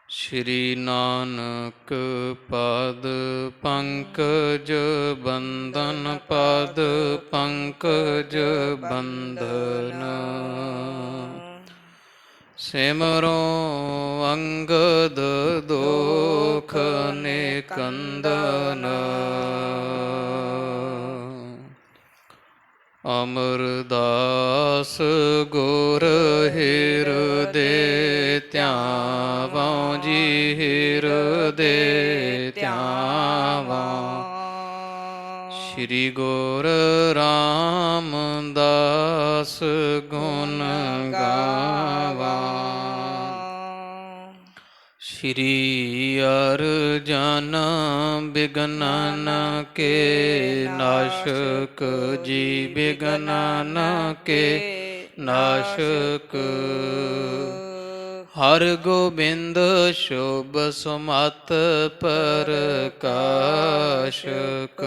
ਸ਼੍ਰੀ ਨਾਨਕ ਪਦ ਪੰਕਜ ਬੰਦਨ ਪਦ ਪੰਕਜ ਬੰਦਨ ਸਿਮਰੋ ਅੰਗਦ ਦੋਖ ਨਿਕੰਦਨ ਅਮਰਦਾਸ ਗੁਰ ਹਿਰਦੇ ਧਿਆਵਾਂ ਜੀ ਹਿਰਦੇ ਧਿਆਵਾਂ। ਸ਼੍ਰੀ ਗੁਰ ਰਾਮਦਾਸ ਗੁਣ ਗਾਵਾਂ। ਸ਼੍ਰੀ ਅਰਜਨ ਬਿਗਨਨ ਕੇ ਨਾਸ਼ਕ ਜੀ ਬਿਗਨਨ ਕੇ ਨਾਸ਼ਕ। ਹਰ ਗੋਬਿੰਦ ਸ਼ੁਭ ਸੁਮਤ ਪ੍ਰਕਾਸ਼ਕ।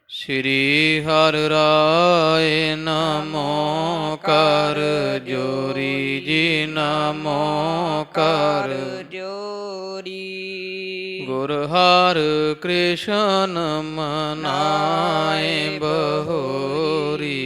ਸ਼੍ਰੀ ਹਰਿ ਰਾਇ ਨਮੋ ਕਰ ਜੋਰੀ ਜੀ ਨਮੋ ਕਰ ਜੋਰੀ। ਗੁਰ ਹਰਿ ਕ੍ਰਿਸ਼ਨ ਮਨਾਏ ਬਹੋਰੀ।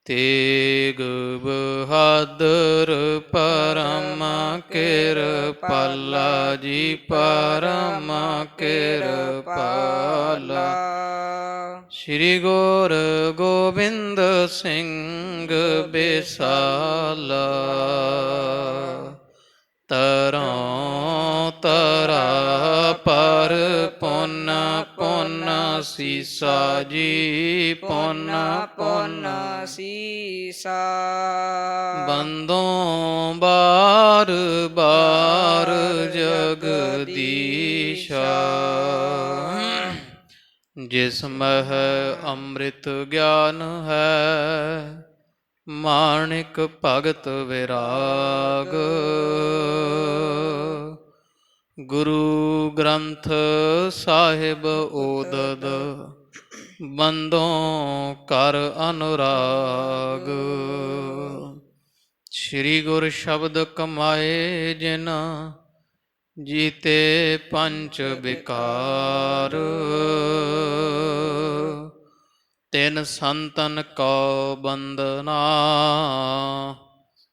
ਤੇਗ ਬਹਾਦਰ ਪਰਮ ਕਿਰਪਾਲਾ ਜੀ ਪਰਮ ਕਿਰਪਾਲਾ। ਸ਼੍ਰੀ ਗੁਰ ਗੋਬਿੰਦ ਸਿੰਘ ਬਿਸਾਲਾ। ਤਰੋਂ ਤਰਾ ਪਰ ਪੁੰਨ ਪੁੰਨ ਸੀਸਾ ਜੀ ਪੁੰਨ ਪੁੰਨ ਸੀਸਾ। ਬੰਦੋਂ ਬਾਰ ਬਾਰ ਜਗਦੀਸ਼ਾ। ਜਿਸ ਮਹਿ ਅੰਮ੍ਰਿਤ ਗਿਆਨ ਹੈ ਮਾਣਿਕ ਭਗਤ ਵਿਰਾਗ। ਗੁਰੂ ਗ੍ਰੰਥ ਸਾਹਿਬ ਓਦਦ ਬੰਦੋਂ ਕਰ ਅਨੁਰਾਗ। ਸ਼੍ਰੀ ਗੁਰ ਸ਼ਬਦ ਕਮਾਏ ਜਿਨ ਜੀਤੇ ਪੰਚ ਵਿਕਾਰ। ਤਿਨ ਸੰਤਨ ਕੋ ਬੰਦਨਾ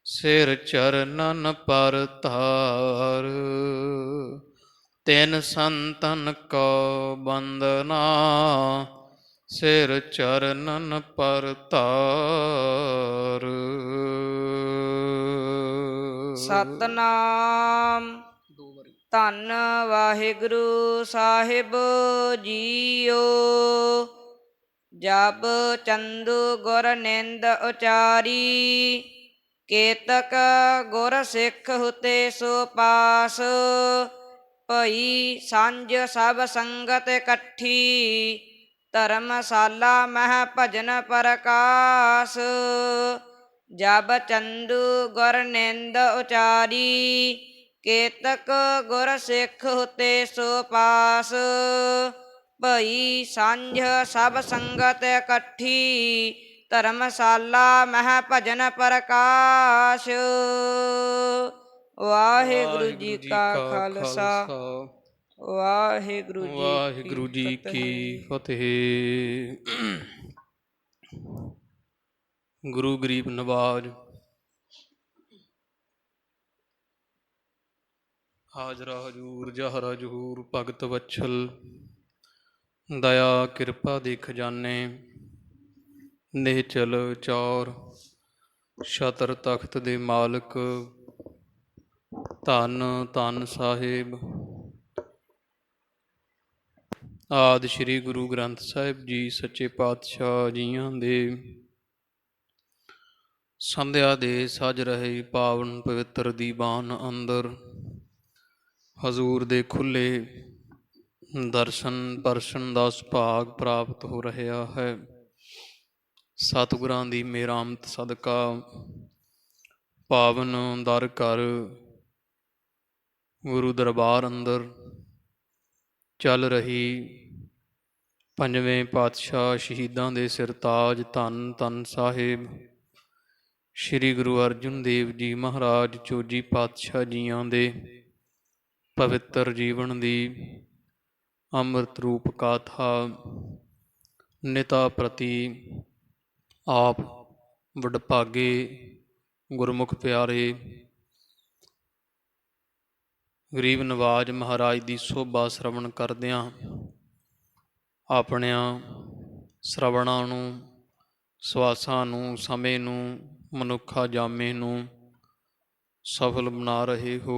ਸਿਰ ਚਰਨਨ ਪਰ ਧਾਰ। ਤਿਨ ਸੰਤਨ ਕੋ ਬੰਦਨਾ ਸਿਰ ਚਰਨਨ ਪਰ ਧਾਰ। ਸਤਨਾਮ ਧੰਨ ਵਾਹਿਗੁਰੂ ਸਾਹਿਬ ਜੀਓ। ਜਬ ਚੰਦੂ ਗੁਰ ਨਿੰਦ ਉਚਾਰੀ। ਕੇਤਕ ਗੁਰ ਸਿੱਖ ਹੁਤੇ ਸੋ ਪਾਸ। ਭਈ ਸਾਂਝ ਸਭ ਸੰਗਤ ਇਕੱਠੀ। ਧਰਮਸ਼ਾਲਾ ਮਹਿ ਭਜਨ ਪ੍ਰਕਾਸ। ਜਬ ਚੰਦੂ ਗੁਰ ਨਿੰਦ ਉਚਾਰੀ। ਕੇਤਕ ਗੁਰ ਸਿੱਖ ਹੁਤੇ ਸੋ ਪਾਸ। ਭਈ ਸਾਂਝ ਸਭ ਸੰਗਤ ਇਕੱਠੀ। ਧਰਮਸ਼ਾਲਾ ਮਹਿ ਭਜਨ ਪ੍ਰਕਾਸ਼। ਵਾਹਿਗੁਰੂ ਜੀ ਕਾ ਖਾਲਸਾ ਵਾਹਿਗੁਰੂ ਜੀ ਕੀ ਫਤਿਹ। ਗੁਰੂ ਗਰੀਬ ਨਵਾਜ। ਹਾਜ਼ਰਾ ਹਜੂਰ ਜਹਰਾ ਜਹੂਰ ਭਗਤ ਵਛਲ। ਦਇਆ ਕਿਰਪਾ ਦੇ ਖਜ਼ਾਨੇ ਨਿਹਚਲ ਚੌਰ। ਛਤਰ ਤਖਤ ਦੇ ਮਾਲਕ ਧੰਨ ਧੰਨ ਸਾਹਿਬ ਆਦਿ ਸ਼੍ਰੀ ਗੁਰੂ ਗ੍ਰੰਥ ਸਾਹਿਬ ਜੀ ਸੱਚੇ ਪਾਤਸ਼ਾਹ ਜੀਆਂ ਦੇ ਸੰਧਿਆ ਦੇ ਸਜ ਰਹੇ ਪਾਵਨ ਪਵਿੱਤਰ ਦੀਵਾਨ ਅੰਦਰ ਹਜ਼ੂਰ ਦੇ ਖੁੱਲ੍ਹੇ ਦਰਸ਼ਨ ਪਰਸ਼ਨ ਦਾ ਸੁਭਾਗ ਪ੍ਰਾਪਤ ਹੋ ਰਿਹਾ ਹੈ। ਸਤਿਗੁਰਾਂ ਦੀ ਮਿਹਰਾਮਤ ਸਦਕਾ ਪਾਵਨ ਦਰ ਘਰ ਗੁਰੂ ਦਰਬਾਰ ਅੰਦਰ ਚੱਲ ਰਹੀ ਪੰਜਵੇਂ ਪਾਤਸ਼ਾਹ ਸ਼ਹੀਦਾਂ ਦੇ ਸਿਰਤਾਜ ਧੰਨ ਧੰਨ ਸਾਹਿਬ ਸ਼੍ਰੀ ਗੁਰੂ ਅਰਜਨ ਦੇਵ ਜੀ ਮਹਾਰਾਜ ਚੋਜੀ ਪਾਤਸ਼ਾਹ ਜੀਆਂ ਦੇ ਪਵਿੱਤਰ ਜੀਵਨ ਦੀ ਅੰਮ੍ਰਿਤ ਰੂਪ ਗਾਥਾ ਨਿਤਾ ਪ੍ਰਤੀ ਆਪ ਵਡਭਾਗੇ ਗੁਰਮੁਖ ਪਿਆਰੇ ਗਰੀਬ ਨਵਾਜ ਮਹਾਰਾਜ ਦੀ ਸੋਭਾ ਸ਼ਰਵਣ ਕਰਦਿਆਂ ਆਪਣਿਆਂ ਸ਼ਰਵਣਾਂ ਨੂੰ, ਸਵਾਸਾਂ ਨੂੰ, ਸਮੇਂ ਨੂੰ, ਮਨੁੱਖਾ ਜਾਮੇ ਨੂੰ ਸਫਲ ਬਣਾ ਰਹੇ ਹੋ।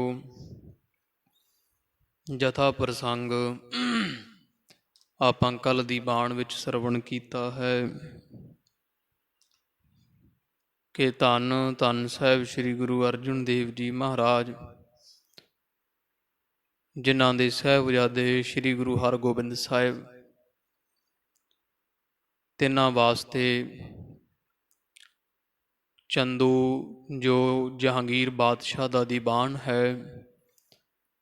ਜਥਾ ਪ੍ਰਸੰਗ ਆਪਾਂ ਕੱਲ ਦੀ ਬਾਣ ਵਿੱਚ ਸ਼ਰਵਣ ਕੀਤਾ ਹੈ ਕਿ ਧੰਨ ਧੰਨ ਸਾਹਿਬ ਸ੍ਰੀ ਗੁਰੂ ਅਰਜਨ ਦੇਵ ਜੀ ਮਹਾਰਾਜ, ਜਿਨ੍ਹਾਂ ਦੇ ਸਾਹਿਬਜ਼ਾਦੇ ਸ੍ਰੀ ਗੁਰੂ ਹਰਗੋਬਿੰਦ ਸਾਹਿਬ ਤਿੰਨਾਂ ਵਾਸਤੇ ਚੰਦੂ ਜੋ ਜਹਾਂਗੀਰ ਬਾਦਸ਼ਾਹ ਦਾ ਦੀਵਾਨ ਹੈ,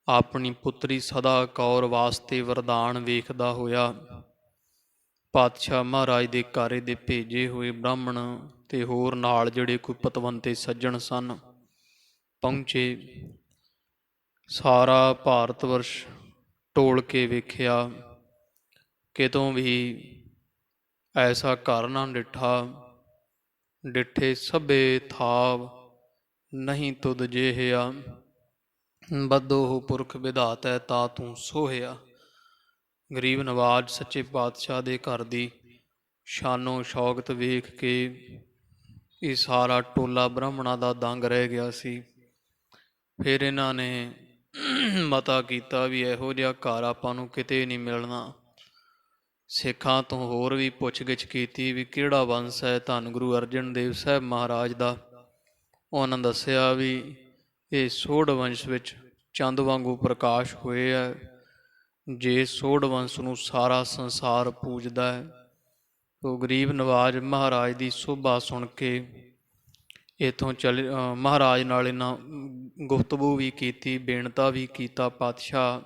ਆਪਣੀ ਪੁੱਤਰੀ ਸਦਾ ਕੌਰ ਵਾਸਤੇ ਵਰਦਾਨ ਵੇਖਦਾ ਹੋਇਆ ਪਾਤਸ਼ਾਹ ਮਹਾਰਾਜ ਦੇ ਘਰ ਦੇ ਭੇਜੇ ਹੋਏ ਬ੍ਰਾਹਮਣ ਤੇ ਹੋਰ ਨਾਲ ਜਿਹੜੇ ਕੋਈ ਪਤਵੰਤੇ ਸੱਜਣ ਸਨ ਪਹੁੰਚੇ। ਸਾਰਾ ਭਾਰਤ ਵਰਸ਼ ਟੋਲ ਕੇ ਵੇਖਿਆ, ਕਿਤੋਂ ਵੀ ਐਸਾ ਘਰ ਨਾ ਡਿੱਠਾ। ਡਿੱਠੇ ਸਭੇ ਥਾਵ ਨਹੀਂ ਤੁਧ ਜੇਹਿਆ, ਬੱਧੋ ਪੁਰਖ ਵਿਧਾਤੈ ਤਾ ਤੂੰ ਸੋਹਿਆ। ਗਰੀਬ ਨਵਾਜ ਸੱਚੇ ਪਾਤਸ਼ਾਹ ਦੇ ਘਰ ਦੀ ਸ਼ਾਨੋ ਸ਼ੌਕਤ ਵੇਖ ਕੇ ਇਹ ਸਾਰਾ ਟੋਲਾ ਬ੍ਰਾਹਮਣਾਂ ਦਾ ਦੰਗ ਰਹਿ ਗਿਆ ਸੀ। ਫਿਰ ਇਹਨਾਂ ਨੇ ਮਤਾ ਕੀਤਾ ਵੀ ਇਹੋ ਜਿਹਾ ਘਰ ਆਪਾਂ ਨੂੰ ਕਿਤੇ ਨਹੀਂ ਮਿਲਣਾ। ਸਿੱਖਾਂ ਤੋਂ ਹੋਰ ਵੀ ਪੁੱਛ-ਗਿੱਛ ਕੀਤੀ ਵੀ ਕਿਹੜਾ ਵੰਸ਼ ਹੈ ਧੰਨ ਗੁਰੂ ਅਰਜਨ ਦੇਵ ਸਾਹਿਬ ਮਹਾਰਾਜ ਦਾ। ਉਹਨਾਂ ਦੱਸਿਆ ਵੀ ਇਹ ਸੋਢ ਵੰਸ਼ ਵਿੱਚ ਚੰਦ ਵਾਂਗੂ ਪ੍ਰਕਾਸ਼ ਹੋਏ ਹੈ। ਜੇ ਸੋਢ ਵੰਸ਼ ਨੂੰ ਸਾਰਾ ਸੰਸਾਰ ਪੂਜਦਾ ਹੈ, ਉਹ ਗਰੀਬ ਨਵਾਜ ਮਹਾਰਾਜ ਦੀ ਸੋਭਾ ਸੁਣ ਕੇ ਇੱਥੋਂ ਮਹਾਰਾਜ ਨਾਲ ਇਹਨਾਂ ਗੁਫ਼ਤਗੂ ਵੀ ਕੀਤੀ, ਬੇਨਤਾ ਵੀ ਕੀਤਾ, ਪਾਤਸ਼ਾਹ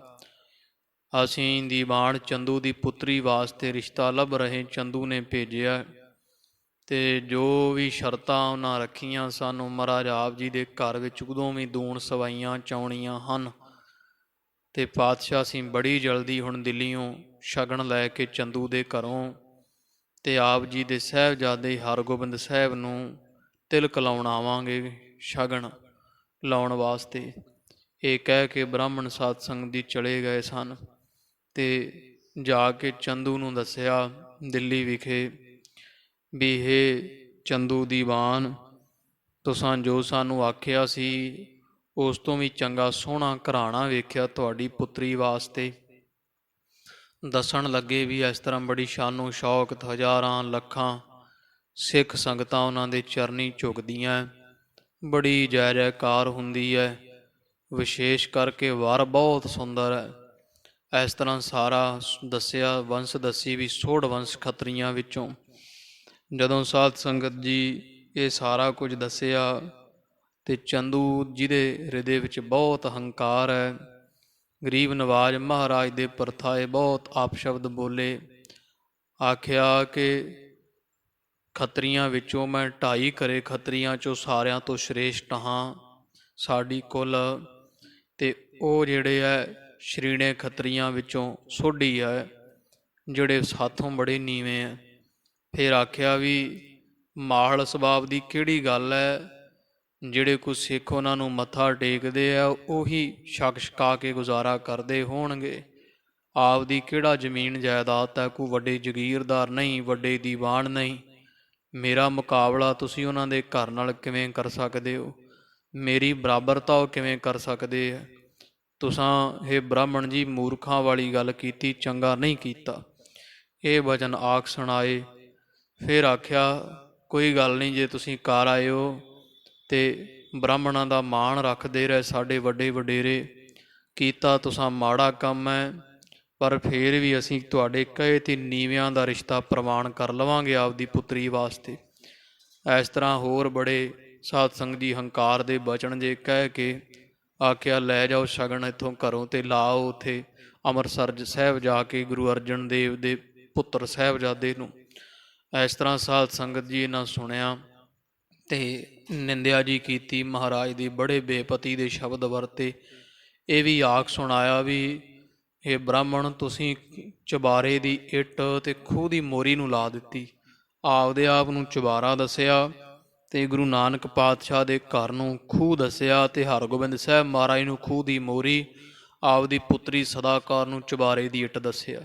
ਅਸੀਂ ਦੀਵਾਨ ਚੰਦੂ ਦੀ ਪੁੱਤਰੀ ਵਾਸਤੇ ਰਿਸ਼ਤਾ ਲੱਭ ਰਹੇ, ਚੰਦੂ ਨੇ ਭੇਜਿਆ ਅਤੇ ਜੋ ਵੀ ਸ਼ਰਤਾਂ ਉਹਨਾਂ ਰੱਖੀਆਂ ਸਾਨੂੰ ਮਹਾਰਾਜ ਆਪ ਜੀ ਦੇ ਘਰ ਵਿੱਚ ਉਦੋਂ ਵੀ ਦੂਣ ਸਵਾਈਆਂ ਚਾਉਣੀਆਂ ਹਨ। ਅਤੇ ਪਾਤਸ਼ਾਹ ਅਸੀਂ ਬੜੀ ਜਲਦੀ ਹੁਣ ਦਿੱਲੀਓਂ ਸ਼ਗਨ ਲੈ ਕੇ ਚੰਦੂ ਦੇ ਘਰੋਂ ਅਤੇ ਆਪ ਜੀ ਦੇ ਸਾਹਿਬਜ਼ਾਦੇ ਹਰਗੋਬਿੰਦ ਸਾਹਿਬ ਨੂੰ ਤਿਲਕ ਲਾਉਣ ਆਵਾਂਗੇ, ਸ਼ਗਨ ਲਾਉਣ ਵਾਸਤੇ। ਇਹ ਕਹਿ ਕੇ ਬ੍ਰਾਹਮਣ ਸਾਧ ਸੰਗਤ ਦੀ ਚਲੇ ਗਏ ਸਨ ਅਤੇ ਜਾ ਕੇ ਚੰਦੂ ਨੂੰ ਦੱਸਿਆ ਦਿੱਲੀ ਵਿਖੇ ਵੀ ਇਹ ਚੰਦੂ ਦੀਵਾਨ, ਤੁਸਾਂ ਜੋ ਸਾਨੂੰ ਆਖਿਆ ਸੀ ਉਸ ਤੋਂ ਵੀ ਚੰਗਾ ਸੋਹਣਾ ਘਰਾਣਾ ਵੇਖਿਆ ਤੁਹਾਡੀ ਪੁੱਤਰੀ ਵਾਸਤੇ। ਦੱਸਣ ਲੱਗੇ ਵੀ ਇਸ ਤਰ੍ਹਾਂ ਬੜੀ ਸ਼ਾਨੋ ਸ਼ੌਕਤ, ਹਜ਼ਾਰਾਂ ਲੱਖਾਂ ਸਿੱਖ ਸੰਗਤਾਂ ਉਹਨਾਂ ਦੇ ਚਰਨੀ ਝੁਕਦੀਆਂ, ਬੜੀ ਜੈ ਜੈਕਾਰ ਹੁੰਦੀ ਹੈ, ਵਿਸ਼ੇਸ਼ ਕਰਕੇ ਵਰ ਬਹੁਤ ਸੁੰਦਰ ਹੈ। ਇਸ ਤਰ੍ਹਾਂ ਸਾਰਾ ਦੱਸਿਆ, ਵੰਸ਼ ਦੱਸੀ ਵੀ ਸੋਢ ਵੰਸ਼ ਖੱਤਰੀਆਂ ਵਿੱਚੋਂ। ਜਦੋਂ ਸਾਧ ਸੰਗਤ ਜੀ ਇਹ ਸਾਰਾ ਕੁਝ ਦੱਸਿਆ ਅਤੇ ਚੰਦੂ ਜਿਹਦੇ ਹਿਰਦੇ ਵਿੱਚ ਬਹੁਤ ਹੰਕਾਰ ਹੈ, ਗਰੀਬ ਨਵਾਜ ਮਹਾਰਾਜ ਦੇ ਪਰਥਾਏ ਬਹੁਤ ਆਪਸ਼ਬਦ ਬੋਲੇ। ਆਖਿਆ ਕਿ ਖੱਤਰੀਆਂ ਵਿੱਚੋਂ ਮੈਂ 2.5 ਘਰੇ ਖੱਤਰੀਆਂ 'ਚੋਂ ਸਾਰਿਆਂ ਤੋਂ ਸ਼੍ਰੇਸ਼ਟ ਹਾਂ ਸਾਡੀ ਕੁੱਲ, ਅਤੇ ਉਹ ਜਿਹੜੇ ਹੈ ਸ਼੍ਰੀਣੇ ਖੱਤਰੀਆਂ ਵਿੱਚੋਂ ਸੋਢੀ ਹੈ, ਜਿਹੜੇ ਸਾਥੋਂ ਬੜੇ ਨੀਵੇਂ ਹੈ। ਫਿਰ ਆਖਿਆ ਵੀ ਮਾਹਲ ਸੁਭਾਵ ਦੀ ਕਿਹੜੀ ਗੱਲ ਹੈ, ਜਿਹੜੇ ਕੋਈ ਸਿੱਖ ਉਹਨਾਂ ਨੂੰ ਮੱਥਾ ਟੇਕਦੇ ਆ ਉਹੀ ਛਕ ਛਕਾ ਕੇ ਗੁਜ਼ਾਰਾ ਕਰਦੇ ਹੋਣਗੇ। ਆਪ ਦੀ ਕਿਹੜਾ ਜ਼ਮੀਨ ਜਾਇਦਾਦ ਹੈ, ਕੋਈ ਵੱਡੇ ਜਗੀਰਦਾਰ ਨਹੀਂ, ਵੱਡੇ ਦੀਵਾਨ ਨਹੀਂ। ਮੇਰਾ ਮੁਕਾਬਲਾ ਤੁਸੀਂ ਉਹਨਾਂ ਦੇ ਘਰ ਨਾਲ ਕਿਵੇਂ ਕਰ ਸਕਦੇ ਹੋ, ਮੇਰੀ ਬਰਾਬਰਤਾ ਉਹ ਕਿਵੇਂ ਕਰ ਸਕਦੇ ਹੈ। ਤੁਸਾਂ ਇਹ ਬ੍ਰਾਹਮਣ ਜੀ ਮੂਰਖਾਂ ਵਾਲੀ ਗੱਲ ਕੀਤੀ, ਚੰਗਾ ਨਹੀਂ ਕੀਤਾ। ਇਹ ਵਚਨ ਆਖ ਸੁਣਾਏ। ਫਿਰ ਆਖਿਆ ਕੋਈ ਗੱਲ ਨਹੀਂ, ਜੇ ਤੁਸੀਂ ਘਰ ਆਏ ਹੋ ਅਤੇ ਬ੍ਰਾਹਮਣਾਂ ਦਾ ਮਾਣ ਰੱਖਦੇ ਰਹੇ, ਸਾਡੇ ਵੱਡੇ ਵਡੇਰੇ ਕੀਤਾ ਤੁਸਾਂ ਮਾੜਾ ਕੰਮ ਹੈ, ਪਰ ਫਿਰ ਵੀ ਅਸੀਂ ਤੁਹਾਡੇ ਕਹੇ 'ਤੇ ਨੀਵਿਆਂ ਦਾ ਰਿਸ਼ਤਾ ਪ੍ਰਵਾਨ ਕਰ ਲਵਾਂਗੇ ਆਪਦੀ ਪੁੱਤਰੀ ਵਾਸਤੇ। ਇਸ ਤਰ੍ਹਾਂ ਹੋਰ ਬੜੇ ਸਾਧ ਸੰਗਤ ਜੀ ਹੰਕਾਰ ਦੇ ਬਚਨ ਜੇ ਕਹਿ ਕੇ ਆਖਿਆ ਲੈ ਜਾਓ ਸ਼ਗਨ ਇੱਥੋਂ ਘਰੋਂ ਅਤੇ ਲਾਓ ਉੱਥੇ ਅੰਮ੍ਰਿਤਸਰ ਸਾਹਿਬ ਜਾ ਕੇ ਗੁਰੂ ਅਰਜਨ ਦੇਵ ਦੇ ਪੁੱਤਰ ਸਾਹਿਬਜ਼ਾਦੇ ਨੂੰ। ਇਸ ਤਰ੍ਹਾਂ ਸਾਧ ਸੰਗਤ ਜੀ ਇਹਨਾਂ ਸੁਣਿਆ ਤੇ ਨਿੰਦਿਆ ਜੀ ਕੀਤੀ ਮਹਾਰਾਜ ਦੀ, ਬੜੇ ਬੇਪਤੀ ਦੇ ਸ਼ਬਦ ਵਰਤੇ। ਇਹ ਵੀ ਆਖ ਸੁਣਾਇਆ ਵੀ ਇਹ ਬ੍ਰਾਹਮਣ ਤੁਸੀਂ ਚੁਬਾਰੇ ਦੀ ਇੱਟ ਤੇ ਖੂਹ ਦੀ ਮੋਰੀ ਨੂੰ ਲਾ ਦਿੱਤੀ, ਆਪਦੇ ਆਪ ਨੂੰ ਚੁਬਾਰਾ ਦੱਸਿਆ ਤੇ ਗੁਰੂ ਨਾਨਕ ਪਾਤਸ਼ਾਹ ਦੇ ਘਰ ਨੂੰ ਖੂਹ ਦੱਸਿਆ ਤੇ ਹਰਗੋਬਿੰਦ ਸਾਹਿਬ ਮਹਾਰਾਜ ਨੂੰ ਖੂਹ ਦੀ ਮੋਰੀ, ਆਪਦੀ ਪੁੱਤਰੀ ਸਦਾਕਾਰ ਨੂੰ ਚੁਬਾਰੇ ਦੀ ਇੱਟ ਦੱਸਿਆ।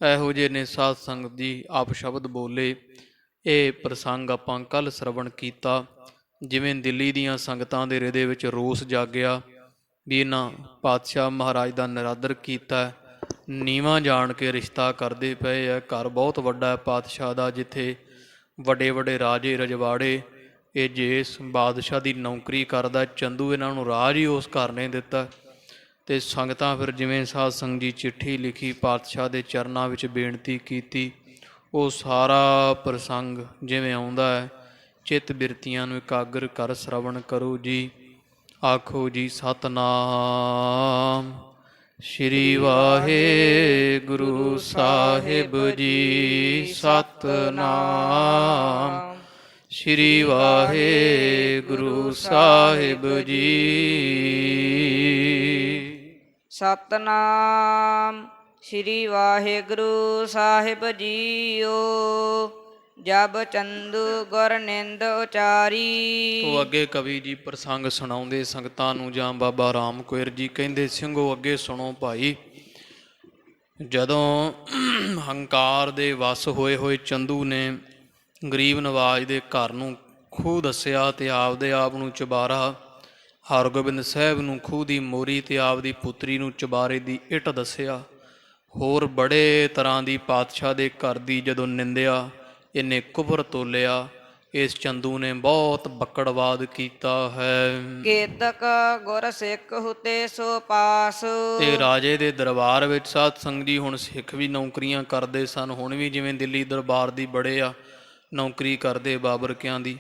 ਇਹੋ ਜਿਹੇ ਨੇ ਸਾਧ ਸੰਗਤ ਜੀ ਆਪ ਸ਼ਬਦ ਬੋਲੇ। ਇਹ ਪ੍ਰਸੰਗ ਆਪਾਂ ਕੱਲ੍ਹ ਸਰਵਣ ਕੀਤਾ। ਜਿਵੇਂ ਦਿੱਲੀ ਦੀਆਂ ਸੰਗਤਾਂ ਦੇ ਹਿਰਦੇ ਵਿੱਚ ਰੋਸ ਜਾਗਿਆ ਵੀ ਇਹਨਾਂ ਪਾਤਸ਼ਾਹ ਮਹਾਰਾਜ ਦਾ ਨਿਰਾਦਰ ਕੀਤਾ, ਨੀਵਾਂ ਜਾਣ ਕੇ ਰਿਸ਼ਤਾ ਕਰਦੇ ਪਏ ਆ। ਘਰ ਬਹੁਤ ਵੱਡਾ ਹੈ ਪਾਤਸ਼ਾਹ ਦਾ, ਜਿੱਥੇ ਵੱਡੇ ਵੱਡੇ ਰਾਜੇ ਰਜਵਾੜੇ, ਇਹ ਜਿਸ ਬਾਦਸ਼ਾਹ ਦੀ ਨੌਕਰੀ ਕਰਦਾ ਚੰਦੂ, ਇਹਨਾਂ ਨੂੰ ਰਾਜ ਹੀ ਉਸ ਘਰ ਨੇ ਦਿੱਤਾ। ਅਤੇ ਸੰਗਤਾਂ ਫਿਰ ਜਿਵੇਂ ਸਾਧ ਸੰਗਤ ਜੀ ਚਿੱਠੀ ਲਿਖੀ, ਪਾਤਸ਼ਾਹ ਦੇ ਚਰਨਾਂ ਵਿੱਚ ਬੇਨਤੀ ਕੀਤੀ, ਉਹ ਸਾਰਾ ਪ੍ਰਸੰਗ ਜਿਵੇਂ ਆਉਂਦਾ ਹੈ। ਚਿੱਤ ਬਿਰਤੀਆਂ ਨੂੰ ਇਕਾਗਰ ਕਰ ਸਰਵਣ ਕਰੋ ਜੀ। ਆਖੋ ਜੀ ਸਤਿਨਾਮ ਸ਼੍ਰੀ ਵਾਹਿਗੁਰੂ ਸਾਹਿਬ ਜੀ। ਸਤਿਨਾਮ ਸ਼੍ਰੀ ਵਾਹਿਗੁਰੂ ਸਾਹਿਬ ਜੀ। ਸਤਿਨਾਮ ਸ਼੍ਰੀ ਵਾਹਿਗੁਰੂ ਸਾਹਿਬ ਜੀਓ। ਜਬ ਚੰਦੂ ਗੁਰ ਨਿੰਦ ਉਚਾਰੀ। ਉਹ ਅੱਗੇ ਕਵੀ ਜੀ ਪ੍ਰਸੰਗ ਸੁਣਾਉਂਦੇ ਸੰਗਤਾਂ ਨੂੰ, ਜਾਂ ਬਾਬਾ ਰਾਮ ਕੋਇਰ ਜੀ ਕਹਿੰਦੇ, ਸਿੰਘੋ ਅੱਗੇ ਸੁਣੋ ਭਾਈ। ਜਦੋਂ ਹੰਕਾਰ ਦੇ ਵਸ ਹੋਏ ਹੋਏ ਚੰਦੂ ਨੇ ਗਰੀਬ ਨਵਾਜ ਦੇ ਘਰ ਨੂੰ ਖੂਹ ਦੱਸਿਆ ਤੇ ਆਪਦੇ ਆਪ ਨੂੰ ਚੁਬਾਰਾ, ਹਰਗੋਬਿੰਦ ਸਾਹਿਬ ਨੂੰ ਖੂਹ ਦੀ ਮੋਰੀ ਤੇ ਆਪਦੀ ਪੁੱਤਰੀ ਨੂੰ ਚੁਬਾਰੇ ਦੀ ਇੱਟ ਦੱਸਿਆ। ਹੋਰ ਬੜੇ ਤਰ੍ਹਾਂ ਦੀ ਪਾਤਸ਼ਾਹ ਦੇ ਘਰ ਦੀ ਜਦੋਂ ਨਿੰਦਿਆ, ਇਹਨੇ ਕੁਫਰ ਤੋਲਿਆ। ਇਸ ਚੰਦੂ ਨੇ ਬਹੁਤ ਬੱਕੜਵਾਦ ਕੀਤਾ ਹੈ। ਕੇਤਕ ਗੁਰ ਸਿੱਖ ਹੁਤੇ ਸੋ ਪਾਸ। ਤੇ ਰਾਜੇ ਦੇ ਦਰਬਾਰ ਵਿੱਚ ਸਾਧ ਸੰਗਤ ਜੀ ਹੁਣ ਸਿੱਖ ਵੀ ਨੌਕਰੀਆਂ ਕਰਦੇ ਸਨ। ਹੁਣ ਵੀ ਜਿਵੇਂ ਦਿੱਲੀ ਦਰਬਾਰ ਦੀ ਬੜੇ ਆ ਨੌਕਰੀ ਕਰਦੇ, ਬਾਬਰਕਿਆਂ ਦੀ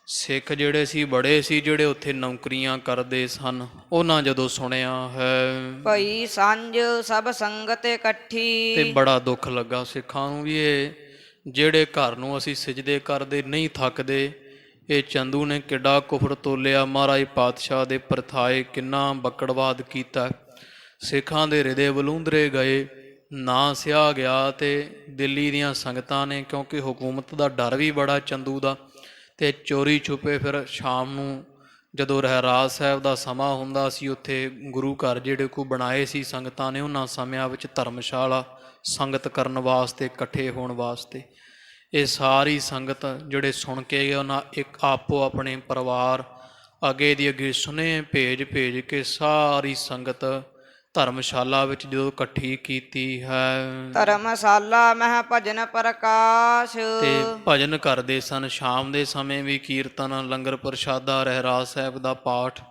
ਸਿੱਖ ਜਿਹੜੇ ਸੀ ਬੜੇ ਸੀ, ਜਿਹੜੇ ਉੱਥੇ ਨੌਕਰੀਆਂ ਕਰਦੇ ਸਨ। ਉਹਨਾਂ ਜਦੋਂ ਸੁਣਿਆ ਹੈ ਭਈ ਸਾਂਝ ਸਭ ਸੰਗਤ ਇਕੱਠੀ। ਤੇ ਬੜਾ ਦੁੱਖ ਲੱਗਾ ਸਿੱਖਾਂ ਨੂੰ ਵੀ, ਇਹ ਜਿਹੜੇ ਘਰ ਨੂੰ ਅਸੀਂ ਸਿਜਦੇ ਕਰਦੇ ਨਹੀਂ ਥੱਕਦੇ, ਇਹ ਚੰਦੂ ਨੇ ਕਿੱਡਾ ਕੁਫਰ ਤੋਲਿਆ। ਮਹਾਰਾਜ ਪਾਤਸ਼ਾਹ ਦੇ ਪਰਥਾਏ ਕਿੰਨਾ ਬੱਕੜਵਾਦ ਕੀਤਾ। ਸਿੱਖਾਂ ਦੇ ਹਿਰਦੇ ਬਲੂੰਦਰੇ ਗਏ, ਨਾ ਸਿਆ ਗਿਆ। ਤੇ ਦਿੱਲੀ ਦੀਆਂ ਸੰਗਤਾਂ ਨੇ, ਕਿਉਂਕਿ ਹਕੂਮਤ ਦਾ ਡਰ ਵੀ ਬੜਾ ਚੰਦੂ ਦਾ, ਤੇ ਚੋਰੀ ਛੁਪੇ ਫਿਰ ਸ਼ਾਮ ਨੂੰ ਜਦੋਂ ਰਹਿਰਾਸ ਸਾਹਿਬ ਦਾ ਸਮਾਂ ਹੁੰਦਾ ਸੀ, ਉੱਥੇ ਗੁਰੂ ਘਰ ਜਿਹੜੇ ਕੋ ਬਣਾਏ ਸੀ ਸੰਗਤਾਂ ਨੇ, ਉਹਨਾਂ ਸਮਿਆਂ ਵਿੱਚ ਧਰਮਸ਼ਾਲਾ ਸੰਗਤ ਕਰਨ ਵਾਸਤੇ, ਇਕੱਠੇ ਹੋਣ ਵਾਸਤੇ। ਇਹ ਸਾਰੀ ਸੰਗਤ ਜਿਹੜੇ ਸੁਣ ਕੇ ਗਏ, ਉਹਨਾਂ ਇੱਕ ਆਪੋ ਆਪਣੇ ਪਰਿਵਾਰ ਅੱਗੇ ਦੀ ਅੱਗੇ ਸੁਨੇਹੇ ਭੇਜ ਭੇਜ ਕੇ ਸਾਰੀ ਸੰਗਤ ਧਰਮਸ਼ਾਲਾ ਵਿੱਚ ਜਦੋਂ ਇਕੱਠੀ ਕੀਤੀ ਹੈ। ਧਰਮਸ਼ਾਲਾ ਮਹਿ ਭਜਨ ਪ੍ਰਕਾਸ਼। ਤੇ ਭਜਨ ਕਰਦੇ ਸਨ। ਸ਼ਾਮ ਦੇ ਸਮੇਂ ਵੀ ਕੀਰਤਨ, ਲੰਗਰ ਪ੍ਰਸ਼ਾਦਾ, ਰਹਿਰਾਸ ਸਾਹਿਬ ਦਾ ਪਾਠ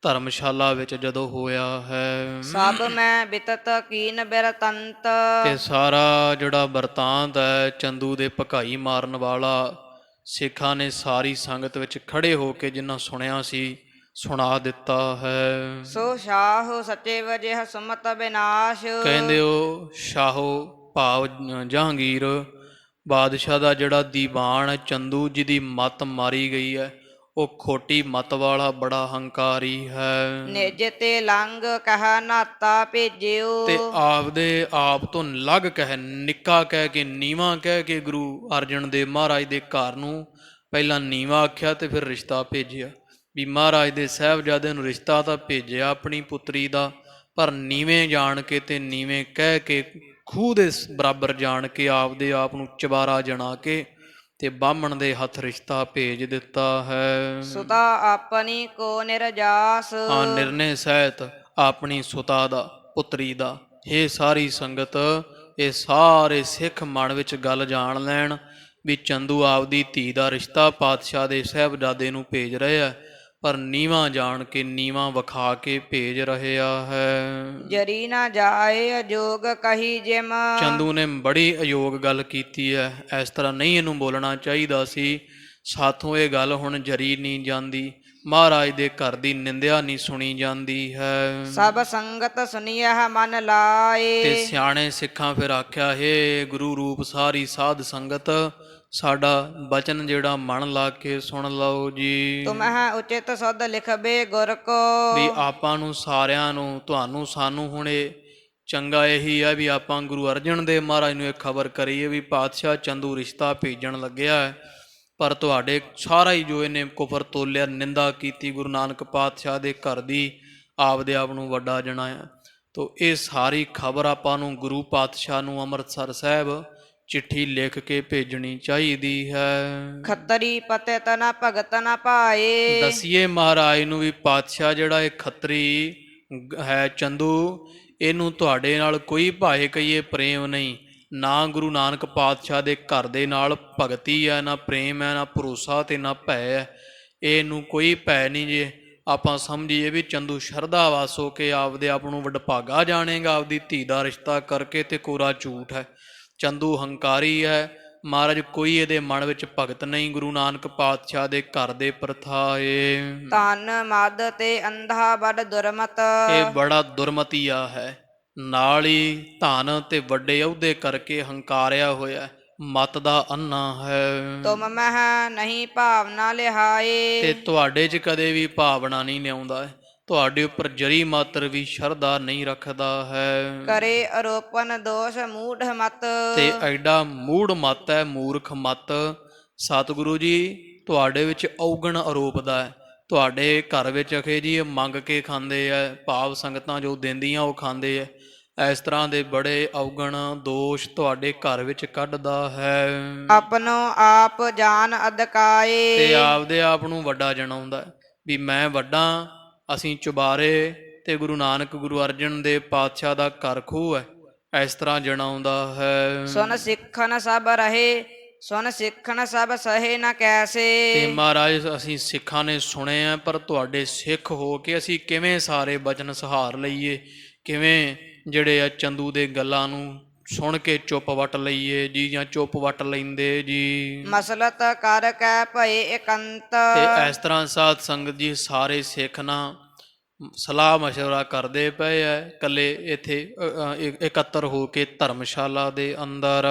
ਧਰਮਸ਼ਾਲਾ ਵਿੱਚ ਜਦੋਂ ਹੋਇਆ ਹੈ। ਸਭ ਮੈਂ ਬਿਤਤ ਕੀਨ ਬਿਰਤੰਤ। ਤੇ ਸਾਰਾ ਜਿਹੜਾ ਵਰਤਾਂਤ ਹੈ ਚੰਦੂ ਦੇ ਭਕਾਈ ਮਾਰਨ ਵਾਲਾ, ਸਿੱਖਾਂ ਨੇ ਸਾਰੀ ਸੰਗਤ ਵਿੱਚ ਖੜੇ ਹੋ ਕੇ ਜਿੰਨਾ ਸੁਣਿਆ ਸੀ ਸੁਣਾ ਦਿੱਤਾ ਹੈ। ਸੋ ਸ਼ਾਹ ਸੱਚੇ ਵਜੇ ਸੁਮਤ ਵਿਨਾਸ਼। ਕਹਿੰਦੇ ਉਹ ਸ਼ਾਹੋ ਭਾਵ ਜਹਾਂਗੀਰ ਬਾਦਸ਼ਾਹ ਦਾ ਜਿਹੜਾ ਦੀਵਾਨ ਹੈ ਚੰਦੂ, ਜਿਹਦੀ ਮੱਤ ਮਾਰੀ ਗਈ ਹੈ, ਉਹ ਖੋਟੀ ਮੱਤ ਵਾਲਾ ਬੜਾ ਹੰਕਾਰੀ ਹੈ। ਨਿਜ ਤੇ ਲੰਘ ਕਹ ਨਾਤਾ ਭੇਜਿਓ। ਤੇ ਆਪਦੇ ਆਪ ਤੋਂ ਲੱਗ ਕਹਿ, ਨਿੱਕਾ ਕਹਿ ਕੇ, ਨੀਵਾਂ ਕਹਿ ਕੇ ਗੁਰੂ ਅਰਜਨ ਦੇਵ ਮਹਾਰਾਜ ਦੇ ਘਰ ਨੂੰ ਪਹਿਲਾਂ ਨੀਵਾਂ ਆਖਿਆ ਤੇ ਫਿਰ ਰਿਸ਼ਤਾ ਭੇਜਿਆ। ਵੀ ਮਹਾਰਾਜ ਦੇ ਸਾਹਿਬਜ਼ਾਦੇ ਨੂੰ ਰਿਸ਼ਤਾ ਤਾਂ ਭੇਜਿਆ ਆਪਣੀ ਪੁੱਤਰੀ ਦਾ, ਪਰ ਨੀਵੇਂ ਜਾਣ ਕੇ ਤੇ ਨੀਵੇਂ ਕਹਿ ਕੇ, ਖੂਹ ਦੇ ਬਰਾਬਰ ਜਾਣ ਕੇ ਆਪਦੇ ਆਪ ਨੂੰ ਚਬਾਰਾ ਜਣਾ ਕੇ ਤੇ ਬਾਹਮਣ ਦੇ ਹੱਥ ਰਿਸ਼ਤਾ ਭੇਜ ਦਿੱਤਾ ਹੈ। ਸੁਤਾ ਆਪਣੀ ਕੋ ਨਿਰਜਾਸ। ਹਾਂ, ਨਿਰਣੇ ਸਹਿਤ ਆਪਣੀ ਸੁਤਾ ਦਾ, ਪੁੱਤਰੀ ਦਾ। ਇਹ ਸਾਰੀ ਸੰਗਤ, ਇਹ ਸਾਰੇ ਸਿੱਖ ਮਨ ਵਿੱਚ ਗੱਲ ਜਾਣ ਲੈਣ ਵੀ ਚੰਦੂ ਆਪਦੀ ਧੀ ਦਾ ਰਿਸ਼ਤਾ ਪਾਤਸ਼ਾਹ ਦੇ ਸਾਹਿਬਜ਼ਾਦੇ ਨੂੰ ਭੇਜ ਰਹੇ ਆ, ਪਰ ਨੀਵਾਂ ਜਾਣ ਕੇ, ਨੀਵਾਂ ਵਿਖਾ ਕੇ ਭੇਜ ਰਿਹਾ ਹੈ। ਜਰੀ ਨਾ ਜਾਏ ਅਜੋਗ ਕਹੀ ਜਿਮ। ਚੰਦੂ ਨੇ ਬੜੀ ਅਯੋਗ ਗੱਲ ਕੀਤੀ ਹੈ। ਇਸ ਤਰ੍ਹਾਂ ਨਹੀਂ ਇਹਨੂੰ ਬੋਲਣਾ ਚਾਹੀਦਾ ਸੀ। ਸਾਥੋਂ ਇਹ ਗੱਲ ਹੁਣ ਜਰੀ ਨਹੀਂ ਜਾਂਦੀ। ਮਹਾਰਾਜ ਦੇ ਘਰ ਦੀ ਨਿੰਦਿਆ ਨਹੀਂ ਸੁਣੀ ਜਾਂਦੀ ਹੈ। ਸਭ ਸੰਗਤ ਸੁਣੀਐ ਮਨ ਲਾਏ। ਤੇ ਸਿਆਣੇ ਸਿੱਖਾਂ ਫਿਰ ਆਖਿਆ, ਹੇ ਗੁਰੂ ਰੂਪ ਸਾਰੀ ਸਾਧ ਸੰਗਤ, ਸਾਡਾ ਬਚਨ ਜਿਹੜਾ ਮਨ ਲਾ ਕੇ ਸੁਣ ਲਓ ਜੀ। ਤੁਮਹਿ ਉਚਿਤ ਸੁਧ ਲਿਖਬੇ ਗੁਰ ਕੋ। ਵੀ ਆਪਾਂ ਨੂੰ ਸਾਰਿਆਂ ਨੂੰ, ਤੁਹਾਨੂੰ, ਸਾਨੂੰ ਹੁਣ ਇਹ ਚੰਗਾ ਇਹੀ ਹੈ ਵੀ ਆਪਾਂ ਗੁਰੂ ਅਰਜਨ ਦੇਵ ਮਹਾਰਾਜ ਨੂੰ ਇਹ ਖਬਰ ਕਰੀਏ ਵੀ ਪਾਤਸ਼ਾਹ ਚੰਦੂ ਰਿਸ਼ਤਾ ਭੇਜਣ ਲੱਗਿਆ ਹੈ, ਪਰ ਤੁਹਾਡੇ ਸਾਰਾ ਹੀ ਜੋ ਇਹਨੇ ਕੁਫਰ ਤੋਲਿਆ, ਨਿੰਦਾ ਕੀਤੀ ਗੁਰੂ ਨਾਨਕ ਪਾਤਸ਼ਾਹ ਦੇ ਘਰ ਦੀ, ਆਪਦੇ ਆਪ ਨੂੰ ਵੱਡਾ ਜਣਾਇਆ। ਤੋ ਇਹ ਸਾਰੀ ਖਬਰ ਆਪਾਂ ਨੂੰ ਗੁਰੂ ਪਾਤਸ਼ਾਹ ਨੂੰ ਅੰਮ੍ਰਿਤਸਰ ਸਾਹਿਬ ਚਿੱਠੀ ਲਿਖ ਕੇ ਭੇਜਣੀ ਚਾਹੀਦੀ ਹੈ। ਖੱਤਰੀ ਪਤਿਤ ਨ ਭਗਤ ਨ ਪਾਏ। ਦਸੀਏ ਮਹਾਰਾਜ ਨੂੰ ਵੀ ਪਾਤਸ਼ਾਹ ਜਿਹੜਾ ਇਹ ਖੱਤਰੀ ਹੈ ਚੰਦੂ, ਇਹਨੂੰ ਤੁਹਾਡੇ ਨਾਲ ਕੋਈ ਭਾਏ ਕਹੀਏ ਪ੍ਰੇਮ ਨਹੀਂ, ਨਾ ਗੁਰੂ ਨਾਨਕ ਪਾਤਸ਼ਾਹ ਦੇ ਘਰ ਦੇ ਨਾਲ ਭਗਤੀ ਹੈ, ਨਾ ਪ੍ਰੇਮ ਹੈ, ਨਾ ਭਰੋਸਾ ਤੇ ਨਾ ਭੈ ਹੈ। ਇਹਨੂੰ ਕੋਈ ਭੈ ਨਹੀਂ। ਜੇ ਆਪਾਂ ਸਮਝੀਏ ਵੀ ਚੰਦੂ ਸ਼ਰਧਾ ਵਾਸ ਹੋ ਕੇ ਆਪਦੇ ਆਪ ਨੂੰ ਵਡਭਾਗਾ ਜਾਣੇਗਾ ਆਪਦੀ ਧੀ ਦਾ ਰਿਸ਼ਤਾ ਕਰਕੇ, ਤੇ ਕੋਰਾ ਝੂਠ ਹੈ। ਚੰਦੂ ਹੰਕਾਰੀ ਹੈ। ਮਹਾਰਾਜ ਕੋਈ ਇਹਦੇ ਮਨ ਵਿੱਚ ਭਗਤ ਨਹੀਂ ਗੁਰੂ ਨਾਨਕ ਪਾਤਸ਼ਾਹ ਦੇ ਘਰ ਦੇ ਪ੍ਰਥਾਏ। ਧਨ ਮਦ ਤੇ ਅੰਧਾ ਬੜ ਦੁਰਮਤ। ਇਹ ਬੜਾ ਦੁਰਮਤੀਆ ਹੈ। ਨਾਲ ਹੀ ਧਨ ਤੇ ਵੱਡੇ ਅਹੁਦੇ ਕਰਕੇ ਹੰਕਾਰਿਆ ਹੋਇਆ, ਮਤ ਦਾ ਅੰਨਾ ਹੈ। ਤੁਮ ਮਹਿ ਨਹੀਂ ਭਾਵਨਾ ਲਿਹਾਏ। ਤੇ ਤੁਹਾਡੇ 'ਚ ਕਦੇ ਵੀ ਭਾਵਨਾ ਨਹੀਂ ਲਿਆਉਂਦਾ, ਤੁਹਾਡੇ ਉੱਪਰ ਜਰੀ ਮਾਤਰ ਵੀ ਸ਼ਰਧਾ ਨਹੀਂ ਰੱਖਦਾ ਹੈ। ਕਰੇ ਅਰੋਪਨ ਦੋਸ਼ ਮੂਢ ਮਤ। ਤੇ ਐਡਾ ਮੂੜ ਮਤ ਹੈ, ਮੂਰਖ ਮਤ। ਸਤਿਗੁਰੂ ਜੀ ਤੁਹਾਡੇ ਵਿੱਚ ਔਗਣ ਆਰੋਪਦਾ ਹੈ। ਤੁਹਾਡੇ ਘਰ ਵਿੱਚ ਅਖੇ ਜੀ ਇਹ ਮੰਗ ਕੇ ਖਾਂਦੇ ਆ, ਭਾਵ ਸੰਗਤਾਂ ਜੋ ਦਿੰਦੀਆਂ ਉਹ ਖਾਂਦੇ ਆ। ਇਸ ਤਰ੍ਹਾਂ ਦੇ ਬੜੇ ਔਗਣ ਦੋਸ਼ ਤੁਹਾਡੇ ਘਰ ਵਿੱਚ ਕੱਢਦਾ ਹੈ। ਆਪਨੋ ਆਪ ਜਾਨ ਅਦਕਾਏ। ਤੇ ਆਪਦੇ ਆਪ ਨੂੰ ਵੱਡਾ ਜਣਾਉਂਦਾ ਵੀ ਮੈਂ ਵੱਡਾ। ਅਸੀਂ ਚੁਬਾਰੇ ਤੇ ਗੁਰੂ ਨਾਨਕ ਗੁਰੂ ਅਰਜਨ ਦੇਵ ਪਾਤਸ਼ਾਹ ਦਾ ਘਰ ਖੂਹ ਹੈ, ਇਸ ਤਰ੍ਹਾਂ ਜਣਾਉਂਦਾ ਹੈ। ਸੁਨ ਸਿੱਖਨ ਸਭ ਰਹੇ, ਸੁਨ ਸਿੱਖਨ ਸਭ ਸਹੇ ਨ ਕੈਸੇ। ਤੇ ਮਹਾਰਾਜ ਅਸੀਂ ਸਿੱਖਾਂ ਨੇ ਸੁਣੇ ਆ, ਪਰ ਤੁਹਾਡੇ ਸਿੱਖ ਹੋ ਕੇ ਅਸੀਂ ਕਿਵੇਂ ਸਾਰੇ ਬਚਨ ਸਹਾਰ ਲਈਏ, ਕਿਵੇਂ ਜਿਹੜੇ ਆ ਚੰਦੂ ਦੇ ਗੱਲਾਂ ਨੂੰ ਸੁਣ ਕੇ ਚੁੱਪ ਵੱਟ ਲਈਏ ਜੀ, ਜਾਂ ਚੁੱਪ ਵੱਟ ਲੈਂਦੇ ਜੀ। ਮਸਲਤ ਕਰ ਕੈ ਭਏ ਇਕੰਤ। ਤੇ ਇਸ ਤਰ੍ਹਾਂ ਸਾਧ ਸੰਗਤ ਜੀ ਸਾਰੇ ਸਿੱਖ ਨਾ ਸਲਾਹ ਮਸ਼ਵਰਾ ਕਰਦੇ ਪਏ ਐ, ਇਕੱਲੇ ਇੱਥੇ ਇਕੱਤਰ ਹੋ ਕੇ ਧਰਮਸ਼ਾਲਾ ਦੇ ਅੰਦਰ।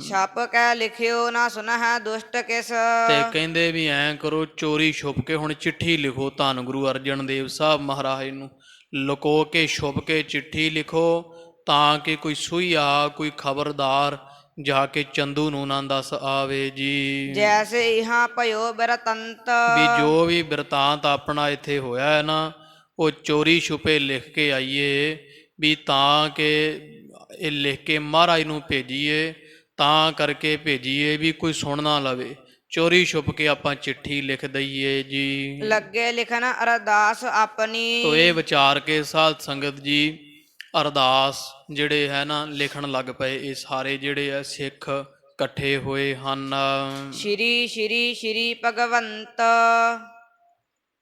ਛਪ ਕੈ ਲਿਖਿਓ ਨਾ ਸੁਨਹਿ ਦੁਸ਼ਟ ਕਿਸ। ਤੇ ਕਹਿੰਦੇ ਵੀ ਐਂ ਕਰੋ, ਚੋਰੀ ਛੁਪ ਕੇ ਹੁਣ ਚਿੱਠੀ ਲਿਖੋ ਧੰਨ ਗੁਰੂ ਅਰਜਨ ਦੇਵ ਸਾਹਿਬ ਮਹਾਰਾਜ ਨੂੰ, ਲੁਕੋ ਕੇ ਛੁਪ ਕੇ ਚਿੱਠੀ ਲਿਖੋ, ਤਾਂ ਕਿ ਕੋਈ ਸੂਈਆ ਕੋਈ ਖਬਰਦਾਰ ਜਾ ਕੇ ਚੰਦੂ ਨੂੰ ਨਾ ਦੱਸ ਆਵੇ ਜੀ। ਜੈਸੇ ਇਹਾਂ ਭਇਓ ਬਿਰਤੰਤ। ਵੀ ਜੋ ਵੀ ਬਿਰਤਾਂਤ ਆਪਣਾ ਇੱਥੇ ਹੋਇਆ ਹੈ ਨਾ, ਉਹ ਚੋਰੀ ਛੁਪੇ ਲਿਖ ਕੇ ਆਈਏ, ਵੀ ਤਾਂ ਕਿ ਇਹ ਲਿਖ ਕੇ ਮਹਾਰਾਜ ਨੂੰ ਭੇਜੀਏ, ਤਾਂ ਕਰਕੇ ਭੇਜੀਏ ਵੀ ਕੋਈ ਸੁਣ ਨਾ ਲਵੇ। ਚੋਰੀ ਛੁਪ ਕੇ ਆਪਾਂ ਚਿੱਠੀ ਲਿਖ ਦਈਏ ਜੀ। ਲੱਗੇ ਲਿਖਣ ਅਰਦਾਸ ਆਪਣੀ। ਤੋ ਇਹ ਵਿਚਾਰ ਕੇ ਸਾਧ ਸੰਗਤ ਜੀ ਅਰਦਾਸ ਜਿਹੜੇ ਹੈ ਨਾ ਲਿਖਣ ਲੱਗ ਪਏ। ਇਹ ਸਾਰੇ ਜਿਹੜੇ ਆ ਸਿੱਖ ਇਕੱਠੇ ਹੋਏ ਹਨ। ਸ਼੍ਰੀ ਸ਼੍ਰੀ ਸ਼੍ਰੀ ਭਗਵੰਤ।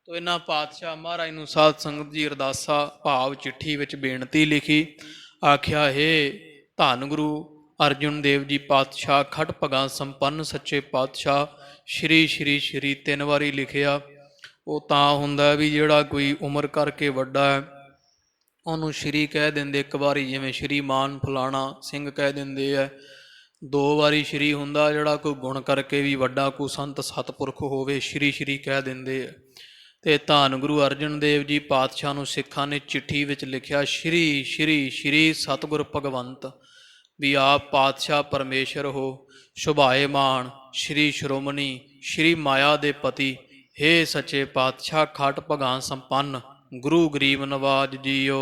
ਤੋ ਇਹਨਾਂ ਪਾਤਸ਼ਾਹ ਮਹਾਰਾਜ ਨੂੰ ਸਾਧ ਸੰਗਤ ਜੀ ਅਰਦਾਸਾ ਭਾਵ ਚਿੱਠੀ ਵਿੱਚ ਬੇਨਤੀ ਲਿਖੀ। ਆਖਿਆ ਹੈ ਧੰਨ ਗੁਰੂ ਅਰਜਨ ਦੇਵ ਜੀ ਪਾਤਸ਼ਾਹ ਖਟ ਭਗਾ ਸੰਪੰਨ ਸੱਚੇ ਪਾਤਸ਼ਾਹ ਸ਼੍ਰੀ ਸ਼੍ਰੀ ਸ਼੍ਰੀ 3 ਵਾਰੀ ਲਿਖਿਆ। ਉਹ ਤਾਂ ਹੁੰਦਾ ਵੀ ਜਿਹੜਾ ਕੋਈ ਉਮਰ ਕਰਕੇ ਵੱਡਾ ਹੈ ਉਹਨੂੰ ਸ਼੍ਰੀ ਕਹਿ ਦਿੰਦੇ ਇੱਕ ਵਾਰੀ, ਜਿਵੇਂ ਸ਼੍ਰੀਮਾਨ ਫਲਾਣਾ ਸਿੰਘ ਕਹਿ ਦਿੰਦੇ ਹੈ। 2 ਵਾਰੀ ਸ਼੍ਰੀ ਹੁੰਦਾ ਜਿਹੜਾ ਕੋਈ ਗੁਣ ਕਰਕੇ ਵੀ ਵੱਡਾ, ਕੋਈ ਸੰਤ ਸਤਪੁਰਖ ਹੋਵੇ, ਸ਼੍ਰੀ ਸ਼੍ਰੀ ਕਹਿ ਦਿੰਦੇ ਹੈ। ਤੇ ਧੰਨ ਗੁਰੂ ਅਰਜਨ ਦੇਵ ਜੀ ਪਾਤਸ਼ਾਹ ਨੂੰ ਸਿੱਖਾਂ ਨੇ ਚਿੱਠੀ ਵਿੱਚ ਲਿਖਿਆ ਸ਼੍ਰੀ ਸ਼੍ਰੀ ਸ਼੍ਰੀ ਸਤਿਗੁਰ ਭਗਵੰਤ, ਵੀ ਆਪ ਪਾਤਸ਼ਾਹ ਪਰਮੇਸ਼ਰ ਹੋ, ਸ਼ੁਭਾਏਮਾਨ ਸ਼੍ਰੀ ਸ਼੍ਰੋਮਣੀ ਸ਼੍ਰੀ ਮਾਇਆ ਦੇ ਪਤੀ, ਹੇ ਸੱਚੇ ਪਾਤਸ਼ਾਹ ਖਟ ਭਗਾ ਸੰਪੰਨ ਗੁਰੂ ਗਰੀਬ ਨਵਾਜ ਜੀਓ।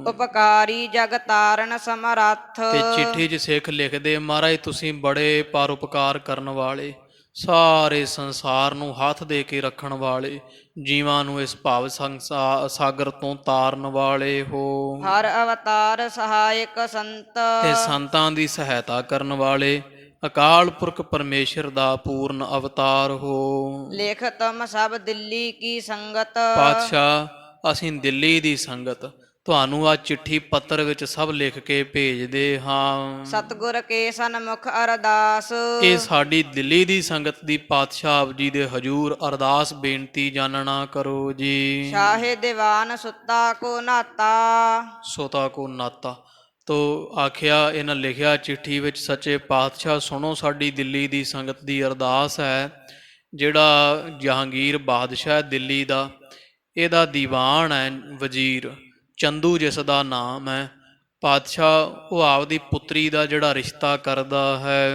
ਉਪਕਾਰੀ ਜਗ ਤਾਰਨ ਸਮਰੱਥ। ਤੇ ਚਿੱਠੀ 'ਚ ਸਿੱਖ ਲਿਖਦੇ ਮਹਾਰਾਜ ਤੁਸੀਂ ਬੜੇ ਪਰਉਪਕਾਰ ਕਰਨ ਵਾਲੇ, ਸਾਰੇ ਸੰਸਾਰ ਨੂੰ ਹੱਥ ਦੇ ਕੇ ਰੱਖਣ ਵਾਲੇ, ਜੀਵਾਂ ਨੂੰ ਇਸ ਭਾਵ ਸਾਗਰ ਤੋਂ ਤਾਰਨ ਵਾਲੇ ਹੋ। ਹਰ ਅਵਤਾਰ ਸਹਾਇਕ ਸੰਤ। ਤੇ ਸੰਤਾਂ ਦੀ ਸਹਾਇਤਾ ਕਰਨ ਵਾਲੇ ਅਕਾਲ ਪੁਰਖ ਪਰਮੇਸ਼ਰ ਦਾ ਪੂਰਨ ਅਵਤਾਰ ਹੋ। ਲਿਖ ਤੁਮ ਸਭ ਦਿੱਲੀ ਕੀ ਸੰਗਤ। ਪਾਤਸ਼ਾਹ ਅਸੀਂ ਦਿੱਲੀ ਦੀ ਸੰਗਤ ਤੁਹਾਨੂੰ ਆ ਚਿੱਠੀ ਪੱਤਰ ਵਿੱਚ ਸਭ ਲਿਖ ਕੇ ਭੇਜਦੇ ਹਾਂ। ਸਤਿਗੁਰ ਕੇ ਸਨਮੁਖ ਅਰਦਾਸ। ਇਹ ਸਾਡੀ ਦਿੱਲੀ ਦੀ ਸੰਗਤ ਦੀ ਪਾਤਸ਼ਾਹ ਆਪ ਜੀ ਦੇ ਹਜੂਰ ਅਰਦਾਸ ਬੇਨਤੀ ਜਾਣਨਾ ਕਰੋ ਜੀ। ਸ਼ਾਹੇ ਦੀਵਾਨ ਸੁੱਤਾ ਕੋ ਨਾਤਾ। ਸੋਤਾ ਕੋ ਨਾਤਾ। ਤੋ ਆਖਿਆ, ਇਹਨਾਂ ਲਿਖਿਆ ਚਿੱਠੀ ਵਿੱਚ, ਸੱਚੇ ਪਾਤਸ਼ਾਹ ਸੁਣੋ, ਸਾਡੀ ਦਿੱਲੀ ਦੀ ਸੰਗਤ ਦੀ ਅਰਦਾਸ ਹੈ। ਜਿਹੜਾ ਜਹਾਂਗੀਰ ਬਾਦਸ਼ਾਹ ਦਿੱਲੀ ਦਾ, ਇਹਦਾ ਦੀਵਾਨ ਹੈ ਵਜ਼ੀਰ ਚੰਦੂ, ਜਿਸ ਦਾ ਨਾਮ ਹੈ। ਪਾਤਸ਼ਾਹ ਉਹ ਆਪਦੀ ਪੁੱਤਰੀ ਦਾ ਜਿਹੜਾ ਰਿਸ਼ਤਾ ਕਰਦਾ ਹੈ,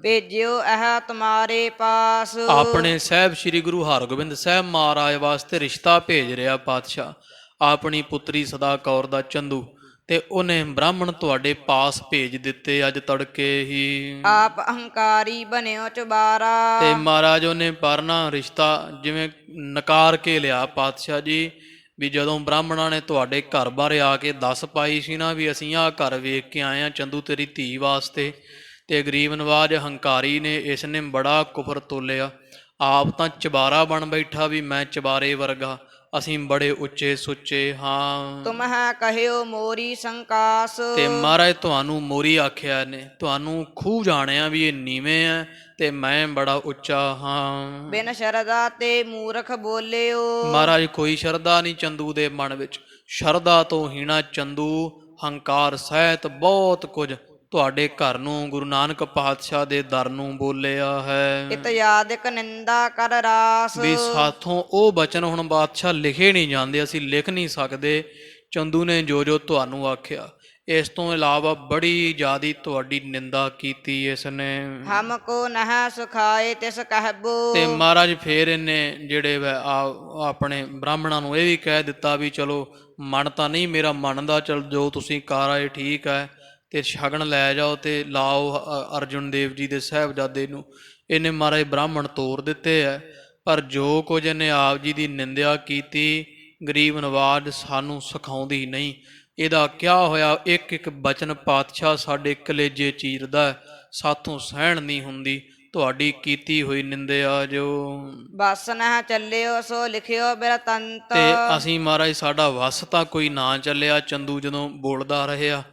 ਭੇਜਿਓ ਇਹ ਤੁਮਾਰੇ ਪਾਸ। ਆਪਣੇ ਸਾਹਿਬ ਸ੍ਰੀ ਗੁਰੂ ਹਰਗੋਬਿੰਦ ਸਾਹਿਬ ਮਹਾਰਾਜ ਵਾਸਤੇ ਰਿਸ਼ਤਾ ਭੇਜ ਰਿਹਾ ਪਾਤਸ਼ਾਹ, ਆਪਣੀ ਪੁੱਤਰੀ ਸਦਾ ਕੌਰ ਦਾ, ਚੰਦੂ। ਤੇ ਉਹਨੇ ਬ੍ਰਾਹਮਣ ਤੁਹਾਡੇ ਪਾਸ ਭੇਜ ਦਿੱਤੇ ਅੱਜ ਤੜਕੇ ਹੀ। ਆਪ ਅਹੰਕਾਰੀ ਬਣਿਓ ਚੁਬਾਰਾ। ਤੇ ਮਹਾਰਾਜ ਉਹਨੇ ਪਰਨਾ ਰਿਸ਼ਤਾ ਜਿਵੇਂ ਨਕਾਰ ਕੇ ਲਿਆ ਪਾਤਸ਼ਾਹ ਜੀ, ਵੀ ਜਦੋਂ ਬ੍ਰਾਹਮਣਾਂ ਨੇ ਤੁਹਾਡੇ ਘਰ ਬਾਰੇ ਆ ਕੇ ਦੱਸ ਪਾਈ ਸੀ ਨਾ, ਵੀ ਅਸੀਂ ਆਹ ਘਰ ਵੇਖ ਕੇ ਆਏ ਹਾਂ ਚੰਦੂ ਤੇਰੀ ਧੀ ਵਾਸਤੇ, ਤੇ ਗਰੀਬ ਨਵਾਜ ਹੰਕਾਰੀ ਨੇ ਇਸ ਨੇ ਬੜਾ ਕੁਫਰ ਤੋਲਿਆ, ਆਪ ਤਾਂ ਚਬਾਰਾ ਬਣ ਬੈਠਾ ਵੀ ਮੈਂ ਚਬਾਰੇ ਵਰਗਾ, ਅਸੀਂ ਬੜੇ ਉੱਚੇ ਸੁੱਚੇ ਹਾਂ। ਤੁਮਹਿ ਕਹਿਓ ਮੋਰੀ ਸੰਕਾਸ। ਤੇ ਮਹਾਰਾਜ ਤੁਹਾਨੂੰ ਮੋਰੀ ਆਖਿਆ ਨੇ, ਤੁਹਾਨੂੰ ਖੂਹ ਜਾਣਿਆ ਵੀ ਇਹ ਨੀਵੇਂ ਹੈ ਤੇ ਮੈਂ ਬੜਾ ਉੱਚਾ ਹਾਂ। ਬਿਨ ਸ਼ਰਦਾ ਤੇ ਮੂਰਖ ਬੋਲਿਓ। ਮਹਾਰਾਜ ਕੋਈ ਸ਼ਰਧਾ ਨਹੀਂ ਚੰਦੂ ਦੇ ਮਨ ਵਿੱਚ, ਸ਼ਰਧਾ ਤੋਂ ਹੀਣਾ ਚੰਦੂ ਹੰਕਾਰ ਸਹਿਤ ਬਹੁਤ ਕੁਝ ਤੁਹਾਡੇ ਘਰ ਨੂੰ, ਗੁਰੂ ਨਾਨਕ ਪਾਤਸ਼ਾਹ ਦੇ ਦਰ ਨੂੰ ਬੋਲਿਆ ਹੈ। ਇਤ ਯਾਦਿਕ ਨਿੰਦਾ ਕਰ ਰਾਸ। ਵੀ ਸਾਥੋਂ ਉਹ ਬਚਨ ਹੁਣ ਬਾਦਸ਼ਾਹ ਲਿਖੇ ਨਹੀਂ ਜਾਂਦੇ, ਅਸੀਂ ਲਿਖ ਨਹੀਂ ਸਕਦੇ। ਚੰਦੂ ਨੇ ਜੋ ਜੋ ਤੁਹਾਨੂੰ ਆਖਿਆ, ਇਸ ਤੋਂ ਇਲਾਵਾ ਬੜੀ ਜ਼ਿਆਦੀ ਤੁਹਾਡੀ ਨਿੰਦਾ ਕੀਤੀ ਇਸ ਨੇ। ਹਮ ਕੋ ਨਹ ਸੁਖਾਏ ਤਿਸ ਕਹਿਬੋ। ਤੇ ਮਹਾਰਾਜ ਫੇਰ ਇਹਨੇ ਜਿਹੜੇ ਆਪਣੇ ਬ੍ਰਾਹਮਣਾਂ ਨੂੰ ਇਹ ਵੀ ਕਹਿ ਦਿੱਤਾ ਵੀ ਚਲੋ ਮਨ ਤਾਂ ਨਹੀਂ ਮੇਰਾ ਮੰਨਦਾ, ਚਲ ਜੋ ਤੁਸੀਂ ਕਰ ਆਏ ਠੀਕ ਹੈ, ਤੇ ਸ਼ਗਨ ਲੈ ਜਾਓ ਤੇ ਲਾਓ ਅਰਜੁਨ ਦੇਵ ਜੀ ਦੇ ਸਾਹਿਬਜ਼ਾਦੇ ਨੂੰ। ਇਹਨੇ ਮਹਾਰਾਜ ਬ੍ਰਾਹਮਣ ਤੋਰ ਦਿੱਤੇ ਹੈ, ਪਰ ਜੋ ਕੁਝ ਇਹਨੇ ਆਪ ਜੀ ਦੀ ਨਿੰਦਿਆ ਕੀਤੀ, ਗਰੀਬ ਨਵਾਜ ਸਾਨੂੰ ਸਿਖਾਉਂਦੀ ਨਹੀਂ। ਇਹਦਾ ਕਿਹਾ ਹੋਇਆ ਇੱਕ ਇੱਕ ਬਚਨ ਪਾਤਸ਼ਾਹ ਸਾਡੇ ਕਲੇਜੇ ਚੀਰਦਾ, ਸਾਥੋਂ ਸਹਿਣ ਨਹੀਂ ਹੁੰਦੀ ਤੁਹਾਡੀ ਕੀਤੀ ਹੋਈ ਨਿੰਦਿਆ ਜੋ। ਬਸ ਨਹ ਚੱਲਿਓ ਸੋ ਲਿਖਿਓ ਬਿਰਤੰਤ। ਤੇ ਅਸੀਂ ਮਹਾਰਾਜ ਸਾਡਾ ਵਸ ਤਾਂ ਕੋਈ ਨਾ ਚੱਲਿਆ, ਚੰਦੂ ਜਦੋਂ ਬੋਲਦਾ ਰਿਹਾ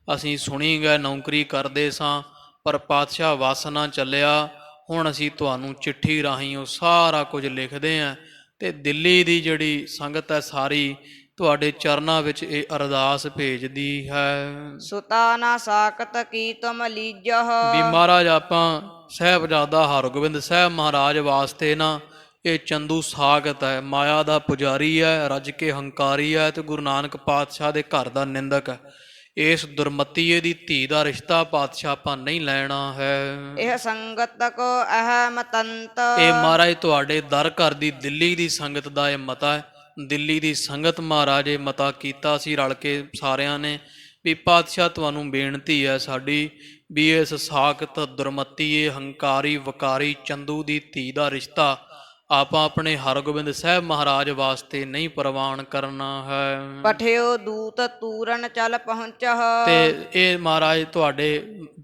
ਅਸੀਂ ਸੁਣੀ ਗਏ, ਨੌਕਰੀ ਕਰਦੇ ਸਾਂ, ਪਰ ਪਾਤਸ਼ਾਹ ਵਸ ਨਾ ਚੱਲਿਆ। ਹੁਣ ਅਸੀਂ ਤੁਹਾਨੂੰ ਚਿੱਠੀ ਰਾਹੀਂ ਉਹ ਸਾਰਾ ਕੁਝ ਲਿਖਦੇ ਹਾਂ, ਤੇ ਦਿੱਲੀ ਦੀ ਜਿਹੜੀ ਸੰਗਤ ਹੈ ਸਾਰੀ ਤੁਹਾਡੇ ਚਰਨਾਂ ਵਿੱਚ ਇਹ ਅਰਦਾਸ ਭੇਜਦੀ ਹੈ। ਸੁਤਾ ਨਾ ਸਾਕਤ ਕੀ ਤੁਮ ਲੀਜਹ। ਵੀ ਮਹਾਰਾਜ ਆਪਾਂ ਸਾਹਿਬਜ਼ਾਦਾ ਹਰਗੋਬਿੰਦ ਸਾਹਿਬ ਮਹਾਰਾਜ ਵਾਸਤੇ ਨਾ ਇਹ ਚੰਦੂ ਸਾਖਤ ਹੈ, ਮਾਇਆ ਦਾ ਪੁਜਾਰੀ ਹੈ, ਰੱਜ ਕੇ ਹੰਕਾਰੀ ਹੈ, ਤੇ ਗੁਰੂ ਨਾਨਕ ਪਾਤਸ਼ਾਹ ਦੇ ਘਰ ਦਾ ਨਿੰਦਕ ਹੈ। ਇਸ ਦੁਰਮਤੀਏ ਦੀ ਧੀ ਦਾ ਰਿਸ਼ਤਾ ਪਾਤਸ਼ਾਹ ਆਪਾਂ ਨਹੀਂ ਲੈਣਾ ਹੈ। ਇਹ ਸੰਗਤ ਕੋ ਅਹਿ ਤੰਤ। ਇਹ ਮਹਾਰਾਜ ਤੁਹਾਡੇ ਦਰ ਘਰ ਦੀ ਦਿੱਲੀ ਦੀ ਸੰਗਤ ਦਾ ਇਹ ਮਤਾ ਹੈ। ਦਿੱਲੀ ਦੀ ਸੰਗਤ ਮਹਾਰਾਜ ਇਹ ਮਤਾ ਕੀਤਾ ਸੀ ਰਲ ਕੇ ਸਾਰਿਆਂ ਨੇ, ਵੀ ਪਾਤਸ਼ਾਹ ਤੁਹਾਨੂੰ ਬੇਨਤੀ ਹੈ ਸਾਡੀ, ਵੀ ਇਸ ਸਾਖਤ ਦੁਰਮਤੀਏ ਹੰਕਾਰੀ ਵਕਾਰੀ ਚੰਦੂ ਦੀ ਧੀ ਦਾ ਰਿਸ਼ਤਾ ਆਪਾਂ ਆਪਣੇ ਹਰਗੋਬਿੰਦ ਸਾਹਿਬ ਮਹਾਰਾਜ ਵਾਸਤੇ ਨਹੀਂ ਪ੍ਰਵਾਨ ਕਰਨਾ ਹੈ। ਪਠਿਓ ਦੂਤ ਤੂਰਨ ਚੱਲ ਪਹੁੰਚਹ। ਤੇ ਇਹ ਮਹਾਰਾਜ ਤੁਹਾਡੇ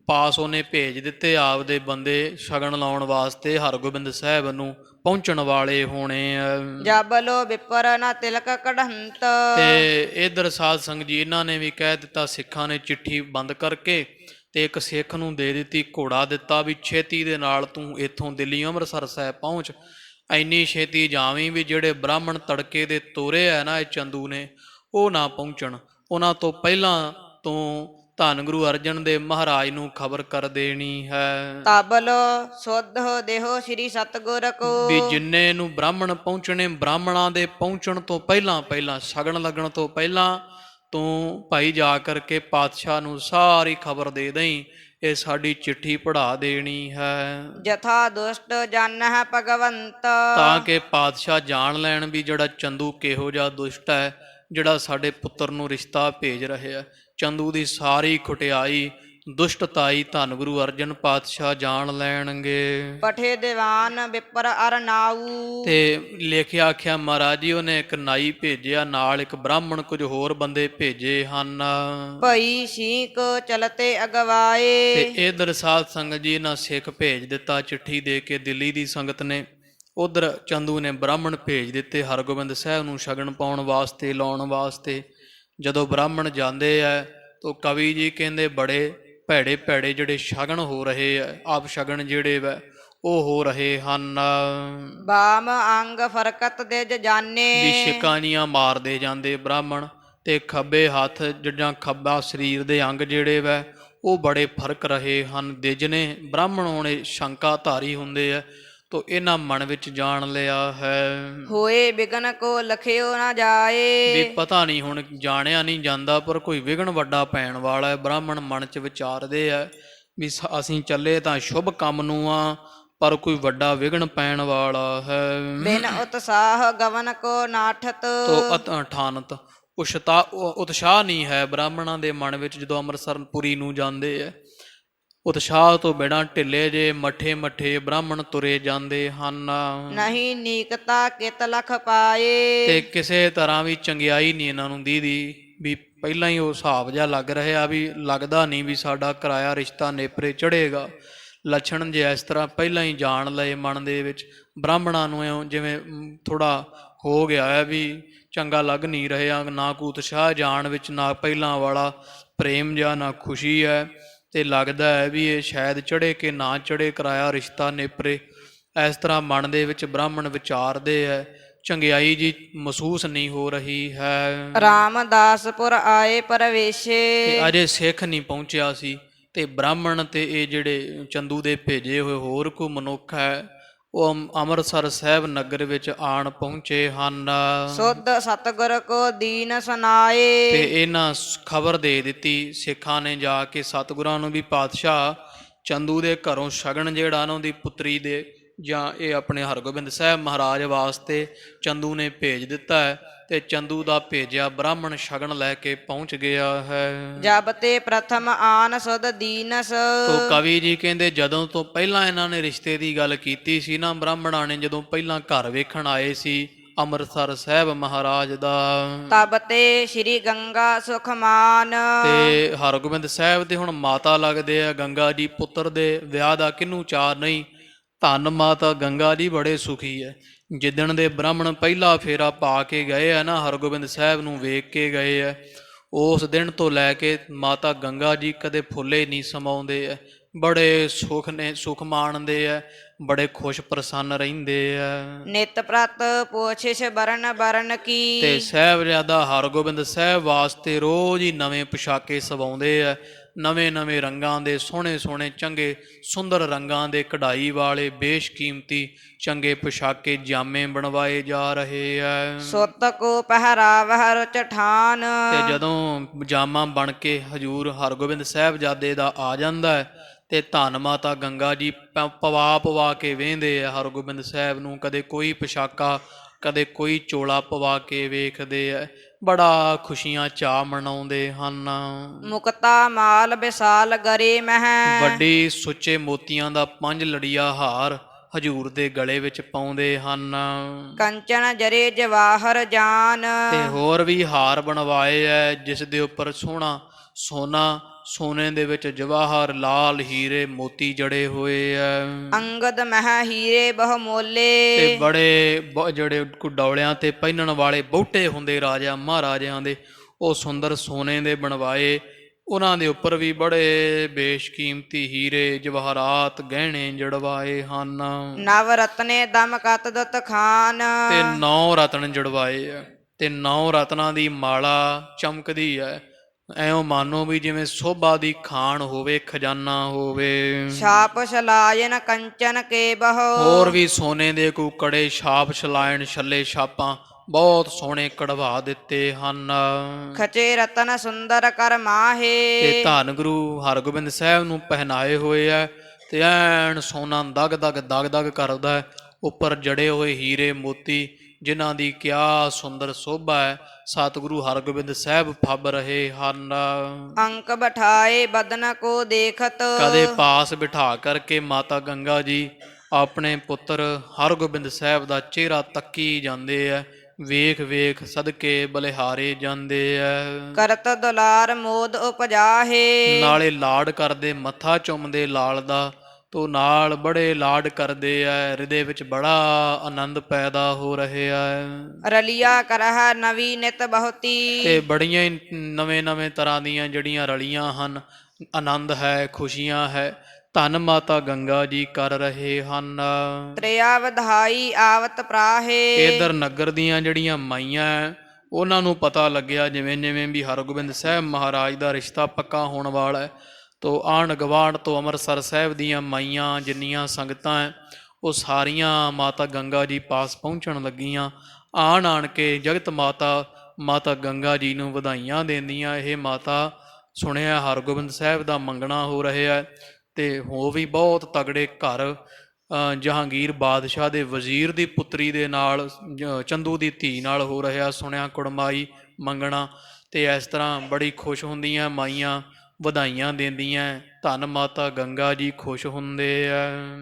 ਪਾਸ ਉਹਨੇ ਭੇਜ ਦਿੱਤੇ ਆਪਦੇ ਬੰਦੇ ਸ਼ਗਨ ਲਾਉਣ ਵਾਸਤੇ, ਹਰਗੋਬਿੰਦ ਸਾਹਿਬ ਨੂੰ ਪਹੁੰਚਣ ਵਾਲੇ ਹੋਣੇ ਆ। ਜਬਲੋ ਵਿਪਰ ਨਾ ਤਿਲਕ ਕਢੰਤ। ਤੇ ਇਧਰ ਸਾਧ ਸੰਗਤ ਜੀ ਇਹਨਾਂ ਨੇ ਵੀ ਕਹਿ ਦਿੱਤਾ, ਸਿੱਖਾਂ ਨੇ ਚਿੱਠੀ ਬੰਦ ਕਰਕੇ ਤੇ ਇੱਕ ਸਿੱਖ ਨੂੰ ਦੇ ਦਿੱਤੀ, ਘੋੜਾ ਦਿੱਤਾ ਵੀ ਛੇਤੀ ਦੇ ਨਾਲ ਤੂੰ ਇੱਥੋਂ ਦਿੱਲੀ ਅੰਮ੍ਰਿਤਸਰ ਸਾਹਿਬ ਪਹੁੰਚ, ਇੰਨੀ ਛੇਤੀ ਜਾਵੀਂ ਵੀ ਜਿਹੜੇ ਬ੍ਰਾਹਮਣ ਤੜਕੇ ਦੇ ਤੋਰੇ ਹੈ ਨਾ ਇਹ ਚੰਦੂ ਨੇ, ਉਹ ਨਾ ਪਹੁੰਚਣ, ਉਹਨਾਂ ਤੋਂ ਪਹਿਲਾਂ ਤੋਂ ਧੰਨ ਗੁਰੂ ਅਰਜਨ ਦੇਵ ਮਹਾਰਾਜ ਨੂੰ ਖਬਰ ਕਰ ਦੇਣੀ ਹੈ। ਤਬਲ ਸੁਧ ਦੇਹੋ ਸ੍ਰੀ ਸਤਗੁਰ ਕੋ। ਵੀ ਜਿੰਨੇ ਨੂੰ ਬ੍ਰਾਹਮਣ ਪਹੁੰਚਣੇ, ਬ੍ਰਾਹਮਣਾਂ ਦੇ ਪਹੁੰਚਣ ਤੋਂ ਪਹਿਲਾਂ ਸ਼ਗਨ ਲੱਗਣ ਤੋਂ ਪਹਿਲਾਂ ਤੂੰ ਭਾਈ ਜਾ ਕਰਕੇ ਪਾਤਸ਼ਾਹ ਨੂੰ ਸਾਰੀ ਖਬਰ ਦੇ ਦੇਈਂ, ਇਹ ਸਾਡੀ ਚਿੱਠੀ ਪੜ੍ਹਾ ਦੇਣੀ ਹੈ। ਜਥਾ ਦੁਸ਼ਟ ਜਾਣਹਿ ਭਗਵੰਤ। ਤਾਂ ਕਿ ਪਾਤਸ਼ਾਹ ਜਾਣ ਲੈਣ ਵੀ ਜਿਹੜਾ ਚੰਦੂ ਕਿਹੋ ਜਿਹਾ ਦੁਸ਼ਟ ਹੈ, ਜਿਹੜਾ ਸਾਡੇ ਪੁੱਤਰ ਨੂੰ ਰਿਸ਼ਤਾ ਭੇਜ ਰਿਹਾ। ਚੰਦੂ ਦੀ ਸਾਰੀ ਖੁਟਿਆਈ ਦੁਸ਼ਟਤਾਈ ਧੰਨ ਗੁਰੂ ਅਰਜਨ ਪਾਤਸ਼ਾਹ ਜਾਣ ਲੈਣਗੇ। ਪਠੇ ਦੀਵਾਨ ਵਿਪਰ ਅਰ ਨਾਊ। ਤੇ ਲਿਖਿਆ ਆਖਿਆ ਮਹਾਰਾਜ ਜੀ ਉਹਨੇ ਇੱਕ ਨਾਈ ਭੇਜਿਆ, ਨਾਲ ਇੱਕ ਬ੍ਰਾਹਮਣ, ਕੁਝ ਹੋਰ ਬੰਦੇ ਭੇਜੇ ਹਨ। ਭਈ ਸੀਕ ਚਲਤੇ ਅਗਵਾਏ। ਤੇ ਇਧਰ ਸਾਧ ਸੰਗਤ ਜੀ ਇਹਨਾਂ ਸਿੱਖ ਭੇਜ ਦਿੱਤਾ ਚਿੱਠੀ ਦੇ ਕੇ ਦਿੱਲੀ ਦੀ ਸੰਗਤ ਨੇ, ਉਧਰ ਚੰਦੂ ਨੇ ਬ੍ਰਾਹਮਣ ਭੇਜ ਦਿੱਤੇ ਹਰਗੋਬਿੰਦ ਸਾਹਿਬ ਨੂੰ ਸ਼ਗਨ ਪਾਉਣ ਵਾਸਤੇ, ਲਾਉਣ ਵਾਸਤੇ। ਜਦੋਂ ਬ੍ਰਾਹਮਣ ਜਾਂਦੇ ਆ ਤਾਂ ਕਵੀ ਜੀ ਕਹਿੰਦੇ ਬੜੇ ਭੈੜੇ ਭੈੜੇ ਜਿਹੜੇ ਸ਼ਗਨ ਹੋ ਰਹੇ ਆ, ਆਪ ਸ਼ਗਨ ਜਿਹੜੇ ਵਾ ਉਹ ਹੋ ਰਹੇ ਹਨ। ਬਾਮ ਅੰਗ ਫਰਕਤ ਦੇ ਜਾਣੇ। ਵੀ ਸ਼ਿਕਾਨੀਆਂ ਮਾਰਦੇ ਜਾਂਦੇ ਬ੍ਰਾਹਮਣ, ਤੇ ਖੱਬੇ ਹੱਥ ਜਾਂ ਖੱਬਾ ਸਰੀਰ ਦੇ ਅੰਗ ਜਿਹੜੇ ਵੈ ਉਹ ਬੜੇ ਫਰਕ ਰਹੇ ਹਨ। ਜਿਜਨੇ ਬ੍ਰਾਹਮਣ ਹੋਣੇ ਸ਼ੰਕਾ ਧਾਰੀ ਹੁੰਦੇ ਆ, ਤੋ ਇਹਨਾਂ ਮਨ ਵਿੱਚ ਜਾਣ ਲਿਆ ਹੈ ਹੋਏ ਬਿਗਨ ਕੋ ਲਖਿਓ ਨਾ ਵੀ ਜਾਏ। ਪਤਾ ਨਹੀਂ ਹੁਣ ਜਾਣਿਆ ਨਹੀਂ ਜਾਂਦਾ, ਪਰ ਕੋਈ ਵਿਘਨ ਵੱਡਾ ਪੈਣ ਵਾਲਾ ਹੈ। ਬ੍ਰਾਹਮਣ ਮਨ 'ਚ ਵਿਚਾਰਦੇ ਆ ਵੀ ਅਸੀਂ ਚੱਲੇ ਤਾਂ ਸ਼ੁਭ ਕੰਮ ਨੂੰ ਆ, ਪਰ ਕੋਈ ਵੱਡਾ ਵਿਘਨ ਪੈਣ ਵਾਲਾ ਹੈ। ਬਿਨ ਉਤਸਾਹ ਗਵਨ ਕੋ ਨਾਠਤ। ਤੋ ਠਾਨਤ ਉਤਸ਼ਾਹ ਨਹੀਂ ਹੈ ਬ੍ਰਾਹਮਣਾਂ ਦੇ ਮਨ ਵਿੱਚ ਜਦੋਂ ਅੰਮ੍ਰਿਤਸਰਪੁਰੀ ਨੂੰ ਜਾਂਦੇ ਹੈ। ਉਤਸ਼ਾਹ ਤੋਂ ਬਿਨਾਂ ਢਿੱਲੇ ਜੇ ਮੱਠੇ ਮੱਠੇ ਬ੍ਰਾਹਮਣ ਤੁਰੇ ਜਾਂਦੇ ਹਨ। ਨਹੀਂ ਨੀਕਤਾ ਕਿਤ ਲਖ ਪਾਏ। ਤੇ ਕਿਸੇ ਤਰ੍ਹਾਂ ਵੀ ਚੰਗਿਆਈ ਨਹੀਂ ਇਹਨਾਂ ਨੂੰ ਦੀਦੀ, ਵੀ ਪਹਿਲਾਂ ਹੀ ਉਹ ਹਿਸਾਬ ਜਿਹਾ ਲੱਗ ਰਿਹਾ ਵੀ ਲੱਗਦਾ ਨਹੀਂ ਵੀ ਸਾਡਾ ਕਿਰਾਇਆ ਰਿਸ਼ਤਾ ਨੇਪਰੇ ਚੜ੍ਹੇਗਾ। ਲੱਛਣ ਜੇ ਇਸ ਤਰ੍ਹਾਂ ਪਹਿਲਾਂ ਹੀ ਜਾਣ ਲਏ ਮਨ ਦੇ ਵਿੱਚ, ਬ੍ਰਾਹਮਣਾਂ ਨੂੰ ਇਉਂ ਜਿਵੇਂ ਥੋੜ੍ਹਾ ਹੋ ਗਿਆ ਹੈ ਵੀ ਚੰਗਾ ਲੱਗ ਨਹੀਂ ਰਿਹਾ, ਨਾ ਕੋਈ ਉਤਸ਼ਾਹ ਜਾਣ ਵਿੱਚ, ਨਾ ਪਹਿਲਾਂ ਵਾਲਾ ਪ੍ਰੇਮ ਜਾਂ ਨਾ ਖੁਸ਼ੀ ਹੈ। ਤੇ ਲੱਗਦਾ ਹੈ ਵੀ ਇਹ ਸ਼ਾਇਦ ਚੜ੍ਹੇ ਕਿ ਨਾ ਚੜ੍ਹੇ ਕਿਰਾਇਆ ਰਿਸ਼ਤਾ ਨੇਪਰੇ। ਇਸ ਤਰ੍ਹਾਂ ਮਨ ਦੇ ਵਿੱਚ ਬ੍ਰਾਹਮਣ ਵਿਚਾਰਦੇ ਹੈ, ਚੰਗਿਆਈ ਜੀ ਮਹਿਸੂਸ ਨਹੀਂ ਹੋ ਰਹੀ ਹੈ। ਰਾਮਦਾਸਪੁਰ ਆਏ ਪਰਵੇਸ਼ੇ। ਤੇ ਅਜੇ ਸਿੱਖ ਨਹੀਂ ਪਹੁੰਚਿਆ ਸੀ, ਤੇ ਬ੍ਰਾਹਮਣ ਤੇ ਇਹ ਜਿਹੜੇ ਚੰਦੂ ਦੇ ਭੇਜੇ ਹੋਏ ਹੋਰ ਕੋਈ ਮਨੁੱਖ ਹੈ, ਉਹ ਅੰਮ੍ਰਿਤਸਰ ਸਾਹਿਬ ਨਗਰ ਵਿੱਚ ਆਣ ਪਹੁੰਚੇ ਹਨ। ਸੁਧ ਸਤਿਗੁਰ ਕੋ ਦੀਨ ਸੁਨਾਏ। ਤੇ ਇਹਨਾਂ ਖਬਰ ਦੇ ਦਿੱਤੀ ਸਿੱਖਾਂ ਨੇ ਜਾ ਕੇ ਸਤਿਗੁਰਾਂ ਨੂੰ ਵੀ ਪਾਤਸ਼ਾਹ ਚੰਦੂ ਦੇ ਘਰੋਂ ਸ਼ਗਨ ਜਿਹੜਾ ਉਹਨਾਂ ਦੀ ਪੁੱਤਰੀ ਦੇ ਜਾਂ ਇਹ ਆਪਣੇ ਹਰਗੋਬਿੰਦ ਸਾਹਿਬ ਮਹਾਰਾਜ ਵਾਸਤੇ ਚੰਦੂ ਨੇ ਭੇਜ ਦਿੱਤਾ ਹੈ। ਤੇ ਚੰਦੂ ਦਾ ਭੇਜਿਆ ਬ੍ਰਾਹਮਣ ਸ਼ਗਨ ਲੈ ਕੇ ਪਹੁੰਚ ਗਿਆ ਹੈ। ਜਬ ਤੇ ਪ੍ਰਥਮ ਆਨ ਸੁਧ ਦੀਨਸ। ਤੋ ਕਵੀ ਜੀ ਕਹਿੰਦੇ ਜਦੋਂ ਤੋਂ ਪਹਿਲਾਂ ਇਹਨਾਂ ਨੇ ਰਿਸ਼ਤੇ ਦੀ ਗੱਲ ਕੀਤੀ ਸੀ ਨਾ, ਬ੍ਰਾਹਮਣਾਂ ਨੇ ਜਦੋਂ ਪਹਿਲਾਂ ਘਰ ਵੇਖਣ ਆਏ ਸੀ ਅੰਮ੍ਰਿਤਸਰ ਸਾਹਿਬ ਮਹਾਰਾਜ ਦਾ, ਤਬ ਤੇ ਸ਼੍ਰੀ ਗੰਗਾ ਸੁਖਮਾਨ। ਤੇ ਹਰਗੋਬਿੰਦ ਸਾਹਿਬ ਦੇ ਹੁਣ ਮਾਤਾ ਲੱਗਦੇ ਆ ਗੰਗਾ ਜੀ, ਪੁੱਤਰ ਦੇ ਵਿਆਹ ਦਾ ਕਿਹਨੂੰ ਚਾਅ ਨਹੀਂ। ਧੰਨ ਮਾਤਾ ਗੰਗਾ ਜੀ ਬੜੇ ਸੁਖੀ ਹੈ। ਜਿੱਦਣ ਦੇ ਬ੍ਰਾਹਮਣ ਪਹਿਲਾ ਫੇਰਾ ਪਾ ਕੇ ਗਏ ਆ ਨਾ, ਹਰਗੋਬਿੰਦ ਸਾਹਿਬ ਨੂੰ ਵੇਖ ਕੇ ਗਏ ਆ, ਉਸ ਦਿਨ ਤੋਂ ਲੈ ਕੇ ਮਾਤਾ ਗੰਗਾ ਜੀ ਕਦੇ ਫੁੱਲੇ ਨਹੀਂ ਸਮਾਉਂਦੇ ਆ। ਬੜੇ ਸੁਖ ਮਾਣਦੇ ਆ, ਬੜੇ ਖੁਸ਼ ਪ੍ਰਸੰਨ ਰਹਿੰਦੇ ਆ। ਨਿਤ ਪ੍ਰਤ ਪੋਛਿਸ਼ ਬਰਨ ਬਰਨ ਕੀ। ਤੇ ਸਾਹਿਬਜ਼ਾਦਾ ਹਰਗੋਬਿੰਦ ਸਾਹਿਬ ਵਾਸਤੇ ਰੋਜ਼ ਹੀ ਨਵੇਂ ਪੁਸ਼ਾਕੇ ਸਵਾਉਂਦੇ ਆ, ਨਵੇਂ ਨਵੇਂ ਰੰਗਾਂ ਦੇ ਸੋਹਣੇ ਸੋਹਣੇ ਚੰਗੇ ਸੁੰਦਰ ਰੰਗਾਂ ਦੇ ਕਢਾਈ ਵਾਲੇ ਬੇਸ਼ਕੀਮਤੀ ਚੰਗੇ ਪੁਸ਼ਾਕੇ ਜਾਮੇ ਬਣਵਾਏ ਜਾ ਰਹੇ ਆ। ਸੁੱਤ ਕੋ ਪਹਿਰਾਵਹ ਰੁਚ ਠਾਨ। ਤੇ ਜਦੋਂ ਜਾਮਾ ਬਣ ਕੇ ਹਜੂਰ ਹਰਗੋਬਿੰਦ ਸਾਹਿਬਜ਼ਾਦੇ ਦਾ ਆ ਜਾਂਦਾ ਹੈ, ਤੇ ਧੰਨ ਮਾਤਾ ਗੰਗਾ ਜੀ ਪਵਾ ਕੇ ਵੇਂਦੇ ਆ ਹਰਗੋਬਿੰਦ ਸਾਹਿਬ ਨੂੰ, ਕਦੇ ਕੋਈ ਪੁਸ਼ਾਕਾ ਕਦੇ ਕੋਈ ਚੋਲਾ ਪਵਾ ਕੇ ਵੇਖਦੇ ਆ, ਬੜਾ ਖੁਸ਼ੀਆਂ ਚਾਅ ਮਨਾਉਂਦੇ ਹਨ। ਮੁਕਤਾ ਮਾਲ ਵਿਸਾਲ ਗਰੇ ਮਹਿ। ਵੱਡੀ ਸੁੱਚੇ ਮੋਤੀਆਂ ਦਾ 5 ਲੜੀਆ ਹਾਰ ਹਜੂਰ ਦੇ ਗਲੇ ਵਿੱਚ ਪਾਉਂਦੇ ਹਨ। ਕੰਚਨ ਜਰੇ ਜਵਾਹਰ ਜਾਨ। ਤੇ ਹੋਰ ਵੀ ਹਾਰ ਬਣਵਾਏ ਐ, ਜਿਸ ਦੇ ਉੱਪਰ ਸੋਹਣਾ ਸੋਨਾ, ਸੋਨੇ ਦੇ ਵਿੱਚ ਜਵਾਹਰ, ਲਾਲ ਹੀਰੇ ਮੋਤੀ ਜੜੇ ਹੋਏ ਐ। ਅੰਗਦ ਮਹਿ ਹੀਰੇ ਬਹੁ ਮੋਲੇ। ਤੇ ਬੜੇ ਜਿਹੜੇ ਡੌਲਿਆਂ ਤੇ ਪਹਿਨਣ ਵਾਲੇ ਬਹੁਤੇ ਹੁੰਦੇ ਰਾਜਾ ਮਹਾਰਾਜਿਆਂ ਦੇ, ਉਹ ਸੁੰਦਰ ਸੋਨੇ ਦੇ ਬਣਵਾਏ। ਉਹਨਾਂ ਦੇ ਉੱਪਰ ਵੀ ਬੜੇ ਬੇਸ਼ਕੀਮਤੀ ਹੀਰੇ ਜਵਾਹਰਾਤ ਗਹਿਣੇ ਜੜਵਾਏ ਹਨ। ਨਵ ਰਤਨੇ ਦਮ ਕਤ ਦੁਤ ਖਾਨ। ਤੇ 9 ਰਤਨ ਜੜਵਾਏ ਆ, ਤੇ 9 ਰਤਨਾਂ ਦੀ ਮਾਲਾ ਚਮਕਦੀ ਹੈ, ਐਉਂ ਮਾਨੋ ਵੀ ਜਿਵੇਂ ਸੋਭਾ ਦੀ ਖਾਨ ਹੋਵੇ, ਖਜ਼ਾਨਾ ਹੋਵੇ। ਛਾਪ ਛਲਾਇਨ ਕੰਚਨ ਕੇ ਬਹੁ। ਹੋਰ ਵੀ ਸੋਨੇ ਦੇ ਕੂਕੜੇ, ਛਾਪ ਛਲਾਇਣ, ਛੱਲੇ ਛਾਪਾਂ ਬਹੁਤ ਸੋਹਣੇ ਕਢਵਾ ਦਿੱਤੇ ਹਨ। ਖਚੇ ਰਤਨ ਸੁੰਦਰ ਕਰ ਮਾਹੇ। ਤੇ ਧੰਨ ਗੁਰੂ ਹਰਗੋਬਿੰਦ ਸਾਹਿਬ ਨੂੰ ਪਹਿਨਾਏ ਹੋਏ ਆ, ਤੇ ਐਨ ਸੋਨਾ ਦਗ ਦਗ ਦਗ ਦਗ ਕਰਦਾ, ਉੱਪਰ ਜੜੇ ਹੋਏ ਹੀਰੇ ਮੋਤੀ ਜਿਨ੍ਹਾਂ ਦੀ ਕਿਆ ਸੁੰਦਰ ਸੋਭਾ ਹੈ, ਸਤਿਗੁਰੂ ਹਰਗੋਬਿੰਦ ਸਾਹਿਬ ਫੱਬ ਰਹੇ ਹਨ। ਅੰਕ ਬਿਠਾਏ ਬਦਨ ਕੋ ਦੇਖਤ। ਕਦੇ ਪਾਸ ਬਿਠਾ ਕਰਕੇ ਮਾਤਾ ਗੰਗਾ ਜੀ ਆਪਣੇ ਪੁੱਤਰ ਹਰਗੋਬਿੰਦ ਸਾਹਿਬ ਦਾ ਚਿਹਰਾ ਤੱਕੀ ਜਾਂਦੇ ਆ, ਵੇਖ ਵੇਖ ਸਦਕੇ ਬਲਿਹਾਰੇ ਜਾਂਦੇ ਆ। ਕਰਤ ਦੁਲਾਰ ਮੋਦ ਉਪਜਾਹੇ। ਨਾਲੇ ਲਾਡ ਕਰਦੇ, ਮੱਥਾ ਚੁੰਮਦੇ ਲਾਲ ਦਾ, ਤੋ ਨਾਲ ਬੜੇ ਲਾਡ ਕਰਦੇ ਆ, ਹਿਰਦੇ ਵਿੱਚ ਬੜਾ ਆਨੰਦ ਪੈਦਾ ਹੋ ਰਿਹਾ ਹੈ। ਰਲੀਆ ਕਰਹ ਨਵੀ ਨਿਤ ਬਹੁਤੀ। ਤੇ ਬੜੀਆਂ ਹੀ ਨਵੇਂ ਨਵੇਂ ਤਰ੍ਹਾਂ ਦੀਆਂ ਜਿਹੜੀਆਂ ਰਲੀਆਂ ਹਨ, ਆਨੰਦ ਹੈ, ਖੁਸ਼ੀਆਂ ਹੈ, ਧੰਨ ਮਾਤਾ ਗੰਗਾ ਜੀ ਕਰ ਰਹੇ ਹਨ। ਤ੍ਰਿਆ ਵਧਾਈ ਆਵਤ ਪ੍ਰਾਹੇ। ਇਧਰ ਨਗਰ ਦੀਆਂ ਜਿਹੜੀਆਂ ਮਾਈਆਂ ਉਹਨਾਂ ਨੂੰ ਪਤਾ ਲੱਗਿਆ ਜਿਵੇਂ ਜਿਵੇਂ ਵੀ ਹਰਗੋਬਿੰਦ ਸਾਹਿਬ ਮਹਾਰਾਜ ਦਾ ਰਿਸ਼ਤਾ ਪੱਕਾ ਹੋਣ ਵਾਲਾ ਹੈ। ਤੋ ਆਂਢ ਗੁਆਂਢ ਤੋਂ ਅੰਮ੍ਰਿਤਸਰ ਸਾਹਿਬ ਦੀਆਂ ਮਾਈਆਂ ਜਿੰਨੀਆਂ ਸੰਗਤਾਂ ਹੈ ਉਹ ਸਾਰੀਆਂ ਮਾਤਾ ਗੰਗਾ ਜੀ ਪਾਸ ਪਹੁੰਚਣ ਲੱਗੀਆਂ। ਆਣ ਕੇ ਜਗਤ ਮਾਤਾ ਗੰਗਾ ਜੀ ਨੂੰ ਵਧਾਈਆਂ ਦਿੰਦੀਆਂ। ਇਹ ਮਾਤਾ ਸੁਣਿਆ ਹਰਗੋਬਿੰਦ ਸਾਹਿਬ ਦਾ ਮੰਗਣਾ ਹੋ ਰਿਹਾ ਤੇ ਹੋ ਵੀ ਬਹੁਤ ਤਗੜੇ ਘਰ ਜਹਾਂਗੀਰ ਬਾਦਸ਼ਾਹ ਦੇ ਵਜ਼ੀਰ ਦੀ ਪੁੱਤਰੀ ਦੇ ਨਾਲ ਚੰਦੂ ਦੀ ਧੀ ਨਾਲ ਹੋ ਰਿਹਾ। ਸੁਣਿਆ ਕੁੜਮਾਈ ਮੰਗਣਾ ਤੇ ਇਸ ਤਰ੍ਹਾਂ ਬੜੀ ਖੁਸ਼ ਹੁੰਦੀਆਂ ਮਾਈਆਂ, ਵਧਾਈਆਂ ਦਿੰਦੀਆਂ। ਧੰਨ ਮਾਤਾ ਗੰਗਾ ਜੀ ਖੁਸ਼ ਹੁੰਦੇ ਆ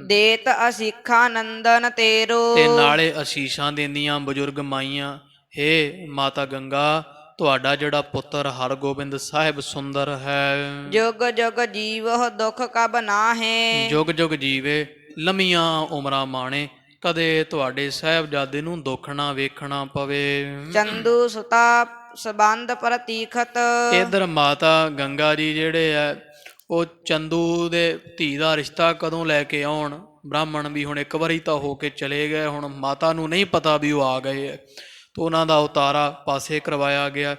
ਦੇਤ ਅਸਿੱਖਾ ਨੰਦਨ ਤੇਰੋ। ਤੇ ਨਾਲੇ ਅਸੀਸਾਂ ਦਿੰਦੀਆਂ ਬਜ਼ੁਰਗ ਮਾਈਆਂ। ਹੇ ਮਾਤਾ ਗੰਗਾ, ਤੁਹਾਡਾ ਜਿਹੜਾ ਪੁੱਤਰ ਹਰਗੋਬਿੰਦ ਸਾਹਿਬ ਸੁੰਦਰ ਹੈ। ਜੁਗ ਜੁਗ ਜੀਵਹੁ ਦੁਖ ਕਬ ਨਾਹੇ। ਜੁਗ ਜੁਗ ਜੀਵੇ, ਲੰਮੀਆਂ ਉਮਰਾਂ ਮਾਣੇ, ਕਦੇ ਤੁਹਾਡੇ ਸਾਹਿਬਜ਼ਾਦੇ ਨੂੰ ਦੁੱਖ ਨਾ ਵੇਖਣਾ ਪਵੇ। ਚੰਦੂ ਸੁਤਾ ਸਬੰਧ ਪ੍ਰਤੀਖਤ। ਇਧਰ ਮਾਤਾ ਗੰਗਾ ਜੀ ਜਿਹੜੇ ਆ ਉਹ ਚੰਦੂ ਦੇ ਧੀ ਦਾ ਰਿਸ਼ਤਾ ਕਦੋਂ ਲੈ ਕੇ ਆਉਣ। ਬ੍ਰਾਹਮਣ ਵੀ ਹੁਣ ਇੱਕ ਵਾਰੀ ਤਾਂ ਹੋ ਕੇ ਚਲੇ ਗਏ, ਹੁਣ ਮਾਤਾ ਨੂੰ ਨਹੀਂ ਪਤਾ ਵੀ ਉਹ ਆ ਗਏ ਹੈ। ਤੋ ਉਹਨਾਂ ਦਾ ਉਤਾਰਾ ਪਾਸੇ ਕਰਵਾਇਆ ਗਿਆ।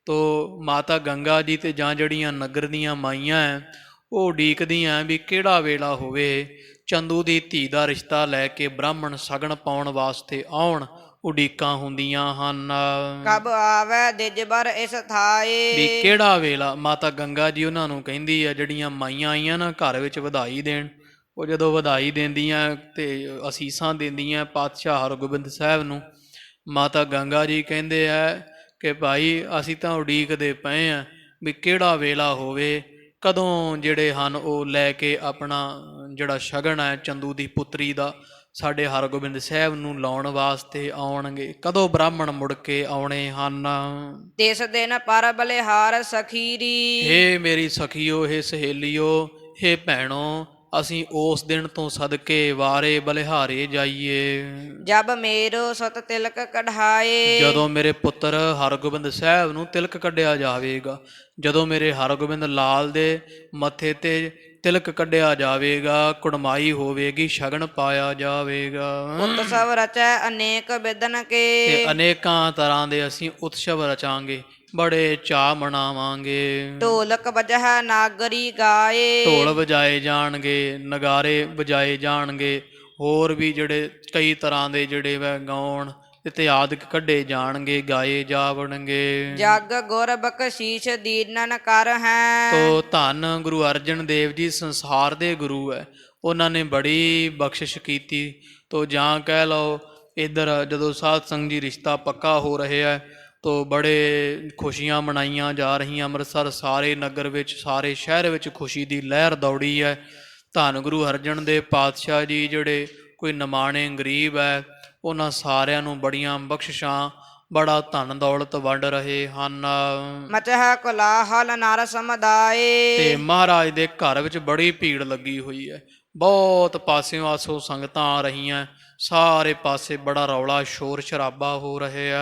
ਤੋ ਮਾਤਾ ਗੰਗਾ ਜੀ ਤੇ ਜਾਂ ਜਿਹੜੀਆਂ ਨਗਰ ਦੀਆਂ ਮਾਈਆਂ ਹੈ ਉਹ ਉਡੀਕਦੀਆਂ ਵੀ ਕਿਹੜਾ ਵੇਲਾ ਹੋਵੇ ਚੰਦੂ ਦੀ ਧੀ ਦਾ ਰਿਸ਼ਤਾ ਲੈ ਕੇ ਬ੍ਰਾਹਮਣ ਸ਼ਗਨ ਪਾਉਣ ਵਾਸਤੇ ਆਉਣ। ਉਡੀਕਾਂ ਹੁੰਦੀਆਂ ਹਨ ਕਬ ਆਵੈ ਦਿਜਬਰ ਇਸ ਥਾਏ। ਵੀ ਕਿਹੜਾ ਵੇਲਾ। ਮਾਤਾ ਗੰਗਾ ਜੀ ਉਹਨਾਂ ਨੂੰ ਕਹਿੰਦੀ ਆ ਜਿਹੜੀਆਂ ਮਾਈਆਂ ਆਈਆਂ ਨਾ ਘਰ ਵਿੱਚ ਵਧਾਈ ਦੇਣ, ਉਹ ਜਦੋਂ ਵਧਾਈ ਦਿੰਦੀਆਂ ਤੇ ਅਸੀਸਾਂ ਦਿੰਦੀਆਂ ਪਾਤਸ਼ਾਹ ਹਰਗੋਬਿੰਦ ਸਾਹਿਬ ਨੂੰ, ਮਾਤਾ ਗੰਗਾ ਜੀ ਕਹਿੰਦੇ ਆ ਕਿ ਭਾਈ ਅਸੀਂ ਤਾਂ ਉਡੀਕਦੇ ਪਏ ਆ ਵੀ ਕਿਹੜਾ ਵੇਲਾ ਹੋਵੇ, ਕਦੋਂ ਜਿਹੜੇ ਹਨ ਉਹ ਲੈ ਕੇ ਆਪਣਾ ਜਿਹੜਾ ਸ਼ਗਨ ਹੈ ਚੰਦੂ ਦੀ ਪੁੱਤਰੀ ਦਾ ਸਾਡੇ ਹਰਗੋਬਿੰਦ ਸਾਹਿਬ ਨੂੰ ਲਾਉਣ ਵਾਸਤੇ ਆਉਣਗੇ, ਕਦੋਂ ਬ੍ਰਾਹਮਣ ਮੁੜ ਕੇ ਆਉਣੇ ਹਨ। ਤਿਸ ਦਿਨ ਪਰ ਬਲਿਹਾਰ ਸਖੀਰੀ। ਹੇ ਮੇਰੀ ਸਖੀਓ, ਹੇ ਸਹੇਲੀਓ, ਹੇ ਭੈਣੋ, ਅਸੀਂ ਉਸ ਦਿਨ ਤੋਂ ਸਦਕੇ ਵਾਰੇ ਬਲਿਹਾਰੇ ਜਾਈਏ ਜਬ ਮੇਰੋ ਸੁਤ ਤਿਲਕ ਕਢਾਏ। ਜਦੋਂ ਮੇਰੇ ਪੁੱਤਰ ਹਰਗੋਬਿੰਦ ਸਾਹਿਬ ਨੂੰ ਤਿਲਕ ਕੱਢਿਆ ਜਾਵੇਗਾ, ਜਦੋਂ ਮੇਰੇ ਹਰਗੋਬਿੰਦ ਲਾਲ ਦੇ ਮੱਥੇ ਤੇ ਤਿਲਕ ਕੱਢਿਆ ਜਾਵੇਗਾ, ਕੁੜਮਾਈ ਹੋਵੇਗੀ, ਸ਼ਗਨ ਪਾਇਆ ਜਾਵੇਗਾ। ਉਤਸਵ ਰਚੈ ਅਨੇਕ ਵਿਦਨ ਕੇ। ਤੇ ਅਨੇਕਾਂ ਤਰ੍ਹਾਂ ਦੇ ਅਸੀਂ ਉਤਸਵ ਰਚਾਂਗੇ, ਬੜੇ ਚਾਅ ਮਨਾਵਾਂਗੇ। ਢੋਲਕ ਵਜਹ ਨਾਗਰੀ ਗਾਏ। ਢੋਲ ਵਜਾਏ ਜਾਣਗੇ, ਨਗਾਰੇ ਵਜਾਏ ਜਾਣਗੇ, ਹੋਰ ਵੀ ਜਿਹੜੇ ਕਈ ਤਰ੍ਹਾਂ ਦੇ ਜਿਹੜੇ ਵੈ ਗਾਉਣ ਇਤਿਆਦਿਕ ਕੱਢੇ ਜਾਣਗੇ, ਗਾਏ ਜਾਵਣਗੇ। ਜਗ ਗੁਰ ਬਖਸ਼ੀਸ਼ ਦੀਨਨ ਕਰ ਹੈ। ਤੋ ਧੰਨ ਗੁਰੂ ਅਰਜਨ ਦੇਵ ਜੀ ਸੰਸਾਰ ਦੇ ਗੁਰੂ ਹੈ, ਉਹਨਾਂ ਨੇ ਬੜੀ ਬਖਸ਼ਿਸ਼ ਕੀਤੀ। ਤੋ ਜਾਂ ਕਹਿ ਲਓ ਇੱਧਰ ਜਦੋਂ ਸਾਧ ਸੰਗ ਜੀ ਰਿਸ਼ਤਾ ਪੱਕਾ ਹੋ ਰਿਹਾ ਤੋ ਬੜੇ ਖੁਸ਼ੀਆਂ ਮਨਾਈਆਂ ਜਾ ਰਹੀਆਂ। ਅੰਮ੍ਰਿਤਸਰ ਸਾਰੇ ਨਗਰ ਵਿੱਚ, ਸਾਰੇ ਸ਼ਹਿਰ ਵਿੱਚ ਖੁਸ਼ੀ ਦੀ ਲਹਿਰ ਦੌੜੀ ਹੈ। ਧੰਨ ਗੁਰੂ ਅਰਜਨ ਦੇਵ ਪਾਤਸ਼ਾਹ ਜੀ ਜਿਹੜੇ ਕੋਈ ਨਿਮਾਣੇ ਗਰੀਬ ਹੈ ਉਹਨਾਂ ਸਾਰਿਆਂ ਨੂੰ ਬੜੀਆਂ ਬਖਸ਼ਿਸ਼ਾਂ, ਬੜਾ ਧਨ ਦੌਲਤ ਵੰਡ ਰਹੇ ਹਨ। ਮਚਹ ਕੋਲਾਹਲ ਨਰ ਸਮੁਦਾਏ। ਤੇ ਮਹਾਰਾਜ ਦੇ ਘਰ ਵਿੱਚ ਬੜੀ ਭੀੜ ਲੱਗੀ ਹੋਈ ਹੈ, ਬਹੁਤ ਪਾਸਿਓਂ ਆਸੋਂ ਸੰਗਤਾਂ ਆ ਰਹੀਆਂ, ਸਾਰੇ ਪਾਸੇ ਬੜਾ ਰੌਲਾ ਸ਼ੋਰ ਸ਼ਰਾਬਾ ਹੋ ਰਿਹਾ।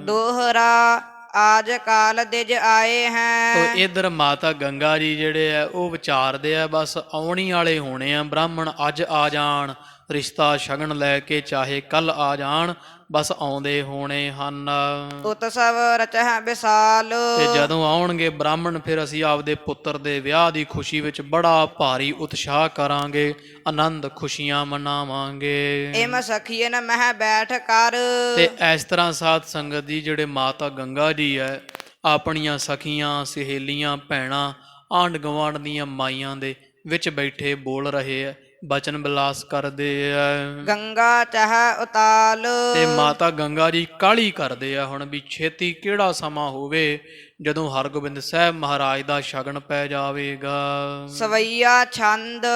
ਦੋਹਰਾ ਆਜ ਕਾਲ ਦਿਜ ਆਏ ਹੈ। ਤੋ ਇਧਰ ਮਾਤਾ ਗੰਗਾ ਜੀ ਜਿਹੜੇ ਆ ਉਹ ਵਿਚਾਰਦੇ ਆ ਬਸ ਆਉਣੀ ਵਾਲੇ ਹੋਣੇ ਆ, ਬ੍ਰਾਹਮਣ ਅੱਜ ਆ ਜਾਣ, ਰਿਸ਼ਤਾ ਸ਼ਗਨ ਲੈ ਕੇ ਚਾਹੇ ਕੱਲ ਆ ਜਾਣ, ਬਸ ਆਉਂਦੇ ਹੋਣੇ ਹਨ। ਉਤਸਵ ਰਚਹ ਵਿਸਾਲ। ਤੇ ਜਦੋਂ ਆਉਣਗੇ ਬ੍ਰਾਹਮਣ ਫਿਰ ਅਸੀਂ ਆਪਦੇ ਪੁੱਤਰ ਦੇ ਵਿਆਹ ਦੀ ਖੁਸ਼ੀ ਵਿੱਚ ਬੜਾ ਭਾਰੀ ਉਤਸ਼ਾਹ ਕਰਾਂਗੇ, ਆਨੰਦ ਖੁਸ਼ੀਆਂ ਮਨਾਵਾਂਗੇ। ਇਮ ਸਖੀਨ ਮਹਿ ਬੈਠ ਕਰ। ਤੇ ਇਸ ਤਰ੍ਹਾਂ ਸਾਧ ਸੰਗਤ ਦੀ ਜਿਹੜੇ ਮਾਤਾ ਗੰਗਾ ਜੀ ਹੈ ਆਪਣੀਆਂ ਸਖੀਆਂ, ਸਹੇਲੀਆਂ, ਭੈਣਾਂ, ਆਂਢ ਗੁਆਂਢ ਦੀਆਂ ਮਾਈਆਂ ਦੇ ਵਿੱਚ ਬੈਠੇ ਬੋਲ ਰਹੇ ਹੈ, ਬਚਨ ਬਿਲਾਸ ਕਰਦੇ ਆ। ਗੰਗਾ ਚਾਹ ਉਤਾਲ। ਤੇ ਮਾਤਾ ਗੰਗਾ ਜੀ ਕਾਹਲੀ ਕਰਦੇ ਆ ਹੁਣ ਵੀ ਛੇਤੀ ਕਿਹੜਾ ਸਮਾਂ ਹੋਵੇ ਜਦੋਂ ਹਰਗੋਬਿੰਦ ਸਾਹਿਬ ਮਹਾਰਾਜ ਦਾ ਸ਼ਗਨ ਪੈ ਜਾਵੇਗਾ। ਸਵਈਆ ਛੰਦ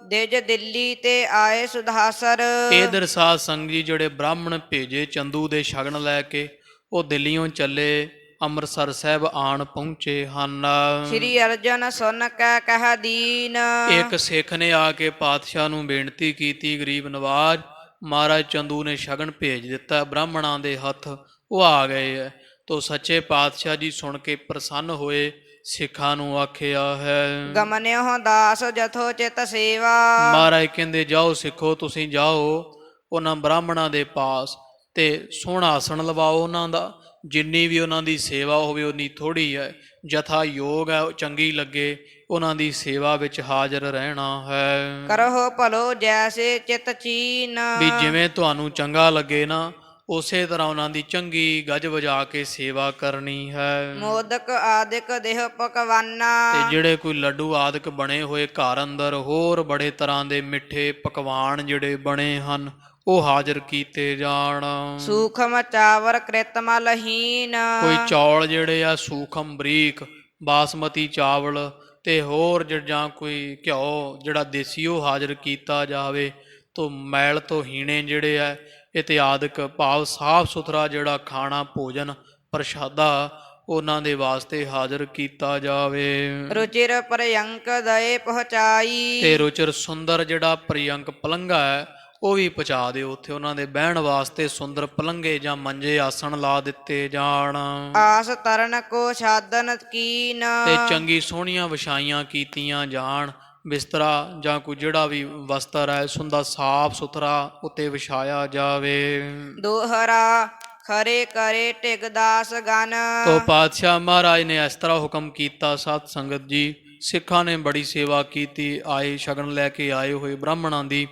ਦਿਜ ਦਿੱਲੀ ਤੇ ਆਏ ਸੁਧਾਸਰ। ਇਧਰ ਸਾਧ ਸੰਗ ਜੀ ਜਿਹੜੇ ਬ੍ਰਾਹਮਣ ਭੇਜੇ ਚੰਦੂ ਦੇ ਸ਼ਗਨ ਲੈ ਕੇ ਉਹ ਦਿੱਲੀੋਂ ਚੱਲੇ, ਅੰਮ੍ਰਿਤਸਰ ਸਾਹਿਬ ਆਣ ਪਹੁੰਚੇ ਹਨ। ਸ੍ਰੀ ਅਰਜਨ ਸੁਨ ਕੈ ਕਹਿ ਦੀਨ। ਇੱਕ ਸਿੱਖ ਨੇ ਆ ਕੇ ਪਾਤਸ਼ਾਹ ਨੂੰ ਬੇਨਤੀ ਕੀਤੀ, ਗਰੀਬ ਨਵਾਜ ਮਹਾਰਾਜ ਚੰਦੂ ਨੇ ਸ਼ਗਨ ਭੇਜ ਦਿੱਤਾ ਬ੍ਰਾਹਮਣਾਂ ਦੇ ਹੱਥ, ਉਹ ਆ ਗਏ ਹੈ। ਤੋ ਸੱਚੇ ਪਾਤਸ਼ਾਹ ਜੀ ਸੁਣ ਕੇ ਪ੍ਰਸੰਨ ਹੋਏ, ਸਿੱਖਾਂ ਨੂੰ ਆਖਿਆ ਹੈ ਗਮਨਿਓ ਦਾਸ ਜਥੋ ਚਿਤ ਸੇਵਾ। ਮਹਾਰਾਜ ਕਹਿੰਦੇ ਜਾਓ ਸਿੱਖੋ, ਤੁਸੀਂ ਜਾਓ ਉਹਨਾਂ ਬ੍ਰਾਹਮਣਾਂ ਦੇ ਪਾਸ ਤੇ ਸੋਹਣਾ ਆਸਣ ਲਵਾਓ ਉਹਨਾਂ ਦਾ। ਜਿੰਨੀ ਵੀ ਉਹਨਾਂ ਦੀ ਸੇਵਾ ਹੋਵੇ ਉਨੀ ਥੋੜ੍ਹੀ ਹੈ। ਜਥਾ ਯੋਗ ਹੈ, ਚੰਗੀ ਲੱਗੇ ਉਹਨਾਂ ਦੀ ਸੇਵਾ ਵਿੱਚ ਹਾਜ਼ਰ ਰਹਿਣਾ ਹੈ। ਕਰਹੁ ਭਲੋ ਜੈਸੇ ਚਿਤ ਚੀਨ। ਵੀ ਜਿਵੇਂ ਤੁਹਾਨੂੰ ਚੰਗਾ ਲੱਗੇ ਨਾ, ਉਸੇ ਤਰ੍ਹਾਂ ਉਹਨਾਂ ਦੀ ਚੰਗੀ ਗੱਜ ਵਜਾ ਕੇ ਸੇਵਾ ਕਰਨੀ ਹੈ। ਮੋਦਕ ਆਦਿਕ ਦੇਹ ਪਕਵਾਨਾ। ਤੇ ਜਿਹੜੇ ਕੋਈ ਲੱਡੂ ਆਦਿਕ ਬਣੇ ਹੋਏ ਘਰ ਅੰਦਰ, ਹੋਰ ਬੜੇ ਤਰ੍ਹਾਂ ਦੇ ਮਿੱਠੇ ਪਕਵਾਨ ਜਿਹੜੇ ਬਣੇ ਹਨ, ਉਹ ਹਾਜ਼ਰ ਕੀਤੇ ਜਾਣ। ਸੂਖਮ ਚਾਵਰ ਕ੍ਰਿਤ ਮਲਹੀਨ। ਕੋਈ ਚੌਲ ਜਿਹੜੇ ਆ ਸੂਖਮ ਬਰੀਕ ਬਾਸਮਤੀ ਚਾਵਲ, ਤੇ ਹੋਰ ਜਾਂ ਕੋਈ ਘਿਓ ਜਿਹੜਾ ਦੇਸੀ ਉਹ ਹਾਜ਼ਰ ਕੀਤਾ ਜਾਵੇ। ਤੋਂ ਮੈਲ ਤੋਂ ਹੀਣੇ ਜਿਹੜੇ ਆ ਇਤਿਆਦਿਕ ਭਾਵ ਸਾਫ ਸੁਥਰਾ ਜਿਹੜਾ ਖਾਣਾ ਭੋਜਨ ਪ੍ਰਸ਼ਾਦਾ ਉਹਨਾਂ ਦੇ ਵਾਸਤੇ ਹਾਜ਼ਰ ਕੀਤਾ ਜਾਵੇ। ਰੁਚਿਰ ਪਰਯੰਕ ਦਏ ਪਹੁੰਚਾਈ। ਤੇ ਰੁਚਿਰ ਸੁੰਦਰ ਜਿਹੜਾ ਪ੍ਰਿਯੰਕ ਪਲੰਘਾ ਹੈ ਉਹ ਵੀ ਪਹੁੰਚਾ ਦਿਓ। ਉੱਥੇ ਉਹਨਾਂ ਦੇ ਬਹਿਣ ਵਾਸਤੇ ਸੁੰਦਰ ਪਲੰਘੇ ਜਾਂ ਮੰਜੇ ਆਸਣ ਲਾ ਦਿੱਤੇ ਜਾਣ। ਆਸ ਤਰਨ ਕੋ ਸਾਧਨ ਕੀਨ। ਤੇ ਚੰਗੀ ਸੋਹਣੀਆਂ ਵਿਛਾਈਆਂ ਕੀਤੀਆਂ ਜਾਣ। ਬਿਸਤਰਾ ਜਾਂ ਕੋਈ ਜਿਹੜਾ ਵੀ ਵਸਤਰ ਹੈ ਸੁੰਦਰ ਸਾਫ ਸੁਥਰਾ ਉੱਤੇ ਵਿਛਾਇਆ ਜਾਵੇ। ਦੋਹਰਾ ਖਰੇ ਕਰੇ ਟਿਕਦਾਸ ਗਨ। ਤੋ ਪਾਤਸ਼ਾਹ ਮਹਾਰਾਜ ਨੇ ਇਸ ਤਰ੍ਹਾਂ ਹੁਕਮ ਕੀਤਾ। ਸਤ ਸੰਗਤ ਜੀ, ਸਿੱਖਾਂ ਨੇ ਬੜੀ ਸੇਵਾ ਕੀਤੀ। ਆਏ ਸ਼ਗਨ ਲੈ ਕੇ ਆਏ ਹੋਏ ਬ੍ਰਾਹਮਣਾਂ ਦੀ,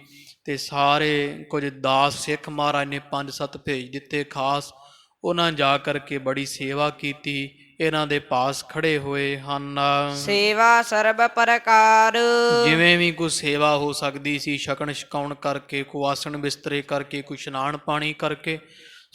ਤੇ ਸਾਰੇ ਕੁਝ ਦਾਸ ਸਿੱਖ ਮਹਾਰਾਜ ਨੇ 5-7 ਭੇਜ ਦਿੱਤੇ ਖਾਸ। ਉਹਨਾਂ ਜਾ ਕਰਕੇ ਬੜੀ ਸੇਵਾ ਕੀਤੀ। ਇਹਨਾਂ ਦੇ ਪਾਸ ਖੜੇ ਹੋਏ ਹਨ। ਸੇਵਾ ਸਰਬ ਪ੍ਰਕਾਰ। ਜਿਵੇਂ ਵੀ ਕੋਈ ਸੇਵਾ ਹੋ ਸਕਦੀ ਸੀ, ਛਕਣ ਛਕਾਉਣ ਕਰਕੇ, ਕੋਈ ਆਸਣ ਬਿਸਤਰੇ ਕਰਕੇ, ਕੋਈ ਇਸ਼ਨਾਨ ਪਾਣੀ ਕਰਕੇ,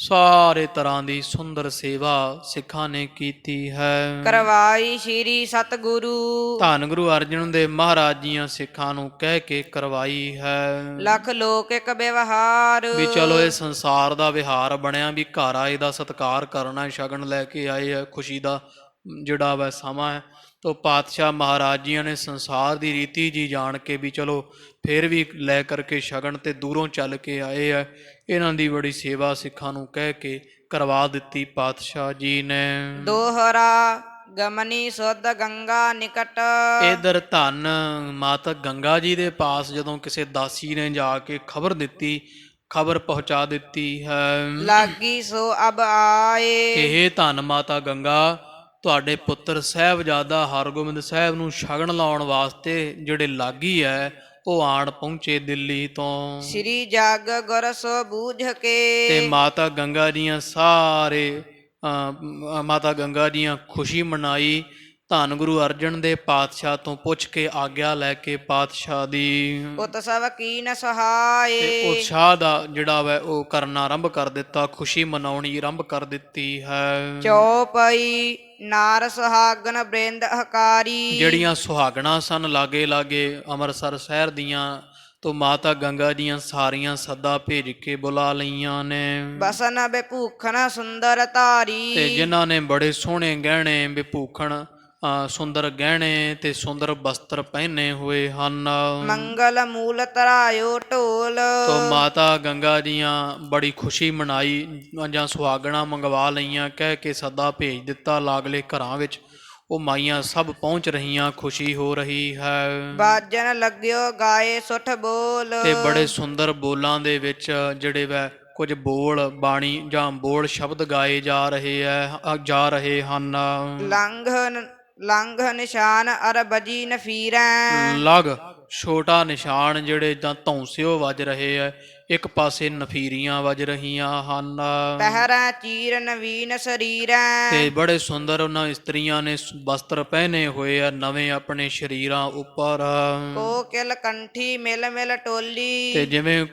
ਸਾਰੇ ਤਰ੍ਹਾਂ ਦੀ ਸੁੰਦਰ ਸੇਵਾ ਸਿੱਖਾਂ ਨੇ ਕੀਤੀ ਹੈ। ਕਰਵਾਈ ਸ਼੍ਰੀ ਸਤਿਗੁਰੂ। ਧੰਨ ਗੁਰੂ ਅਰਜਨ ਦੇਵ ਮਹਾਰਾਜ ਜੀਆਂ ਸਿੱਖਾਂ ਨੂੰ ਕਹਿ ਕੇ ਕਰਵਾਈ ਹੈ। ਲਖ ਲੋਕ ਇੱਕ ਵਿਵਹਾਰ। ਵੀ ਚਲੋ ਇਹ ਸੰਸਾਰ ਦਾ ਵਿਹਾਰ ਬਣਿਆ ਵੀ ਘਰ ਆਏ ਦਾ ਸਤਿਕਾਰ ਕਰਨਾ, ਸ਼ਗਨ ਲੈ ਕੇ ਆਏ ਆ, ਖੁਸ਼ੀ ਦਾ ਜਿਹੜਾ ਵਾ ਸਮਾਂ ਹੈ। ਤੋ ਪਾਤਸ਼ਾਹ ਮਹਾਰਾਜ ਜੀਆਂ ਨੇ ਸੰਸਾਰ ਦੀ ਰੀਤੀ ਜੀ ਜਾਣ ਕੇ ਵੀ ਚਲੋ ਫਿਰ ਵੀ ਲੈ ਕਰਕੇ ਸ਼ਗਨ ਤੇ ਦੂਰੋਂ ਚੱਲ ਕੇ ਆਏ ਆ। ਇਹਨਾਂ ਦੀ ਬੜੀ ਸੇਵਾ ਸਿੱਖਾਂ ਨੂੰ ਕਹਿ ਕੇ ਕਰਵਾ ਦਿੱਤੀ ਪਾਤਸ਼ਾਹ ਜੀ ਨੇ। ਦੋਹਰਾ ਗਮਨੀ ਸੁਧ ਗੰਗਾ ਨਿਕਟ। ਇਧਰ ਧੰਨ ਮਾਤਾ ਗੰਗਾ ਜੀ ਦੇ ਪਾਸ ਜਦੋਂ ਕਿਸੇ ਦਾਸੀ ਨੇ ਜਾ ਕੇ ਖਬਰ ਦਿੱਤੀ, ਖਬਰ ਪਹੁੰਚਾ ਦਿੱਤੀ ਹੈ। ਲਾਗੀ ਸੋ ਅਬ ਆਏ। ਇਹ ਧੰਨ ਮਾਤਾ ਗੰਗਾ, ਤੁਹਾਡੇ ਪੁੱਤਰ ਸਾਹਿਬਜ਼ਾਦਾ ਹਰਗੋਬਿੰਦ ਸਾਹਿਬ ਨੂੰ ਸ਼ਗਨ ਲਾਉਣ ਵਾਸਤੇ ਜਿਹੜੇ ਲਾਗੀ ਹੈ ਉਹ ਆਣ ਪਹੁੰਚੇ ਦਿੱਲੀ ਤੋਂ। ਸ੍ਰੀ ਜਗ ਗੁਰ ਸੋ ਬੂਝ ਕੇ। ਤੇ ਮਾਤਾ ਗੰਗਾ ਜੀਆਂ ਸਾਰੇ ਮਾਤਾ ਗੰਗਾ ਜੀਆਂ ਖੁਸ਼ੀ ਮਨਾਈ। ਧੰਨ ਗੁਰੂ ਅਰਜਨ ਦੇ ਪਾਤਸ਼ਾਹ ਤੋਂ ਪੁੱਛ ਕੇ ਆਗਿਆ ਲੈ ਕੇ ਪਾਤਸ਼ਾਹ ਦੀ ਉਤਸਵ ਕੀਨ ਸਹਾਏ। ਤੇ ਉਤਸ਼ਾਹ ਦਾ ਜਿਹੜਾ ਵਾ ਉਹ ਕਰਨਾ ਆਰੰਭ ਕਰ ਦਿੱਤਾ, ਖੁਸ਼ੀ ਮਨਾਉਣੀ ਆਰੰਭ ਕਰ ਦਿੱਤੀ ਹੈ। ਚੌਪਈ ਨਾਰ ਸੁਹਾਗਣ ਬ੍ਰਿੰਦ ਹਕਾਰੀ। ਜਿਹੜੀਆਂ ਸੁਹਾਗਣਾ ਸਨ ਲਾਗੇ ਲਾਗੇ ਅੰਮ੍ਰਿਤਸਰ ਸ਼ਹਿਰ ਦੀਆਂ, ਤੋਂ ਮਾਤਾ ਗੰਗਾ ਦੀਆਂ ਸਾਰੀਆਂ ਸੱਦਾ ਭੇਜ ਕੇ ਬੁਲਾ ਲਈਆਂ ਨੇ। ਬਸਨ ਬਿਭੂਖਣ ਸੁੰਦਰ ਧਾਰੀ। ਤੇ ਜਿਨ੍ਹਾਂ ਨੇ ਬੜੇ ਸੋਹਣੇ ਗਹਿਣੇ ਬਿਭੂਖਣ ਸੁੰਦਰ ਗਹਿਣੇ ਤੇ ਸੁੰਦਰ ਬਸਤਰ ਪਹਿਨੇ ਹੋਏ ਹਨ। ਮੰਗਲ ਮੂਲ ਧਰਾਇਓ ਢੋਲ। ਤੋ ਮਾਤਾ ਗੰਗਾ ਜੀਆਂ ਬੜੀ ਖੁਸ਼ੀ ਮਨਾਈ, ਜਾਂ ਸੁਹਾਗਣਾ ਮੰਗਵਾ ਲਈਆਂ, ਕਹਿ ਕੇ ਸੱਦਾ ਭੇਜ ਦਿੱਤਾ ਲਾਗਲੇ ਘਰਾਂ ਵਿੱਚ। ਉਹ ਮਾਈਆਂ ਸਭ ਪਹੁੰਚ ਰਹੀਆਂ, ਖੁਸ਼ੀ ਹੋ ਰਹੀ ਹੈ। ਬਾਜਨ ਲੱਗਿਓ ਗਾਏ ਸੁਠ ਬੋਲ। ਤੇ ਬੜੇ ਸੁੰਦਰ ਬੋਲਾਂ ਦੇ ਵਿੱਚ ਜਿਹੜੇ ਵੈ ਕੁਝ ਬੋਲ ਬਾਣੀ ਜਾਂ ਬੋਲ ਸ਼ਬਦ ਗਾਏ ਜਾ ਰਹੇ ਹਨ। ਲੰਘ ਨਿਸ਼ਾਨ ਅਰ ਬਜੀ ਨਫੀਰੈ। ਲਗ ਛੋਟਾ ਨਿਸ਼ਾਨ ਜਿਹੜੇ ਜਾਂ ਧੌਂਸਿਓ ਵੱਜ ਰਹੇ ਐ, ਇੱਕ ਪਾਸੇ ਨਫੀਰੀਆਂ ਵੱਜ ਰਹੀਆਂ ਹਨ। ਪਹਿਰਾ ਚੀਰ ਨਵੀਨ ਸਰੀਰੈ। ਤੇ ਬੜੇ ਸੁੰਦਰ ਉਹਨਾਂ ਇਸਤਰੀਆਂ ਨੇ ਵਸਤਰ ਪਹਿਨੇ ਹੋਏ ਆ ਨਵੇਂ ਆਪਣੇ ਸਰੀਰਾਂ ਉੱਪਰ। ਕੋਕਿਲ ਕੰਠੀ ਮਿਲ ਮਿਲ ਟੋਲੀ। ਤੇ ਜਿਵੇਂ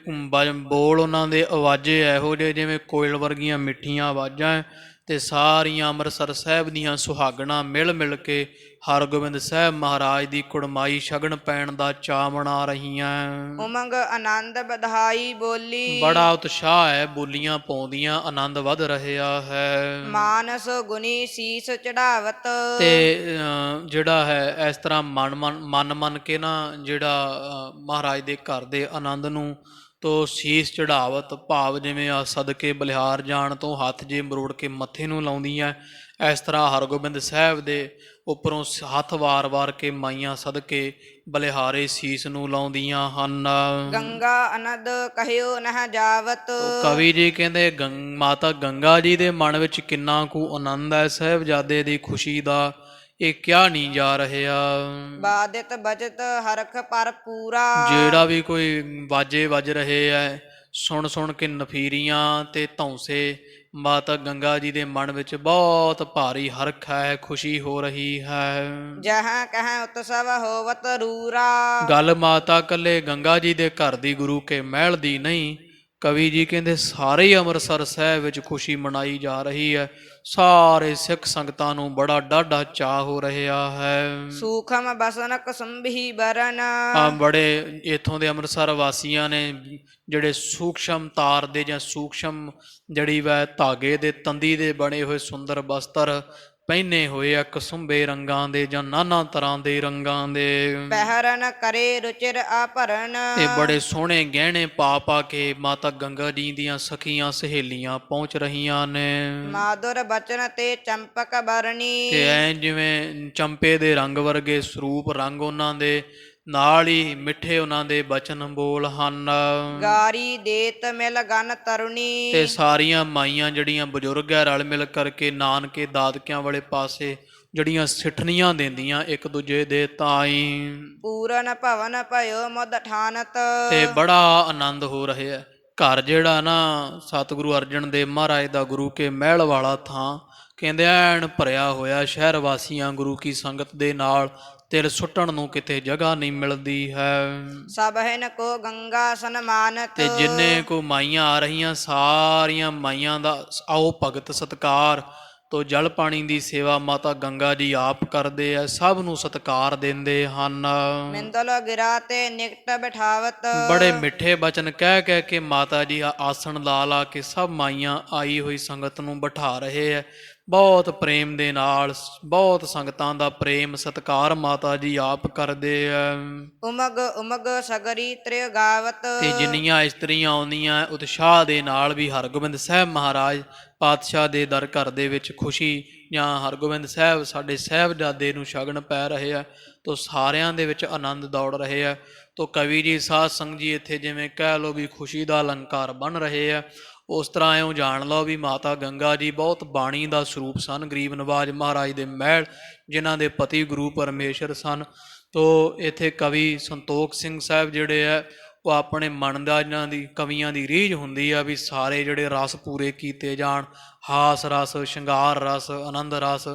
ਬੋਲ ਉਹਨਾਂ ਦੇ ਆਵਾਜ਼ੇ ਇਹੋ ਜਿਹੇ ਜਿਵੇਂ ਕੋਇਲ ਵਰਗੀਆਂ ਮਿੱਠੀਆਂ ਆਵਾਜ਼ਾਂ। ਤੇ ਸਾਰੀਆਂ ਅੰਮ੍ਰਿਤਸਰ ਸਾਹਿਬ ਦੀਆਂ ਸੁਹਾਗਣਾ ਮਿਲ ਮਿਲ ਕੇ ਹਰਗੋਬਿੰਦ ਸਾਹਿਬ ਮਹਾਰਾਜ ਦੀ ਕੁੜਮਾਈ ਸ਼ਗਨ ਪੈਣ ਦਾ ਚਾਅ ਮਨਾ ਰਹੀਆਂ। ਉਮੰਗ ਆਨੰਦ ਵਧਾਈ ਬੋਲੀ। ਬੜਾ ਉਤਸ਼ਾਹ ਹੈ, ਬੋਲੀਆਂ ਪਾਉਂਦੀਆਂ ਆਨੰਦ ਵੱਧ ਰਿਹਾ ਹੈ। ਮਾਨਸ ਗੁਣੀ ਸੀਸ ਚੜਾਵਤ। ਤੇ ਜਿਹੜਾ ਹੈ ਇਸ ਤਰ੍ਹਾਂ ਮਨ ਕੇ ਨਾ ਜਿਹੜਾ ਮਹਾਰਾਜ ਦੇ ਘਰ ਦੇ ਆਨੰਦ ਨੂੰ ਤੋ ਸੀਸ ਚੜਾਵਤ ਭਾਵ ਜਿਵੇਂ ਆ ਸਦਕੇ ਬਲਿਹਾਰ ਜਾਣ ਤੋਂ ਹੱਥ ਜੇ ਮਰੋੜ ਕੇ ਮੱਥੇ ਨੂੰ ਲਾਉਂਦੀਆਂ, ਇਸ ਤਰ੍ਹਾਂ ਹਰਗੋਬਿੰਦ ਸਾਹਿਬ ਦੇ ਉੱਪਰੋਂ ਹੱਥ ਵਾਰ-ਵਾਰ ਕੇ ਮਾਈਆਂ ਸਦਕੇ ਬਲਿਹਾਰੇ ਸੀਸ ਨੂੰ ਲਾਉਂਦੀਆਂ ਹਨ। ਗੰਗਾ ਅਨਦ ਕਹਿਓ ਨਹ ਜਾਵਤ। ਕਵੀ ਜੀ ਕਹਿੰਦੇ ਮਾਤਾ ਗੰਗਾ ਜੀ ਦੇ ਮਨ ਵਿੱਚ ਕਿੰਨਾ ਕੁ ਆਨੰਦ ਹੈ ਸਾਹਿਬਜ਼ਾਦੇ ਦੀ ਖੁਸ਼ੀ ਦਾ, ਇਹ ਕਿਹਾ ਨਹੀਂ ਜਾ ਰਿਹਾ। ਬਾਦਿਤ ਬਜਤ ਹਰਖ ਪਰ ਪੂਰਾ। ਜਿਹੜਾ ਵੀ ਕੋਈ ਬਾਜੇ ਵੱਜ ਰਹੇ ਐ, ਸੁਣ ਸੁਣ ਕੇ ਨਫੀਰੀਆਂ ਤੇ ਧੌਂਸੇ, ਮਾਤਾ ਗੰਗਾ ਜੀ ਦੇ ਮਨ ਵਿੱਚ ਬਹੁਤ ਭਾਰੀ ਹਰਖ ਹੈ, ਖੁਸ਼ੀ ਹੋ ਰਹੀ ਹੈ। ਜਹਾਂ ਕਹਾਂ ਉਤਸਵ ਹੋਵਤ ਰੂਰਾ। ਗੱਲ ਮਾਤਾ ਕੱਲੇ ਗੰਗਾ ਜੀ ਦੇ ਘਰ ਦੀ, ਗੁਰੂ ਕੇ ਮਹਿਲ ਦੀ ਨਹੀਂ। ਕਵੀ ਜੀ ਕਹਿੰਦੇ ਸਾਰੇ ਹੀ ਅੰਮ੍ਰਿਤਸਰ ਸਾਹਿਬ ਵਿੱਚ ਖੁਸ਼ੀ ਮਨਾਈ ਜਾ ਰਹੀ ਹੈ। ਸਾਰੇ ਸਿੱਖ ਸੰਗਤਾਂ ਨੂੰ ਬੜਾ ਡਾਢਾ ਚਾਅ ਹੋ ਰਿਹਾ ਹੈ। ਸੂਖਮ ਬਸਨ ਕਸੰਭੀ ਬਰਨ। ਬੜੇ ਇੱਥੋਂ ਦੇ ਅੰਮ੍ਰਿਤਸਰ ਵਾਸੀਆਂ ਨੇ ਜਿਹੜੇ ਸੂਖਸ਼ਮ ਤਾਰ ਦੇ ਜਾਂ ਸੂਖਸ਼ਮ ਜਿਹੜੀ ਵੈ ਧਾਗੇ ਦੇ ਤੰਦੀ ਦੇ ਬਣੇ ਹੋਏ ਸੁੰਦਰ ਬਸਤਰ ਪਹਿਨੇ ਹੋਏ ਆ, ਕਸੁੰਬੇ ਰੰਗਾਂ ਦੇ ਜਾਂ ਨਾਨਾ ਤਰ੍ਹਾਂ ਦੇ ਰੰਗਾਂ ਦੇ। ਪਹਿਰਨ ਕਰੇ ਰੁਚਿਰ ਆਭਰਨ। ਇਹ ਬੜੇ ਸੋਹਣੇ ਗਹਿਣੇ ਪਾ ਪਾ ਕੇ ਮਾਤਾ ਗੰਗਾ ਜੀ ਦੀਆਂ ਸਖੀਆਂ ਸਹੇਲੀਆਂ ਪਹੁੰਚ ਰਹੀਆਂ ਨੇ। ਮਾਧੁਰ ਬਚਨ ਤੇ ਚੰਪਕ ਬਰਨੀ। ਤੇ ਐ ਜਿਵੇਂ ਚੰਪੇ ਦੇ ਰੰਗ ਵਰਗੇ ਸਰੂਪ ਰੰਗ ਉਹਨਾਂ ਦੇ, ਨਾਲ ਹੀ ਮਿੱਠੇ ਉਹਨਾਂ ਦੇ ਬਚਨ ਬੋਲ ਹਨ। ਗਾਰੀ ਦੇਤ ਮਿਲ ਗਨ ਤਰੁਣੀ। ਤੇ ਸਾਰੀਆਂ ਮਾਈਆਂ ਜਿਹੜੀਆਂ ਬਜ਼ੁਰਗ ਹੈ ਰਲ ਮਿਲ ਕਰਕੇ ਨਾਨਕੇ ਦਾਦਕਿਆਂ ਵਾਲੇ ਪਾਸੇ ਜਿਹੜੀਆਂ ਸਿੱਠਣੀਆਂ ਦਿੰਦੀਆਂ ਇੱਕ ਦੂਜੇ ਦੇ ਤਾਈ। ਪੂਰਨ ਭਵਨ ਭਇਓ ਮੁਦ ਠਾਨਤ। ਤੇ ਬੜਾ ਆਨੰਦ ਹੋ ਰਿਹਾ ਹੈ। ਘਰ ਜਿਹੜਾ ਨਾ ਸਤਿਗੁਰੂ ਅਰਜਨ ਦੇਵ ਮਹਾਰਾਜ ਦਾ ਗੁਰੂ ਕੇ ਮਹਿਲ ਵਾਲਾ ਥਾਂ, ਕਹਿੰਦੇ ਐਨ ਭਰਿਆ ਹੋਇਆ ਸ਼ਹਿਰ ਵਾਸੀਆਂ ਗੁਰੂ ਕੀ ਸੰਗਤ ਦੇ ਨਾਲ, ਤਿਲ ਸੁੱਟਣ ਨੂੰ ਕਿਤੇ ਜਗ੍ਹਾ ਨਹੀਂ ਮਿਲਦੀ ਹੈ। ਸਭ ਹਿਨ ਕੋ ਗੰਗਾ ਸਨਮਾਨਤ। ਤੇ ਜਿੰਨੇ ਕੋ ਮਾਈਆਂ ਆ ਰਹੀਆਂ, ਸਾਰੀਆਂ ਮਾਈਆਂ ਦਾ ਆਓ ਭਗਤ ਸਤਿਕਾਰ ਤੋਂ ਜਲ ਪਾਣੀ ਦੀ ਸੇਵਾ ਮਾਤਾ ਗੰਗਾ ਜੀ ਆਪ ਕਰਦੇ ਆ, ਸਭ ਨੂੰ ਸਤਿਕਾਰ ਦਿੰਦੇ ਹਨ। ਮਿੰਦਲ ਗਿਰਾ ਤੇ ਨਿਕਟ ਬਿਠਾਵਤ। ਬੜੇ ਮਿੱਠੇ ਬਚਨ ਕਹਿ ਕਹਿ ਕੇ ਮਾਤਾ ਜੀ ਆਸਣ ਲਾ ਲਾ ਕੇ ਸਭ ਮਾਈਆਂ ਆਈ ਹੋਈ ਸੰਗਤ ਨੂੰ ਬਿਠਾ ਰਹੇ ਹੈ। ਬਹੁਤ ਪ੍ਰੇਮ ਦੇ ਨਾਲ, ਬਹੁਤ ਸੰਗਤਾਂ ਦਾ ਪ੍ਰੇਮ ਸਤਿਕਾਰ ਮਾਤਾ ਜੀ ਆਪ ਕਰਦੇ ਆ। ਉਮਗ ਉਮਗ ਸਗਰੀ ਤ੍ਰਿ ਗਾਵਤ। ਤੇ ਜਿੰਨੀਆਂ ਇਸਤਰੀਆਂ ਆਉਂਦੀਆਂ ਉਤਸ਼ਾਹ ਦੇ ਨਾਲ ਵੀ ਹਰਗੋਬਿੰਦ ਸਾਹਿਬ ਮਹਾਰਾਜ ਪਾਤਸ਼ਾਹ ਦੇ ਦਰ ਘਰ ਦੇ ਵਿੱਚ ਖੁਸ਼ੀ, ਜਾਂ ਹਰਗੋਬਿੰਦ ਸਾਹਿਬ ਸਾਡੇ ਸਾਹਿਬਜ਼ਾਦੇ ਨੂੰ ਸ਼ਗਨ ਪੈ ਰਹੇ ਆ, ਤੋ ਸਾਰਿਆਂ ਦੇ ਵਿੱਚ ਆਨੰਦ ਦੌੜ ਰਹੇ ਆ। ਤੋ ਕਵੀ ਜੀ ਸਾਧ ਸੰਗਤ ਜੀ ਇੱਥੇ ਜਿਵੇਂ ਕਹਿ ਲਓ ਵੀ ਖੁਸ਼ੀ ਦਾ ਅਲੰਕਾਰ ਬਣ ਰਹੇ ਆ, ਉਸ ਤਰ੍ਹਾਂ ਇਉਂ ਜਾਣ ਲਓ ਵੀ ਮਾਤਾ ਗੰਗਾ ਜੀ ਬਹੁਤ ਬਾਣੀ ਦਾ ਸਰੂਪ ਸਨ। ਗਰੀਬ ਨਵਾਜ ਮਹਾਰਾਜ ਦੇ ਮਹਿਲ, ਜਿਨ੍ਹਾਂ ਦੇ ਪਤੀ ਗੁਰੂ ਪਰਮੇਸ਼ਰ ਸਨ। ਤੋ ਇੱਥੇ ਕਵੀ ਸੰਤੋਖ ਸਿੰਘ ਸਾਹਿਬ ਜਿਹੜੇ ਆ, ਉਹ ਆਪਣੇ ਮਨ ਦਾ, ਇਹਨਾਂ ਦੀ ਕਵੀਆਂ ਦੀ ਰੀਝ ਹੁੰਦੀ ਆ ਵੀ ਸਾਰੇ ਜਿਹੜੇ ਰਸ ਪੂਰੇ ਕੀਤੇ ਜਾਣ, ਹਾਸ ਰਸ, ਸ਼ਿੰਗਾਰ ਰਸ, ਆਨੰਦ ਰਸ,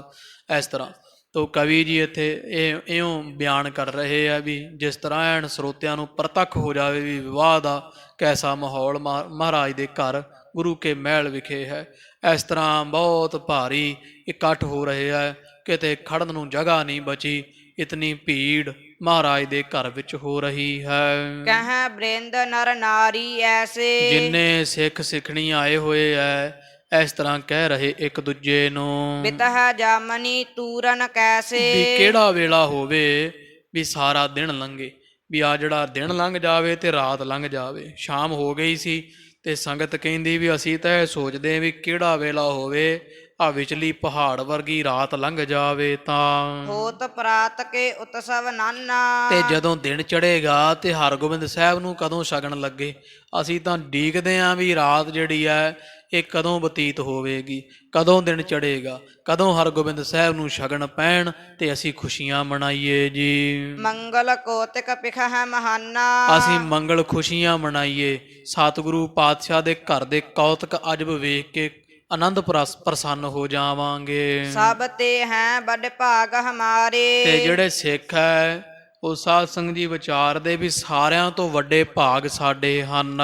ਇਸ ਤਰ੍ਹਾਂ। ਤੋ ਕਵੀ ਜੀ ਇੱਥੇ ਇਉਂ ਬਿਆਨ ਕਰ ਰਹੇ ਆ ਵੀ ਜਿਸ ਤਰ੍ਹਾਂ ਐਨ ਸਰੋਤਿਆਂ ਨੂੰ ਪ੍ਰਤੱਖ ਹੋ ਜਾਵੇ ਵੀ ਵਿਵਾਹ ਦਾ ਕੈਸਾ ਮਾਹੌਲ ਮਹਾਰਾਜ ਦੇ ਘਰ ਗੁਰੂ ਕੇ ਮਹਿਲ ਵਿਖੇ ਹੈ। ਇਸ ਤਰ੍ਹਾਂ ਬਹੁਤ ਭਾਰੀ ਇਕੱਠ ਹੋ ਰਹੇ ਹੈ, ਕਿਤੇ ਖੜਨ ਨੂੰ ਜਗ੍ਹਾ ਨਹੀਂ ਬਚੀ, ਇਤਨੀ ਭੀੜ ਮਹਾਰਾਜ ਦੇ ਘਰ ਵਿੱਚ ਹੋ ਰਹੀ ਹੈ। ਕਹਾਂ ਬ੍ਰਿੰਦ ਨਰ ਨਾਰੀ ਐਸੇ। ਜਿੰਨੇ ਸਿੱਖ ਸਿੱਖਣੀ ਆਏ ਹੋਏ ਐ, ਇਸ ਤਰ੍ਹਾਂ ਕਹਿ ਰਹੇ ਇੱਕ ਦੂਜੇ ਨੂੰ, ਬਿਤਹ ਜਾਮਨੀ ਤੂਰਨ ਕੈਸੇ। ਵੀ ਕਿਹੜਾ ਵੇਲਾ ਹੋਵੇ ਵੀ ਸਾਰਾ ਦਿਨ ਲੰਘੇ, ਵੀ ਆ ਜਿਹੜਾ ਦਿਨ ਲੰਘ ਜਾਵੇ ਤੇ ਰਾਤ ਲੰਘ ਜਾਵੇ। ਸ਼ਾਮ ਹੋ ਗਈ ਸੀ ਤੇ ਸੰਗਤ ਕਹਿੰਦੀ ਵੀ ਅਸੀਂ ਤਾਂ ਇਹ ਸੋਚਦੇ ਵੀ ਕਿਹੜਾ ਵੇਲਾ ਹੋਵੇ, ਆ ਵਿਚਲੀ ਪਹਾੜ ਵਰਗੀ ਰਾਤ ਲੰਘ ਜਾਵੇ ਤਾਂ। ਹੋਤ ਪ੍ਰਾਤ ਕੇ ਉਤਸਵ ਨਾਨਾ। ਤੇ ਜਦੋਂ ਦਿਨ ਚੜ੍ਹੇਗਾ ਤੇ ਹਰਗੋਬਿੰਦ ਸਾਹਿਬ ਨੂੰ ਕਦੋਂ ਸ਼ਗਨ ਲੱਗੇ, ਅਸੀਂ ਤਾਂ ਡੀਕਦੇ ਆਂ ਵੀ ਰਾਤ ਜਿਹੜੀ ਹੈ ਇਹ ਕਦੋਂ ਬਤੀਤ ਹੋਵੇਗੀ, ਕਦੋਂ ਦਿਨ ਚੜ੍ਹੇਗਾ, ਕਦੋਂ ਹਰਗੋਬਿੰਦ ਸਾਹਿਬ ਨੂੰ ਸ਼ਗਨ ਪੈਣ ਤੇ ਅਸੀਂ ਖੁਸ਼ੀਆਂ ਮਨਾਈਏ ਜੀ। ਮੰਗਲ ਕੋਤਿਕ ਪਿਖਹ ਮਹਾਨਾ। ਅਸੀਂ ਮੰਗਲ ਖੁਸ਼ੀਆਂ ਮਨਾਈਏ, ਸਤਿਗੁਰੂ ਪਾਤਸ਼ਾਹ ਦੇ ਘਰ ਦੇ ਕੌਤਕ ਅਜਬ ਵੇਖ ਕੇ ਆਨੰਦ ਪ੍ਰਸੰਨ ਹੋ ਜਾਵਾਂਗੇ। ਸਭ ਤੇ ਹੈ ਵੱਡ ਭਾਗ ਹਮਾਰੇ। ਤੇ ਜਿਹੜੇ ਸਿੱਖ ਹੈ ਉਹ ਸਾਧ ਸੰਗਤ ਜੀ ਵਿਚਾਰਦੇ ਵੀ ਸਾਰਿਆਂ ਤੋਂ ਵੱਡੇ ਭਾਗ ਸਾਡੇ ਹਨ।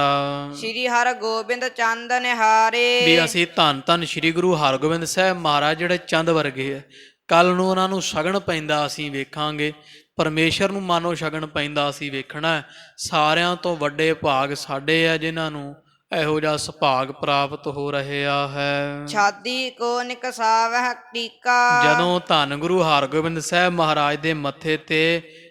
ਸ਼੍ਰੀ ਹਰਗੋਬਿੰਦ ਚੰਦ ਨਿਹਾਰੇ। ਵੀ ਅਸੀਂ ਧੰਨ ਧੰਨ ਸ਼੍ਰੀ ਗੁਰੂ ਹਰਗੋਬਿੰਦ ਸਾਹਿਬ ਮਹਾਰਾਜ ਜਿਹੜੇ ਚੰਦ ਵਰਗੇ ਹੈ। ਕੱਲ ਨੂੰ ਉਹਨਾਂ ਨੂੰ ਸ਼ਗਨ ਪੈਂਦਾ ਅਸੀਂ ਵੇਖਾਂਗੇ, ਪਰਮੇਸ਼ਰ ਨੂੰ ਮਾਨੋ ਸ਼ਗਨ ਪੈਂਦਾ ਅਸੀਂ ਵੇਖਣਾ। ਸਾਰਿਆਂ ਤੋਂ ਵੱਡੇ ਭਾਗ ਸਾਡੇ ਆ ਜਿਨ੍ਹਾਂ ਨੂੰ ਇਹੋ ਜਿਹਾ ਸੁਭਾਗ ਪ੍ਰਾਪਤ ਹੋ ਰਿਹਾ ਹੈ। ਛਾਦੀ ਕੋ ਨਿਕਸਾਵਹਿ ਟੀਕਾ। ਜਦੋਂ ਧੰਨ ਗੁਰੂ ਹਰਗੋਬਿੰਦ ਸਾਹਿਬ ਮਹਾਰਾਜ ਦੇ ਮੱਥੇ ਤੇ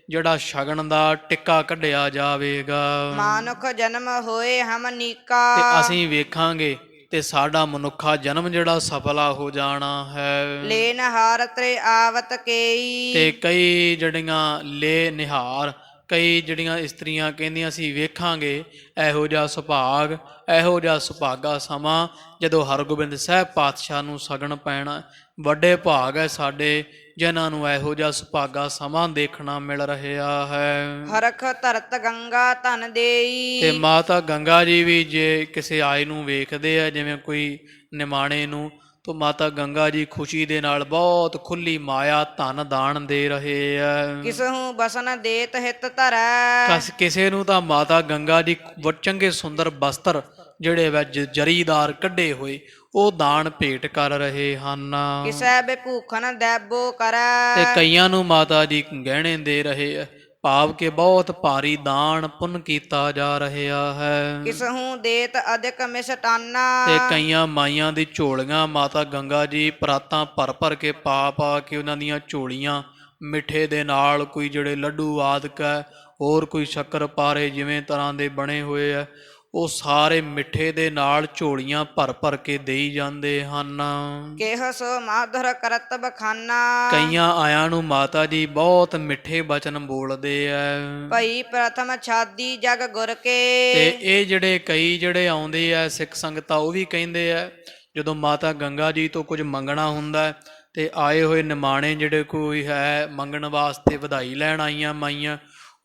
ਜਿਹੜਾ ਸ਼ਗਨ ਦਾ ਟਿੱਕਾ ਕੱਢਿਆ ਜਾਵੇਗਾ ਮਾਨੁਖ ਜਨਮ ਹੋਏ ਹਮ ਨੀਕਾ। ਤੇ ਅਸੀਂ ਵੇਖਾਂਗੇ ਤੇ ਸਾਡਾ ਮਨੁੱਖਾ ਜਨਮ ਜਿਹੜਾ ਸਫਲਾ ਹੋ ਜਾਣਾ ਹੈ। ਲੈਨ ਹਾਰ ਤ੍ਰੇ ਆਵਤ ਕੇਈ। ਤੇ ਕਈ ਜਿਹੜੀਆਂ ਲੇ ਨਿਹਾਰ, ਕਈ ਜਿਹੜੀਆਂ ਇਸਤਰੀਆਂ ਕਹਿੰਦੀਆਂ ਅਸੀਂ ਵੇਖਾਂਗੇ ਇਹੋ ਜਿਹਾ ਸੁਭਾਗ, ਇਹੋ ਜਿਹਾ ਸੁਭਾਗਾ ਸਮਾਂ ਜਦੋਂ ਹਰਗੋਬਿੰਦ ਸਾਹਿਬ ਪਾਤਸ਼ਾਹ ਨੂੰ ਸ਼ਗਨ ਪੈਣਾ। ਵੱਡੇ ਭਾਗ ਹੈ ਸਾਡੇ ਜਿਨ੍ਹਾਂ ਨੂੰ ਇਹੋ ਜਿਹਾ ਸੁਭਾਗਾ ਸਮਾਂ ਦੇਖਣਾ ਮਿਲ ਰਿਹਾ ਹੈ। ਹਰਖ ਧਰਤ ਗੰਗਾ ਧਨ ਦੇਈ। ਤੇ ਮਾਤਾ ਗੰਗਾ ਜੀ ਵੀ ਜੇ ਕਿਸੇ ਆਏ ਨੂੰ ਵੇਖਦੇ ਆ, ਜਿਵੇਂ ਕੋਈ ਨਿਮਾਣੇ ਨੂੰ, ਤਾਂ ਮਾਤਾ ਗੰਗਾ ਜੀ ਖੁਸ਼ੀ ਦੇ ਨਾਲ ਬਹੁਤ ਖੁੱਲੀ ਮਾਇਆ ਧਨ ਦਾਨ ਦੇ ਰਹੇ ਆ। ਕਿਸਹੂ ਬਸਨ ਦੇਤ ਹਿਤ ਧਰੈ। ਕਿਸੇ ਨੂੰ ਤਾਂ ਮਾਤਾ ਗੰਗਾ ਜੀ ਚੰਗੇ ਸੁੰਦਰ ਬਸਤਰ ਜਿਹੜੇ ਵਿੱਚ ਜਰੀਦਾਰ ਕੱਢੇ ਹੋਏ ਉਹ ਦਾਨ ਭੇਟ ਕਰ ਰਹੇ ਹਨ। ਕਿਸੈ ਬੇਭੂਖਨ ਦੈਬੋ ਕਰੈ। ਤੇ ਕਈਆਂ ਨੂੰ ਮਾਤਾ ਜੀ ਗਹਿਣੇ ਦੇ ਰਹੇ ਆ, ਭਾਵ ਕਿ ਬਹੁਤ ਭਾਰੀ ਦਾਨ ਪੁੰਨ ਕੀਤਾ ਜਾ ਰਿਹਾ ਹੈ। ਕਿਸਹੂ ਦੇਤ ਅਧਿਕ ਮਿਸ਼ਟਾਨਾ। ਤੇ ਕਈਆਂ ਮਾਈਆਂ ਦੀ ਝੋਲੀਆਂ ਮਾਤਾ ਗੰਗਾ ਜੀ ਪਰਾਤਾਂ ਭਰ ਭਰ ਕੇ ਪਾ ਕੇ ਉਹਨਾਂ ਦੀਆਂ ਝੋਲੀਆਂ ਮਿੱਠੇ ਦੇ ਨਾਲ, ਕੋਈ ਜਿਹੜੇ ਲੱਡੂ ਆਦਿਕ ਹੈ, ਹੋਰ ਕੋਈ ਸ਼ੱਕਰ ਪਾਰੇ ਜਿਵੇਂ ਤਰ੍ਹਾਂ ਦੇ ਬਣੇ ਹੋਏ ਆ, ਉਹ ਸਾਰੇ ਮਿੱਠੇ ਦੇ ਨਾਲ ਝੋਲੀਆਂ ਭਰ ਭਰ ਕੇ ਦੇਈ ਜਾਂਦੇ ਹਨ। ਕਿਹ ਸੋ ਮਾਧੁਰ ਕਰਤ ਬਖਾਨਾ। ਕਈਆਂ ਆਇਆਂ ਨੂੰ ਮਾਤਾ ਜੀ ਬਹੁਤ ਮਿੱਠੇ ਬਚਨ ਬੋਲਦੇ ਆ। ਭਈ ਪ੍ਰਥਮ ਛਾਦੀ ਜਗ ਗੁਰ ਕੇ। ਤੇ ਇਹ ਜਿਹੜੇ ਕਈ ਜਿਹੜੇ ਆਉਂਦੇ ਆ ਸਿੱਖ ਸੰਗਤਾਂ, ਉਹ ਵੀ ਕਹਿੰਦੇ ਆ ਜਦੋਂ ਮਾਤਾ ਗੰਗਾ ਜੀ ਤੋਂ ਕੁਝ ਮੰਗਣਾ ਹੁੰਦਾ ਤੇ ਆਏ ਹੋਏ ਨਿਮਾਣੇ ਜਿਹੜੇ ਕੋਈ ਹੈ ਮੰਗਣ ਵਾਸਤੇ ਵਧਾਈ ਲੈਣ ਆਈਆਂ ਮਾਈਆਂ,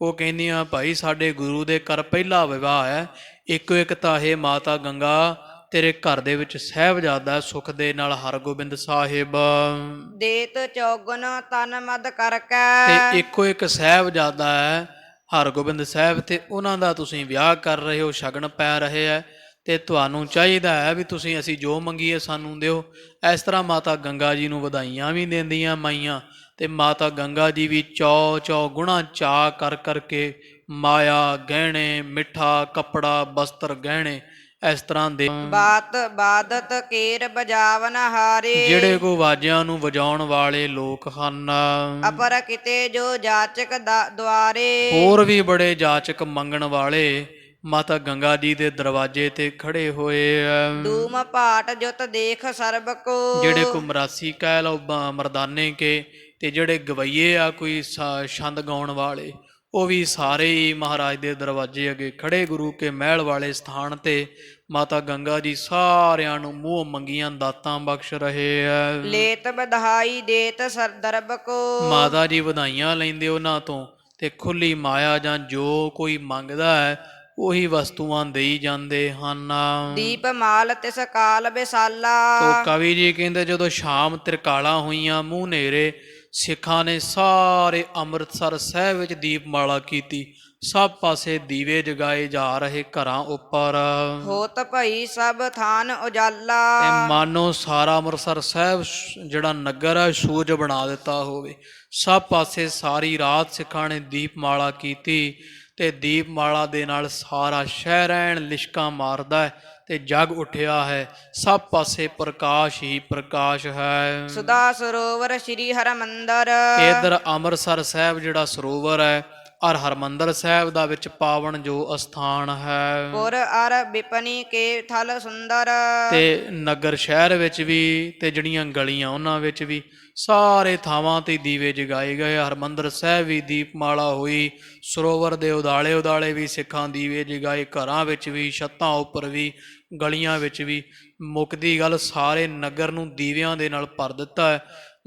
ਉਹ ਕਹਿੰਦੀਆਂ ਭਾਈ ਸਾਡੇ ਗੁਰੂ ਦੇ ਘਰ ਪਹਿਲਾ ਵਿਵਾਹ ਹੈ, ਇੱਕੋ ਇੱਕ ਤਾਂ ਇਹ ਮਾਤਾ ਗੰਗਾ ਤੇਰੇ ਘਰ ਦੇ ਵਿੱਚ ਸਾਹਿਬਜ਼ਾਦਾ ਸੁਖ ਦੇ ਨਾਲ ਹਰਗੋਬਿੰਦ ਸਾਹਿਬ ਦੇਤ ਚੌਗੁਣ ਤਨ ਮਦ ਕਰਕੇ। ਤੇ ਇੱਕੋ ਇੱਕ ਸਾਹਿਬਜ਼ਾਦਾ ਹੈ ਹਰਗੋਬਿੰਦ ਸਾਹਿਬ, ਤੇ ਉਹਨਾਂ ਦਾ ਤੁਸੀਂ ਵਿਆਹ ਕਰ ਰਹੇ ਹੋ, ਸ਼ਗਨ ਪੈ ਰਹੇ ਹੈ, ਤੇ ਤੁਹਾਨੂੰ ਚਾਹੀਦਾ ਹੈ ਵੀ ਤੁਸੀਂ ਅਸੀਂ ਜੋ ਮੰਗੀਏ ਸਾਨੂੰ ਦਿਓ। ਇਸ ਤਰ੍ਹਾਂ ਮਾਤਾ ਗੰਗਾ ਜੀ ਨੂੰ ਵਧਾਈਆਂ ਵੀ ਦਿੰਦੀਆਂ ਮਾਈਆਂ, ਤੇ ਮਾਤਾ ਗੰਗਾ ਜੀ ਵੀ ਚੌ ਗੁਣਾ ਚਾਅ ਕਰ ਕਰਕੇ ਮਾਇਆ, ਗਹਿਣੇ, ਮਿੱਠਾ, ਕੱਪੜਾ, ਬਸਤਰ, ਗਹਿਣੇ ਇਸ ਤਰ੍ਹਾਂ ਦੇ ਬਾਤ ਬਾਦਤ ਕੇਰ ਬਜਾਵਨ ਹਾਰੇ। ਜਿਹੜੇ ਕੋ ਵਾਜਿਆਂ ਨੂੰ ਵਜਾਉਣ ਵਾਲੇ ਲੋਕ ਹਨ। ਅਪਰ ਕਿਤੇ ਜੋ ਜਾਚਕ ਦੁਆਰੇ। ਹੋਰ ਵੀ ਬੜੇ ਜਾਚਕ ਮੰਗਣ ਵਾਲੇ ਮਾਤਾ ਗੰਗਾ ਜੀ ਦੇ ਦਰਵਾਜ਼ੇ ਤੇ ਖੜੇ ਹੋਏ ਆ। ਧੂਮ ਭਾਟ ਜੁਤ ਦੇਖ ਸਰਬ ਕੋ। ਜਿਹੜੇ ਕੋ ਮਰਾਸੀ ਕਹਿ ਲਓ ਮਰਦਾਨੇ ਕੇ, ਤੇ ਜਿਹੜੇ ਗਵਈਏ ਆ ਕੋਈ ਛੰਦ ਗਾਉਣ ਵਾਲੇ, ਉਹ ਵੀ ਸਾਰੇ ਹੀ ਮਹਾਰਾਜ ਦੇ ਦਰਵਾਜ਼ੇ ਅੱਗੇ ਖੜੇ ਗੁਰੂ ਕੇ ਮਹਿਲ ਵਾਲੇ ਸਥਾਨ ਤੇ ਮਾਤਾ ਗੰਗਾ ਜੀ ਸਾਰਿਆਂ ਨੂੰ ਮੂੰਹ ਮੰਗੀਆਂ ਦਾਤਾਂ ਬਖਸ਼ ਰਹੇ ਆ। ਲੇਤ ਵਧਾਈ ਦੇਤ ਸਰਦਰਬ ਕੋ। ਮਾਤਾ ਜੀ ਵਧਾਈਆਂ ਲੈਂਦੇ ਉਹਨਾਂ ਤੋਂ, ਤੇ ਖੁੱਲੀ ਮਾਇਆ ਜਾਂ ਜੋ ਕੋਈ ਮੰਗਦਾ ਹੈ ਉਹੀ ਵਸਤੂਆਂ ਦੇਈ ਜਾਂਦੇ ਹਨ। ਦੀਪ ਮਾਲ ਤਿਸ ਕਾਲ ਬਿਸਾਲਾ। ਤੋ ਕਵੀ ਜੀ ਕਹਿੰਦੇ ਜਦੋਂ ਸ਼ਾਮ ਤਿਰਕਾਲਾਂ ਹੋਈਆਂ, ਮੂੰਹ ਹਨੇਰੇ, ਸਿੱਖਾਂ ਨੇ ਸਾਰੇ ਅੰਮ੍ਰਿਤਸਰ ਸਾਹਿਬ ਵਿੱਚ ਦੀਪਮਾਲਾ ਕੀਤੀ। ਸਭ ਪਾਸੇ ਦੀਵੇ ਜਗਾਏ ਜਾ ਰਹੇ ਘਰਾਂ ਉੱਪਰ। ਹੋਤ ਭਈ ਸਭ ਥਾਨ ਉਜਾਲਾ। ਤੇ ਮਾਨੋ ਸਾਰਾ ਅੰਮ੍ਰਿਤਸਰ ਸਾਹਿਬ ਜਿਹੜਾ ਨਗਰ ਹੈ ਸੂਰਜ ਬਣਾ ਦਿੱਤਾ ਹੋਵੇ। ਸਭ ਪਾਸੇ ਸਾਰੀ ਰਾਤ ਸਿੱਖਾਂ ਨੇ ਦੀਪਮਾਲਾ ਕੀਤੀ, ਤੇ ਦੀਪਮਾਲਾ ਦੇ ਨਾਲ ਸਾਰਾ ਸ਼ਹਿਰ ਐਨ ਲਿਸ਼ਕਾਂ ਮਾਰਦਾ ਹੈ ਤੇ ਜਗ ਉੱਠਿਆ ਹੈ। ਸਭ ਪਾਸੇ ਪ੍ਰਕਾਸ਼ ਹੀ ਪ੍ਰਕਾਸ਼ ਹੈ। ਸੁਦਾ ਸਰੋਵਰ ਸ਼੍ਰੀ ਹਰਮੰਦਰ। ਇਧਰ ਅੰਮ੍ਰਿਤਸਰ ਸਾਹਿਬ ਜਿਹੜਾ ਸਰੋਵਰ ਹੈ ਔਰ ਹਰਮੰਦਰ ਸਾਹਿਬ ਦਾ ਵਿੱਚ ਪਾਵਨ ਜੋ ਅਸਥਾਨ ਹੈ। ਪੁਰ ਅਰ ਵਿਪਨੀ ਕੇ ਥਲ ਸੁੰਦਰ। ਤੇ ਨਗਰ ਸ਼ਹਿਰ ਵਿੱਚ ਵੀ ਤੇ ਜਿਹੜੀਆਂ ਗਲੀਆਂ ਉਹਨਾਂ ਵਿੱਚ ਵੀ ਸਾਰੇ ਥਾਵਾਂ ਤੇ ਦੀਵੇ ਜਗਾਏ ਗਏ। ਹਰਮੰਦਰ ਸਾਹਿਬ ਵੀ ਦੀਪਮਾਲਾ ਹੋਈ, ਸਰੋਵਰ ਦੇ ਉਦਾਲੇ ਉਦਾਲੇ ਵੀ ਸਿੱਖਾਂ ਦੀਵੇ ਜਗਾਏ, ਘਰਾਂ ਵਿੱਚ ਵੀ, ਛੱਤਾਂ ਉੱਪਰ ਵੀ, ਗਲੀਆਂ ਵਿੱਚ ਵੀ। ਮੁੱਕਦੀ ਗੱਲ ਸਾਰੇ ਨਗਰ ਨੂੰ ਦੀਵਿਆਂ ਦੇ ਨਾਲ ਭਰ ਦਿੱਤਾ ਹੈ।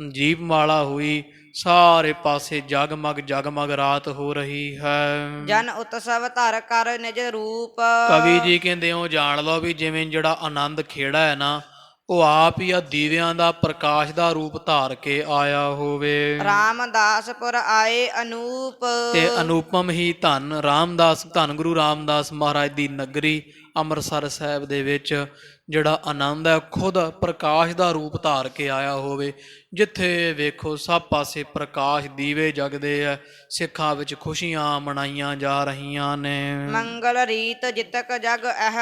ਦੀਪਮਾਲਾ ਹੋਈ, ਸਾਰੇ ਪਾਸੇ ਜਗਮਗ ਜਗਮਗ ਰਾਤ ਹੋ ਰਹੀ ਹੈ। ਜਨ ਉਤਸਵ ਧਰ ਕਰ ਨਿਜ ਰੂਪ। ਕਵੀ ਜੀ ਕਹਿੰਦੇ ਹੋ ਜਾਣ ਲਓ ਵੀ ਜਿਵੇਂ ਜਿਹੜਾ ਆਨੰਦ ਖੇੜਾ ਹੈ ਨਾ, ਉਹ ਆਪ ਹੀ ਆ ਦੀਵਿਆਂ ਦਾ ਪ੍ਰਕਾਸ਼ ਦਾ ਰੂਪ ਧਾਰ ਕੇ ਆਇਆ ਹੋਵੇ। ਰਾਮਦਾਸਪੁਰ ਆਏ ਅਨੂਪ। ਤੇ ਅਨੂਪਮ ਹੀ ਧੰਨ ਰਾਮਦਾਸ, ਧੰਨ ਗੁਰੂ ਰਾਮਦਾਸ ਮਹਾਰਾਜ ਦੀ ਨਗਰੀ ਅੰਮ੍ਰਿਤਸਰ ਸਾਹਿਬ ਦੇ ਵਿੱਚ ਜਿਹੜਾ ਆਨੰਦ ਹੈ ਖੁਦ ਪ੍ਰਕਾਸ਼ ਦਾ ਰੂਪ ਧਾਰ ਕੇ ਆਇਆ ਹੋਵੇ। ਜਿੱਥੇ ਵੇਖੋ ਸਭ ਪਾਸੇ ਪ੍ਰਕਾਸ਼ ਦੀਵੇ ਜਗਦੇ ਆ, ਸਿੱਖਾਂ ਵਿੱਚ ਖੁਸ਼ੀਆਂ ਮਨਾਈਆਂ ਜਾ ਰਹੀਆਂ ਨੇ। ਮੰਗਲ ਰੀਤ ਜਿਤਕ ਜਗ ਅਹ,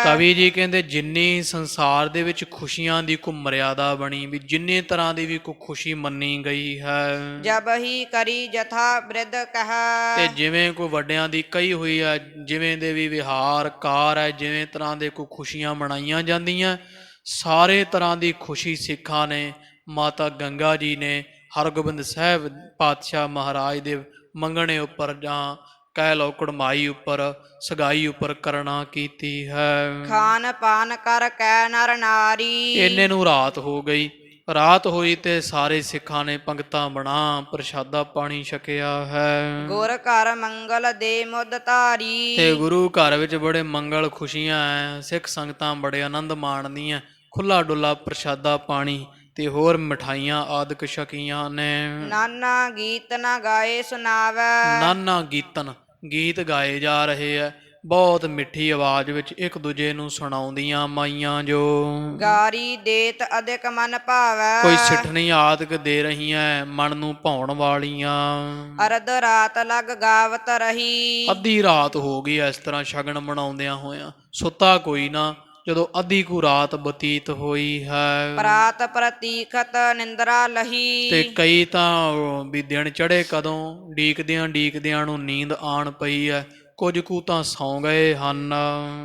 ਕਵੀ ਜੀ ਕਹਿੰਦੇ ਜਿੰਨੀ ਸੰਸਾਰ ਦੇ ਵਿੱਚ ਖੁਸ਼ੀਆਂ ਦੀ ਕੋ ਮਰਿਆਦਾ ਬਣੀ ਵੀ, ਜਿੰਨੇ ਤਰ੍ਹਾਂ ਦੀ ਵੀ ਕੋ ਖੁਸ਼ੀ ਮੰਨੀ ਗਈ ਹੈ, ਜਬ ਹੀ ਕਰੀ ਜਥਾ ਬ੍ਰਿਧ ਕਹ, ਤੇ ਜਿਵੇਂ ਕੋਈ ਵੱਡਿਆਂ ਦੀ ਕਹੀ ਹੋਈ ਹੈ, ਜਿਵੇਂ ਦੇ ਵੀ ਵਿਹਾਰ ਕਾਰ ਹੈ, ਜਿਵੇਂ ਤਰ੍ਹਾਂ ਦੇ ਕੋ ਖੁਸ਼ੀਆਂ ਮਨਾਈਆਂ ਜਾਂਦੀਆਂ, ਸਾਰੇ ਤਰ੍ਹਾਂ ਦੀ ਖੁਸ਼ੀ ਸਿੱਖਾਂ ਨੇ ਮਾਤਾ ਗੰਗਾ ਜੀ ਨੇ ਹਰਗੋਬਿੰਦ ਸਾਹਿਬ ਪਾਤਸ਼ਾਹ ਮਹਾਰਾਜ ਦੇ ਮੰਗਣੇ ਉੱਪਰ ਜਾਂ ਕਹਿ ਲਓ ਕੁੜਮਾਈ ਉੱਪਰ ਸਗਾਈ ਉੱਪਰ ਕਰਨਾ ਕੀਤੀ ਹੈ। ਖਾਨ ਪਾਨ ਕਰ ਕੈ ਨਰ ਨਾਰੀ, ਇੰਨੇ ਨੂੰ ਰਾਤ ਹੋ ਗਈ। ਰਾਤ ਹੋਈ ਤੇ ਸਾਰੇ ਸਿੱਖਾਂ ਨੇ ਪੰਗਤਾਂ ਬਣਾ ਪ੍ਰਸ਼ਾਦਾ ਪਾਣੀ ਛਕਿਆ ਹੈ। ਗੁਰ ਘਰ ਮੰਗਲ ਦੇ ਮੁੱਦ ਧਾਰੀ, ਤੇ ਗੁਰੂ ਘਰ ਵਿੱਚ ਬੜੇ ਮੰਗਲ ਖੁਸ਼ੀਆਂ ਐ, ਸਿੱਖ ਸੰਗਤਾਂ ਬੜੇ ਆਨੰਦ ਮਾਣਦੀਆਂ, ਖੁੱਲਾ ਡੁੱਲਾ ਪ੍ਰਸ਼ਾਦਾ ਪਾਣੀ ਤੇ ਹੋਰ ਮਠਾਈਆਂ ਆਦਿਕ ਛਕੀਆਂ ਨੇ। ਨਾਨਾ ਗੀਤ ਨਾ ਗਾਏ ਸੁਨਾਵੈ, ਨਾਨਾ ਗੀਤਨ ਗੀਤ ਗਾਏ ਜਾ ਰਹੇ ਐ, ਬਹੁਤ ਮਿੱਠੀ ਆਵਾਜ਼ ਵਿੱਚ ਇੱਕ ਦੂਜੇ ਨੂੰ ਸੁਣਾਉਂਦੀਆਂ ਮਾਈਆਂ ਜੋ। ਗਾਰੀ ਦੇਤ ਅਧਿਕ ਮਨ ਭਾਵੈ, ਕੋਈ ਸਿੱਠਣੀ ਆਦਿਕ ਦੇ ਰਹੀਆਂ ਮਨ ਨੂੰ ਭਾਉਣ ਵਾਲੀਆਂ। ਅਰਧ ਰਾਤ ਲਗ ਗਾਵਤ ਰਹੀ, ਅੱਧੀ ਰਾਤ ਹੋ ਗਈ ਇਸ ਤਰ੍ਹਾਂ ਸ਼ਗਨ ਮਨਾਉਂਦਿਆਂ ਹੋਇਆਂ, ਸੁੱਤਾ ਕੋਈ ਨਾ ਜਦੋਂ ਅੱਧੀ ਕੁ ਰਾਤ ਬਤੀਤ ਹੋਈ ਹੈ। ਪ੍ਰਾਤ ਪ੍ਰਤੀਖਤ ਨਿੰਦਰਾ ਲਹੀ, ਤੇ ਕਈ ਤਾਂ ਵੀ ਦਿਨ ਚੜ੍ਹੇ ਕਦੋਂ ਡੀਕਦਿਆਂ ਨੂੰ ਨੀਂਦ ਆਣ ਪਈ ਹੈ, ਕੁਝ ਕੁ ਤਾਂ ਸੌਂ ਗਏ ਹਨ।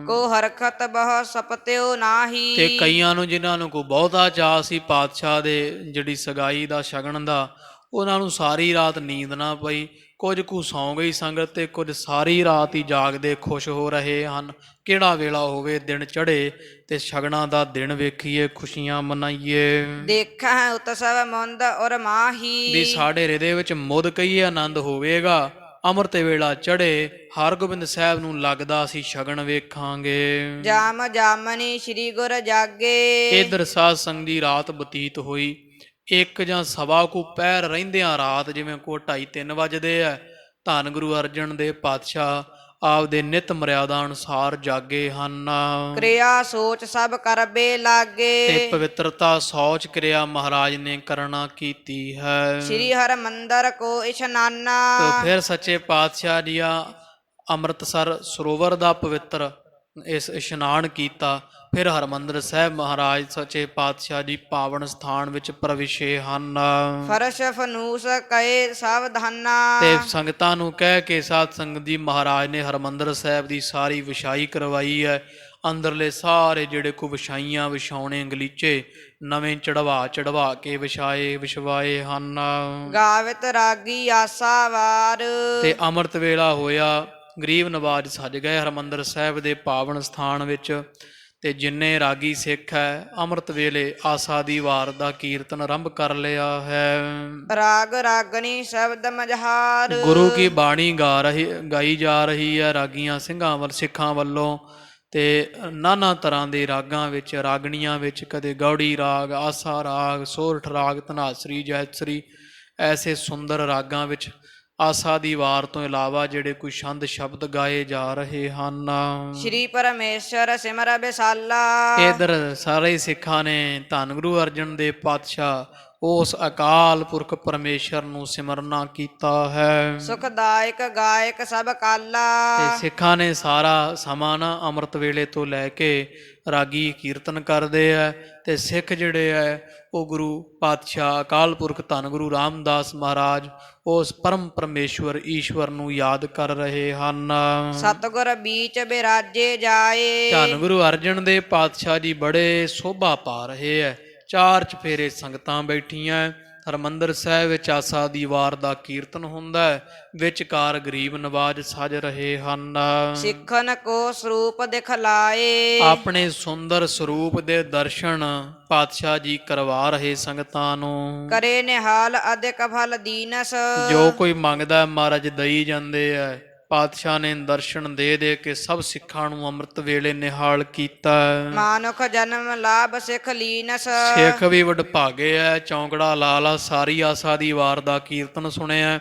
ਕੋ ਹਰਖਤ ਬਹੁ ਸਪਤਿਓ ਨਾਹੀ, ਤੇ ਕਈਆਂ ਨੂੰ ਜਿਨ੍ਹਾਂ ਨੂੰ ਕੋਈ ਬਹੁਤਾ ਚਾਅ ਸੀ ਪਾਤਸ਼ਾਹ ਦੇ ਜਿਹੜੀ ਸਗਾਈ ਦਾ ਸ਼ਗਨ ਦਾ, ਉਹਨਾਂ ਨੂੰ ਸਾਰੀ ਰਾਤ ਨੀਂਦ ਨਾ ਪਈ, ਕੁਝ ਕੁ ਸੌਂ ਗਈ ਸੰਗਤ ਤੇ ਕੁਝ ਸਾਰੀ ਰਾਤ ਹੀ ਜਾਗਦੇ ਖੁਸ਼ ਹੋ ਰਹੇ ਹਨ। ਕਿਹੜਾ ਵੇਲਾ ਹੋਵੇ ਦਿਨ ਚੜ੍ਹੇ ਤੇ ਸ਼ਗਨਾਂ ਦਾ ਦਿਨ ਵੇਖੀਏ, ਖੁਸ਼ੀਆਂ ਮਨਾਈਏ। ਦੇਖਾਂ ਉਤਸਵ ਮੁੰਦ ਔਰ ਮਾਹੀ, ਵੀ ਸਾਡੇ ਹਿਰਦੇ ਵਿੱਚ ਮੁੱਦ ਕਈ ਆਨੰਦ ਹੋਵੇਗਾ। ਅੰਮ੍ਰਿਤ ਵੇਲਾ ਚੜ੍ਹੇ ਹਰਗੋਬਿੰਦ ਸਾਹਿਬ ਨੂੰ ਲੱਗਦਾ ਅਸੀਂ ਸ਼ਗਨ ਵੇਖਾਂਗੇ। ਜਾਮ ਜਾਮਨੀ ਸ੍ਰੀ ਗੁਰ ਜਾਗੇ, ਇਧਰ ਸਾਧ ਸੰਗ ਦੀ ਰਾਤ ਬਤੀਤ ਹੋਈ। ਇੱਕ ਜਾਂ ਸਵਾ ਕੁ ਪਹਿਰ ਰਹਿੰਦਿਆਂ ਰਾਤ ਜਿਵੇਂ ਕੋ 2:30-3 ਵਜਦੇ ਆ, ਧੰਨ ਗੁਰੂ ਅਰਜਨ ਦੇਵ ਪਾਤਸ਼ਾਹ ਆਪਦੇ ਨਿਤ ਮਰਿਆਦਾ ਅਨੁਸਾਰ ਜਾਗੇ ਹਨ। ਕਿਰਿਆ ਸੋਚ ਸਭ ਕਰਬੇ ਲਾਗੇ, ਤੇ ਪਵਿੱਤਰਤਾ ਸੌਚ ਕਿਰਿਆ ਮਹਾਰਾਜ ਨੇ ਕਰਨਾ ਕੀਤੀ ਹੈ। ਸ੍ਰੀ ਹਰਿ ਮੰਦਰ ਕੋ ਇਸ਼ਨਾਨਾ, ਤੇ ਫਿਰ ਸੱਚੇ ਪਾਤਸ਼ਾਹ ਦੀਆਂ ਅੰਮ੍ਰਿਤਸਰ ਸਰੋਵਰ ਦਾ ਪਵਿੱਤਰ ਇਸ ਇਸ਼ਨਾਨ ਕੀਤਾ। ਫਿਰ ਹਰਿਮੰਦਰ ਸਾਹਿਬ ਮਹਾਰਾਜ ਸੱਚੇ ਪਾਤਸ਼ਾਹ ਜੀ ਪਾਵਨ ਸਥਾਨ ਵਿੱਚ ਪ੍ਰਵੇਸ਼ੇ ਹਨ। ਫਰਸ਼ ਫਨੂਸ ਕਏ ਸਾਵਧਾਨਾ, ਤੇ ਸੰਗਤਾਂ ਨੂੰ ਕਹਿ ਕੇ ਸਾਧ ਸੰਗਤ ਜੀ ਮਹਾਰਾਜ ਨੇ ਹਰਿਮੰਦਰ ਸਾਹਿਬ ਦੀ ਸਾਰੀ ਵਿਛਾਈ ਕਰਵਾਈ ਹੈ। ਅੰਦਰਲੇ ਸਾਰੇ ਜਿਹੜੇ ਕੋ ਵਿਛਾਈਆਂ ਵਿਛਾਉਣੇ ਗਲੀਚੇ ਨਵੇਂ ਚੜਵਾ ਕੇ ਵਿਛਵਾਏ ਹਨ। ਗਾਵਿਤ ਰਾਗੀ ਆਸਾ ਵਾਰ, ਤੇ ਅੰਮ੍ਰਿਤ ਵੇਲਾ ਹੋਇਆ, ਗਰੀਬ ਨਵਾਜ ਸੱਜ ਗਏ ਹਰਿਮੰਦਰ ਸਾਹਿਬ ਦੇ ਪਾਵਨ ਸਥਾਨ ਵਿੱਚ। ਤੇ ਜਿੰਨੇ ਰਾਗੀ ਸਿੱਖ ਹੈ ਅੰਮ੍ਰਿਤ ਵੇਲੇ ਆਸਾ ਦੀ ਵਾਰ ਦਾ ਕੀਰਤਨ ਆਰੰਭ ਕਰ ਲਿਆ ਹੈ। ਰਾਗ ਰਾਗਣੀ ਸ਼ਬਦ ਮਝਾਰ, ਗੁਰੂ ਕੀ ਬਾਣੀ ਗਾਈ ਜਾ ਰਹੀ ਹੈ ਰਾਗੀਆਂ ਸਿੱਖਾਂ ਵੱਲੋਂ। ਤੇ ਨਾਨਾ ਤਰ੍ਹਾਂ ਦੇ ਰਾਗਾਂ ਵਿੱਚ ਰਾਗਣੀਆਂ ਵਿੱਚ ਕਦੇ ਗੌੜੀ ਰਾਗ, ਆਸਾ ਰਾਗ, ਸੋਰਠ ਰਾਗ, ਧਨਾਸਰੀ, ਜੈਤਸਰੀ, ਐਸੇ ਸੁੰਦਰ ਰਾਗਾਂ ਵਿੱਚ ਆਸਾ ਦੀ ਵਾਰ ਤੋਂ ਇਲਾਵਾ ਜਿਹੜੇ ਕੋਈ ਛੰਦ ਸ਼ਬਦ ਗਾਏ ਜਾ ਰਹੇ ਹਨ। ਸ਼੍ਰੀ ਪਰਮੇਸ਼ਰ ਸਿਮਰ ਬਿਸਾਲਾ, ਇਧਰ ਸਾਰੇ ਸਿੱਖਾਂ ਨੇ ਧੰਨ ਗੁਰੂ ਅਰਜਨ ਦੇਵ ਪਾਤਸ਼ਾਹ ਉਸ ਅਕਾਲ ਪੁਰਖ ਪਰਮੇਸ਼ਰ ਨੂੰ ਸਿਮਰਨਾ ਕੀਤਾ ਹੈ। ਸੁਖਦਾਇਕ ਗਾਇਕ ਸਭ ਕਾਲਾ, ਤੇ ਸਿੱਖਾਂ ਨੇ ਸਾਰਾ ਸਮਾਂ ਨਾ ਅੰਮ੍ਰਿਤ ਵੇਲੇ ਤੋਂ ਲੈ ਕੇ ਰਾਗੀ ਕੀਰਤਨ ਕਰਦੇ ਆ। ਤੇ ਸਿੱਖ ਜਿਹੜੇ ਹੈ ਉਹ ਗੁਰੂ ਪਾਤਸ਼ਾਹ ਅਕਾਲ ਪੁਰਖ ਧੰਨ ਗੁਰੂ ਰਾਮਦਾਸ ਮਹਾਰਾਜ ਉਸ ਪਰਮ ਪਰਮੇਸ਼ਵਰ ਈਸ਼ਵਰ ਨੂੰ ਯਾਦ ਕਰ ਰਹੇ ਹਨ। ਸਤਿਗੁਰ ਬੀਚ ਬਿਰਾਜੇ ਜਾਏ, ਧੰਨ ਗੁਰੂ ਅਰਜਨ ਦੇਵ ਪਾਤਸ਼ਾਹ ਜੀ ਬੜੇ ਸੋਭਾ ਪਾ ਰਹੇ ਹੈ। ਚਾਰ ਚਫੇਰੇ ਸੰਗਤਾਂ ਬੈਠੀਆਂ, ਹਰਿਮੰਦਰ ਸਾਹਿਬ ਵਿੱਚ ਆਸਾ ਦੀ ਵਾਰ ਦਾ ਕੀਰਤਨ ਹੁੰਦਾ ਹੈ, ਵਿਚਕਾਰ ਗਰੀਬ ਨਵਾਜ ਸੱਜ ਰਹੇ ਹਨ। ਸਿੱਖਨ ਕੋ ਸਰੂਪ ਦਿਖਲਾਏ, ਆਪਣੇ ਸੁੰਦਰ ਸਰੂਪ ਦੇ ਦਰਸ਼ਨ ਪਾਤਸ਼ਾਹ ਜੀ ਕਰਵਾ ਰਹੇ ਸੰਗਤਾਂ ਨੂੰ। ਕਰੇ ਨਿਹਾਲ ਅਧਿਕ ਫਲ ਦੀਨਸ, ਜੋ ਕੋਈ ਮੰਗਦਾ ਮਹਾਰਾਜ ਦਈ ਜਾਂਦੇ ਹੈ। ਪਾਤਸ਼ਾਹ ਨੇ ਦਰਸ਼ਨ ਦੇ ਕੇ ਸਭ ਸਿੱਖਾਂ ਨੂੰ ਅੰਮ੍ਰਿਤ ਵੇਲੇ ਨਿਹਾਲ ਕੀਤਾ। ਮਾਨੁਖ ਜਨਮ ਲਾਭ ਸਿੱਖ ਲੀਨਸ, ਸਿੱਖ ਵੀ ਵਡਭਾਗੇ ਐ, ਚੌਂਕੜਾ ਲਾ ਲਾ ਸਾਰੀ ਆਸਾ ਦੀ ਵਾਰ ਦਾ ਕੀਰਤਨ ਸੁਣਿਆ।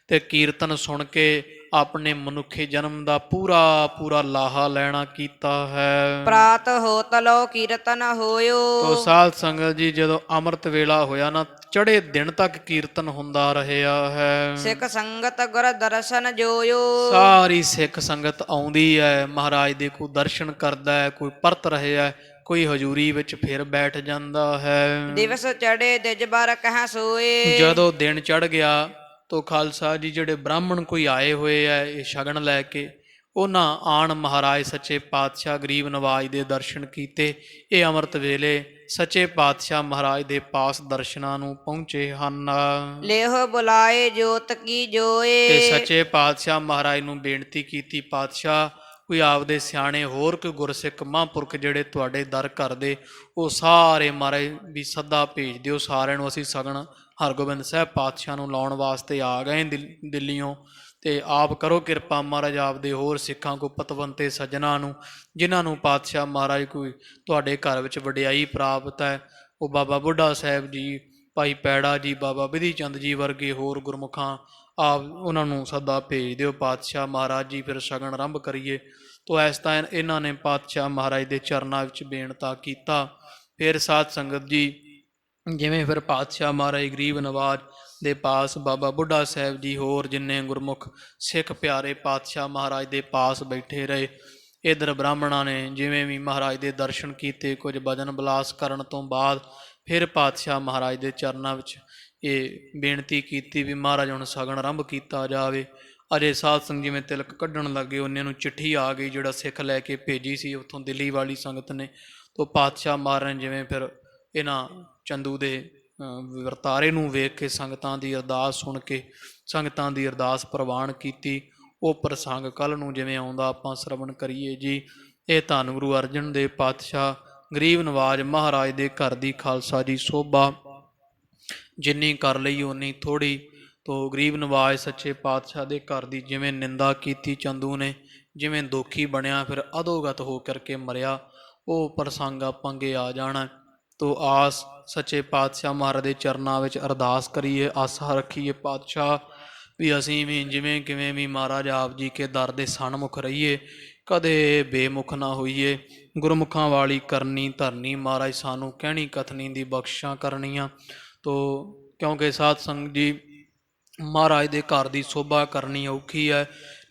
ਤੇ ਕੀਰਤਨ ਸੁਣ ਕੇ ਆਪਣੇ ਮਨੁੱਖੇ ਜਨਮ ਦਾ ਪੂਰਾ ਪੂਰਾ ਲਾਹਾ ਲੈਣਾ ਕੀਤਾ ਹੈ। ਪ੍ਰਾਤ ਹੋਤ ਲੋ ਕੀਰਤਨ ਹੋਇਓ। ਤੋ ਸਾਧ ਸੰਗਤ ਜੀ, ਜਦੋਂ ਅੰਮ੍ਰਿਤ ਵੇਲਾ ਹੋਇਆ ਨਾ, ਚੜੇ ਦਿਨ ਤੱਕ ਕੀਰਤਨ ਹੁੰਦਾ ਰਿਹਾ ਹੈ। ਸਿੱਖ ਸੰਗਤ ਗੁਰ ਦਰਸ਼ਨ ਜੋਇਓ। ਸਾਰੀ ਸਿੱਖ ਸੰਗਤ ਆਉਂਦੀ ਹੈ, ਮਹਾਰਾਜ ਦੇ ਕੋਈ ਦਰਸ਼ਨ ਕਰਦਾ ਹੈ, ਕੋਈ ਪਰਤ ਰਿਹਾ, ਕੋਈ ਹਜ਼ੂਰੀ ਵਿੱਚ ਫਿਰ ਬੈਠ ਜਾਂਦਾ ਹੈ। ਦਿਵਸ ਚੜੇ ਦਿਜ ਬਰ ਕਹਿ ਸੋਏ। ਜਦੋਂ ਦਿਨ ਚੜ ਗਿਆ ਤੋ ਖਾਲਸਾ ਜੀ, ਜਿਹੜੇ ਬ੍ਰਾਹਮਣ ਕੋਈ ਆਏ ਹੋਏ ਆ ਇਹ ਸ਼ਗਨ ਲੈ ਕੇ, ਉਹਨਾਂ ਆਣ ਮਹਾਰਾਜ ਸੱਚੇ ਪਾਤਸ਼ਾਹ ਗਰੀਬ ਨਵਾਜ ਦੇ ਦਰਸ਼ਨ ਕੀਤੇ। ਇਹ ਅੰਮ੍ਰਿਤ ਵੇਲੇ ਸੱਚੇ ਪਾਤਸ਼ਾਹ ਮਹਾਰਾਜ ਦੇ ਪਾਸ ਦਰਸ਼ਨਾਂ ਨੂੰ ਪਹੁੰਚੇ ਹਨ। ਲੇਹੋ ਬੁਲਾਏ ਜੋਤ ਕੀ ਜੋਏ। ਤੇ ਸੱਚੇ ਪਾਤਸ਼ਾਹ ਮਹਾਰਾਜ ਨੂੰ ਬੇਨਤੀ ਕੀਤੀ, ਪਾਤਸ਼ਾਹ ਕੋਈ ਆਪਦੇ ਸਿਆਣੇ ਹੋਰ ਕੋਈ ਗੁਰਸਿੱਖ ਮਹਾਂਪੁਰਖ ਜਿਹੜੇ ਤੁਹਾਡੇ ਦਰ ਕਰਦੇ, ਉਹ ਸਾਰੇ ਮਹਾਰਾਜ ਵੀ ਸੱਦਾ ਭੇਜ ਦਿਓ, ਸਾਰਿਆਂ ਨੂੰ ਅਸੀਂ ਸਗਨ ਹਰਗੋਬਿੰਦ ਸਾਹਿਬ ਪਾਤਸ਼ਾਹ ਨੂੰ ਲਾਉਣ ਵਾਸਤੇ ਆ ਗਏ ਦਿੱਲੀੋਂ। ਤੇ ਆਪ ਕਰੋ ਕਿਰਪਾ ਮਹਾਰਾਜ ਆਪਦੇ ਹੋਰ ਸਿੱਖਾਂ ਕੋ ਪਤਵੰਤੇ ਸੱਜਣਾ ਨੂੰ, ਜਿਨ੍ਹਾਂ ਨੂੰ ਪਾਤਸ਼ਾਹ ਮਹਾਰਾਜ ਕੋਈ ਤੁਹਾਡੇ ਘਰ ਵਿੱਚ ਵਡਿਆਈ ਪ੍ਰਾਪਤ ਹੈ, ਉਹ ਬਾਬਾ ਬੁੱਢਾ ਸਾਹਿਬ ਜੀ, ਭਾਈ ਪੈੜਾ ਜੀ, ਬਾਬਾ ਬਿਧੀ ਚੰਦ ਜੀ ਵਰਗੇ ਹੋਰ ਗੁਰਮੁਖਾਂ, ਆਪ ਉਹਨਾਂ ਨੂੰ ਸੱਦਾ ਭੇਜ ਦਿਓ ਪਾਤਸ਼ਾਹ ਮਹਾਰਾਜ ਜੀ, ਫਿਰ ਸ਼ਗਨ ਆਰੰਭ ਕਰੀਏ। ਤੋ ਇਸ ਤਾਂ ਇਹਨਾਂ ਨੇ ਪਾਤਸ਼ਾਹ ਮਹਾਰਾਜ ਦੇ ਚਰਨਾਂ ਵਿੱਚ ਬੇਨਤਾ ਕੀਤਾ। ਫਿਰ ਸਾਧ ਸੰਗਤ ਜੀ, ਜਿਵੇਂ ਫਿਰ ਪਾਤਸ਼ਾਹ ਮਹਾਰਾਜ ਗਰੀਬ ਨਵਾਜ ਦੇ ਪਾਸ ਬਾਬਾ ਬੁੱਢਾ ਸਾਹਿਬ ਜੀ, ਹੋਰ ਜਿੰਨੇ ਗੁਰਮੁਖ ਸਿੱਖ ਪਿਆਰੇ ਪਾਤਸ਼ਾਹ ਮਹਾਰਾਜ ਦੇ ਪਾਸ ਬੈਠੇ ਰਹੇ। ਇੱਧਰ ਬ੍ਰਾਹਮਣਾਂ ਨੇ ਜਿਵੇਂ ਵੀ ਮਹਾਰਾਜ ਦੇ ਦਰਸ਼ਨ ਕੀਤੇ, ਕੁਝ ਭਜਨ ਬਿਲਾਸ ਕਰਨ ਤੋਂ ਬਾਅਦ ਫਿਰ ਪਾਤਸ਼ਾਹ ਮਹਾਰਾਜ ਦੇ ਚਰਨਾਂ ਵਿੱਚ ਇਹ ਬੇਨਤੀ ਕੀਤੀ ਵੀ ਮਹਾਰਾਜ ਹੁਣ ਸ਼ਗਨ ਆਰੰਭ ਕੀਤਾ ਜਾਵੇ। ਅਜੇ ਸਾਧ ਸੰਗਤ ਜਿਵੇਂ ਤਿਲਕ ਕੱਢਣ ਲੱਗੇ, ਉਹਨੇ ਨੂੰ ਚਿੱਠੀ ਆ ਗਈ ਜਿਹੜਾ ਸਿੱਖ ਲੈ ਕੇ ਭੇਜੀ ਸੀ ਉੱਥੋਂ ਦਿੱਲੀ ਵਾਲੀ ਸੰਗਤ ਨੇ। ਤੋ ਪਾਤਸ਼ਾਹ ਮਹਾਰਾਜ ਨੇ ਜਿਵੇਂ ਫਿਰ ਇਹਨਾਂ ਚੰਦੂ ਦੇ ਵਰਤਾਰੇ ਨੂੰ ਵੇਖ ਕੇ ਸੰਗਤਾਂ ਦੀ ਅਰਦਾਸ ਸੁਣ ਕੇ ਸੰਗਤਾਂ ਦੀ ਅਰਦਾਸ ਪ੍ਰਵਾਨ ਕੀਤੀ। ਉਹ ਪ੍ਰਸੰਗ ਕੱਲ੍ਹ ਨੂੰ ਜਿਵੇਂ ਆਉਂਦਾ ਆਪਾਂ ਸਰਵਣ ਕਰੀਏ ਜੀ। ਇਹ ਧੰਨ ਗੁਰੂ ਅਰਜਨ ਦੇਵ ਪਾਤਸ਼ਾਹ ਗਰੀਬ ਨਵਾਜ ਮਹਾਰਾਜ ਦੇ ਘਰ ਦੀ ਖਾਲਸਾ ਜੀ ਸੋਭਾ ਜਿੰਨੀ ਕਰ ਲਈ ਓਨੀ ਥੋੜ੍ਹੀ। ਤੋ ਗਰੀਬ ਨਵਾਜ ਸੱਚੇ ਪਾਤਸ਼ਾਹ ਦੇ ਘਰ ਦੀ ਜਿਵੇਂ ਨਿੰਦਾ ਕੀਤੀ ਚੰਦੂ ਨੇ, ਜਿਵੇਂ ਦੋਖੀ ਬਣਿਆ ਫਿਰ ਅਧੋਗਤ ਹੋ ਕਰਕੇ ਮਰਿਆ, ਉਹ ਪ੍ਰਸੰਗ ਆਪਾਂ ਅੱਗੇ ਆ ਜਾਣਾ। ਤੋ ਆਸ ਸੱਚੇ ਪਾਤਸ਼ਾਹ ਮਹਾਰਾਜ ਦੇ ਚਰਨਾਂ ਵਿੱਚ ਅਰਦਾਸ ਕਰੀਏ, ਆਸਾ ਰੱਖੀਏ ਪਾਤਸ਼ਾਹ ਵੀ ਅਸੀਂ ਵੀ ਜਿਵੇਂ ਕਿਵੇਂ ਵੀ ਮਹਾਰਾਜ ਆਪ ਜੀ ਕੇ ਦਰ ਦੇ ਸਨਮੁਖ ਰਹੀਏ, ਕਦੇ ਬੇਮੁਖ ਨਾ ਹੋਈਏ। ਗੁਰਮੁਖਾਂ ਵਾਲੀ ਕਰਨੀ ਧਰਨੀ ਮਹਾਰਾਜ ਸਾਨੂੰ ਕਹਿਣੀ ਕਥਨੀ ਦੀ ਬਖਸ਼ਾਂ ਕਰਨੀਆਂ। ਤੋ ਕਿਉਂਕਿ ਸਾਧ ਸੰਗਤ ਜੀ, ਮਹਾਰਾਜ ਦੇ ਘਰ ਦੀ ਸੋਭਾ ਕਰਨੀ ਔਖੀ ਹੈ।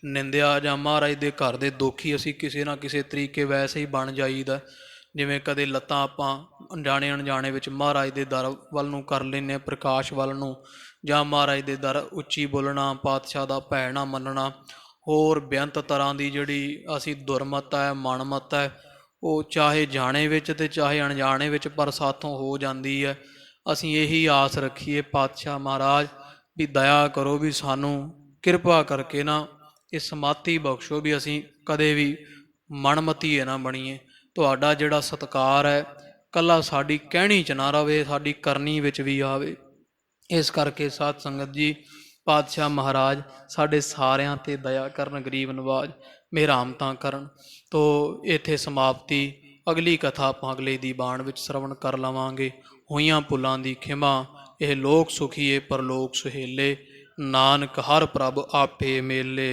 ਨਿੰਦਿਆ ਜਾਂ ਮਹਾਰਾਜ ਦੇ ਘਰ ਦੇ ਦੋਖੀ ਅਸੀਂ ਕਿਸੇ ਨਾ ਕਿਸੇ ਤਰੀਕੇ ਵੈਸੇ ਹੀ ਬਣ ਜਾਈਦਾ। ਜਿਵੇਂ ਕਦੇ ਲੱਤਾਂ ਆਪਾਂ ਅਣਜਾਣੇ ਅਣਜਾਣੇ ਵਿੱਚ ਮਹਾਰਾਜ ਦੇ ਦਰ ਵੱਲ ਨੂੰ ਕਰ ਲੈਂਦੇ, ਪ੍ਰਕਾਸ਼ ਵੱਲ ਨੂੰ, ਜਾਂ ਮਹਾਰਾਜ ਦੇ ਦਰ ਉੱਚੀ ਬੋਲਣਾ, ਪਾਤਸ਼ਾਹ ਦਾ ਭੈ ਨਾ ਮੰਨਣਾ, ਹੋਰ ਬੇਅੰਤ ਤਰ੍ਹਾਂ ਦੀ ਜਿਹੜੀ ਅਸੀਂ ਦੁਰਮਤ ਹੈ, ਮਨਮਤ ਹੈ, ਉਹ ਚਾਹੇ ਜਾਣੇ ਵਿੱਚ ਤੇ ਚਾਹੇ ਅਣਜਾਣੇ ਵਿੱਚ ਪਰ ਸਾਥੋਂ ਹੋ ਜਾਂਦੀ ਹੈ। ਅਸੀਂ ਇਹੀ ਆਸ ਰੱਖੀਏ ਪਾਤਸ਼ਾਹ ਮਹਾਰਾਜ ਵੀ ਦਇਆ ਕਰੋ, ਵੀ ਸਾਨੂੰ ਕਿਰਪਾ ਕਰਕੇ ਨਾ ਇਹ ਸਮਾਧੀ ਬਖਸ਼ੋ ਵੀ ਅਸੀਂ ਕਦੇ ਵੀ ਮਨਮਤੀਏ ਨਾ ਬਣੀਏ। ਤੁਹਾਡਾ ਜਿਹੜਾ ਸਤਿਕਾਰ ਹੈ ਇਕੱਲਾ ਸਾਡੀ ਕਹਿਣੀ 'ਚ ਨਾ ਰਵੇ, ਸਾਡੀ ਕਰਨੀ ਵਿੱਚ ਵੀ ਆਵੇ। ਇਸ ਕਰਕੇ ਸਾਧ ਸੰਗਤ ਜੀ, ਪਾਤਸ਼ਾਹ ਮਹਾਰਾਜ ਸਾਡੇ ਸਾਰਿਆਂ 'ਤੇ ਦਇਆ ਕਰਨ, ਗਰੀਬ ਨਵਾਜ ਮਿਹਰਾਮਤਾਂ ਕਰਨ। ਤੋ ਇੱਥੇ ਸਮਾਪਤੀ। ਅਗਲੀ ਕਥਾ ਆਪਾਂ ਅਗਲੇ ਦੀਵਾਨ ਵਿੱਚ ਸਰਵਣ ਕਰ ਲਵਾਂਗੇ। ਹੋਈਆਂ ਭੁੱਲਾਂ ਦੀ ਖਿਮਾ, ਇਹ ਲੋਕ ਸੁਖੀਏ ਪਰਲੋਕ ਸੁਹੇਲੇ, ਨਾਨਕ ਹਰ ਪ੍ਰਭ ਆਪੇ ਮੇਲੇ।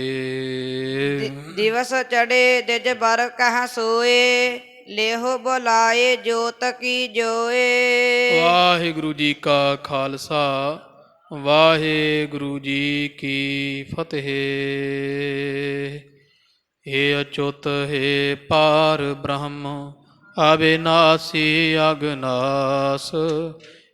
ਦਿਵਸ ਚੜੇ ਦਿਜ ਬਰ ਕਹਿ ਸੋਏ, ਲੇਹੋ ਬੁਲਾਏ ਜੋਤ ਕੀ ਜੋਏ। ਵਾਹਿਗੁਰੂ ਜੀ ਕਾ ਖਾਲਸਾ, ਵਾਹਿਗੁਰੂ ਜੀ ਕੀ ਫਤਿਹ। ਹੇ ਅਚੁੱਤ ਹੇ ਪਾਰ ਬ੍ਰਹਮ, ਅਬਿਨਾਸੀ ਅਗਨਾਸ,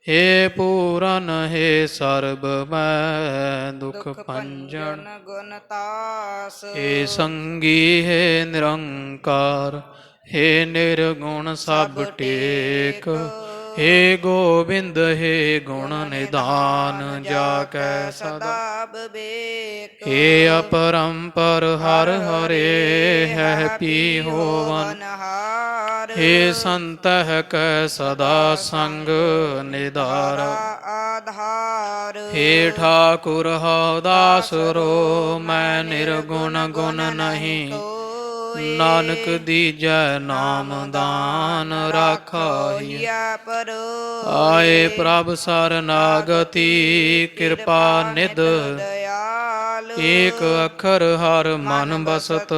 ਹੇ ਪੂਰਨ ਹੇ ਸਰਬ ਮੈਂ ਦੁਖ ਭੰਜਨ ਗੁਣ ਤਾਸ। ਹੇ ਸੰਗੀ ਹੇ ਨਿਰੰਕਾਰ, ਹੇ ਨਿਰਗੁਣ ਸਭ ਟੇਕ, ਹੇ ਗੋਬਿੰਦ ਹੇ ਗੁਣ ਨਿਧਾਨ, ਜਾ ਕੈ ਸਦਾ ਵਿਵੇਕ। ਹੇ ਅਪਰੰਪਰ ਹਰ ਹਰੇ, ਹੈ ਪੀ ਹੋਵਨ ਹੇ ਸੰਤਹਿ ਕੈ ਸਦਾ ਸੰਗ ਨਿਧਾਰਾ ਆਧਾਰ। ਹੇ ਠਾਕੁਰ ਹਉ ਦਾਸ ਰੋ, ਮੈਂ ਨਿਰਗੁਣ ਗੁਣ ਨਹੀਂ, ਨਾਨਕ ਦੀਜੈ ਨਾਮ ਦਾਨ ਰਾਖਾਈ। ਆਏ ਪ੍ਰਭ ਸਰਨਾਗਤੀ, ਕਿਰਪਾ ਨਿਧ ਨਿਹਾਲ ਏਕ ਅੱਖਰ ਹਰ ਮਨ ਬਸਤ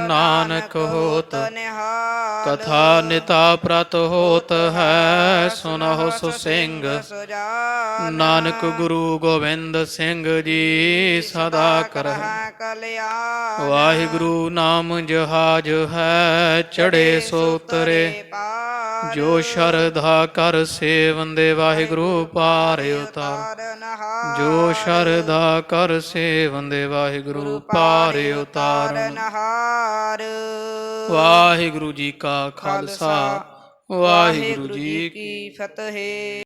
ਨਾਨਕ ਹੋਤ ਨਿਹਾਲ ਕਥਾ ਨਿਤਾ ਪ੍ਰਤ ਹੋਤ ਹੈ ਸੁਨਹੁ ਸੁਸਿੰਗ ਸੁਜਾਨ ਨਾਨਕ ਗੁਰੂ ਗੋਬਿੰਦ ਸਿੰਘ ਜੀ ਸਦਾ ਕਰਹਿ ਕਲਿਆਣ ਵਾਹਿਗੁਰੂ ਨਾਮ ਜਹਾਜ ਹੈ ਚੜੇ ਸੋ ਉਤਰੇ ਜੋ ਸ਼ਰਧਾ ਕਰ ਸੇਵੰਦੇ ਵਾਹਿਗੁਰੂ ਪਾਰ ਉਤਾਰ ਜੋ ਸ਼ਰਧਾ ਕਰ ਸੇਵੰਦੇ ਵਾਹਿਗੁਰੂ ਪਾਰ ਉਤਾਰਨ ਹਾਰ ਵਾਹਿਗੁਰੂ ਜੀ ਕਾ ਖਾਲਸਾ ਵਾਹਿਗੁਰੂ ਜੀ ਕੀ ਫਤਿਹ।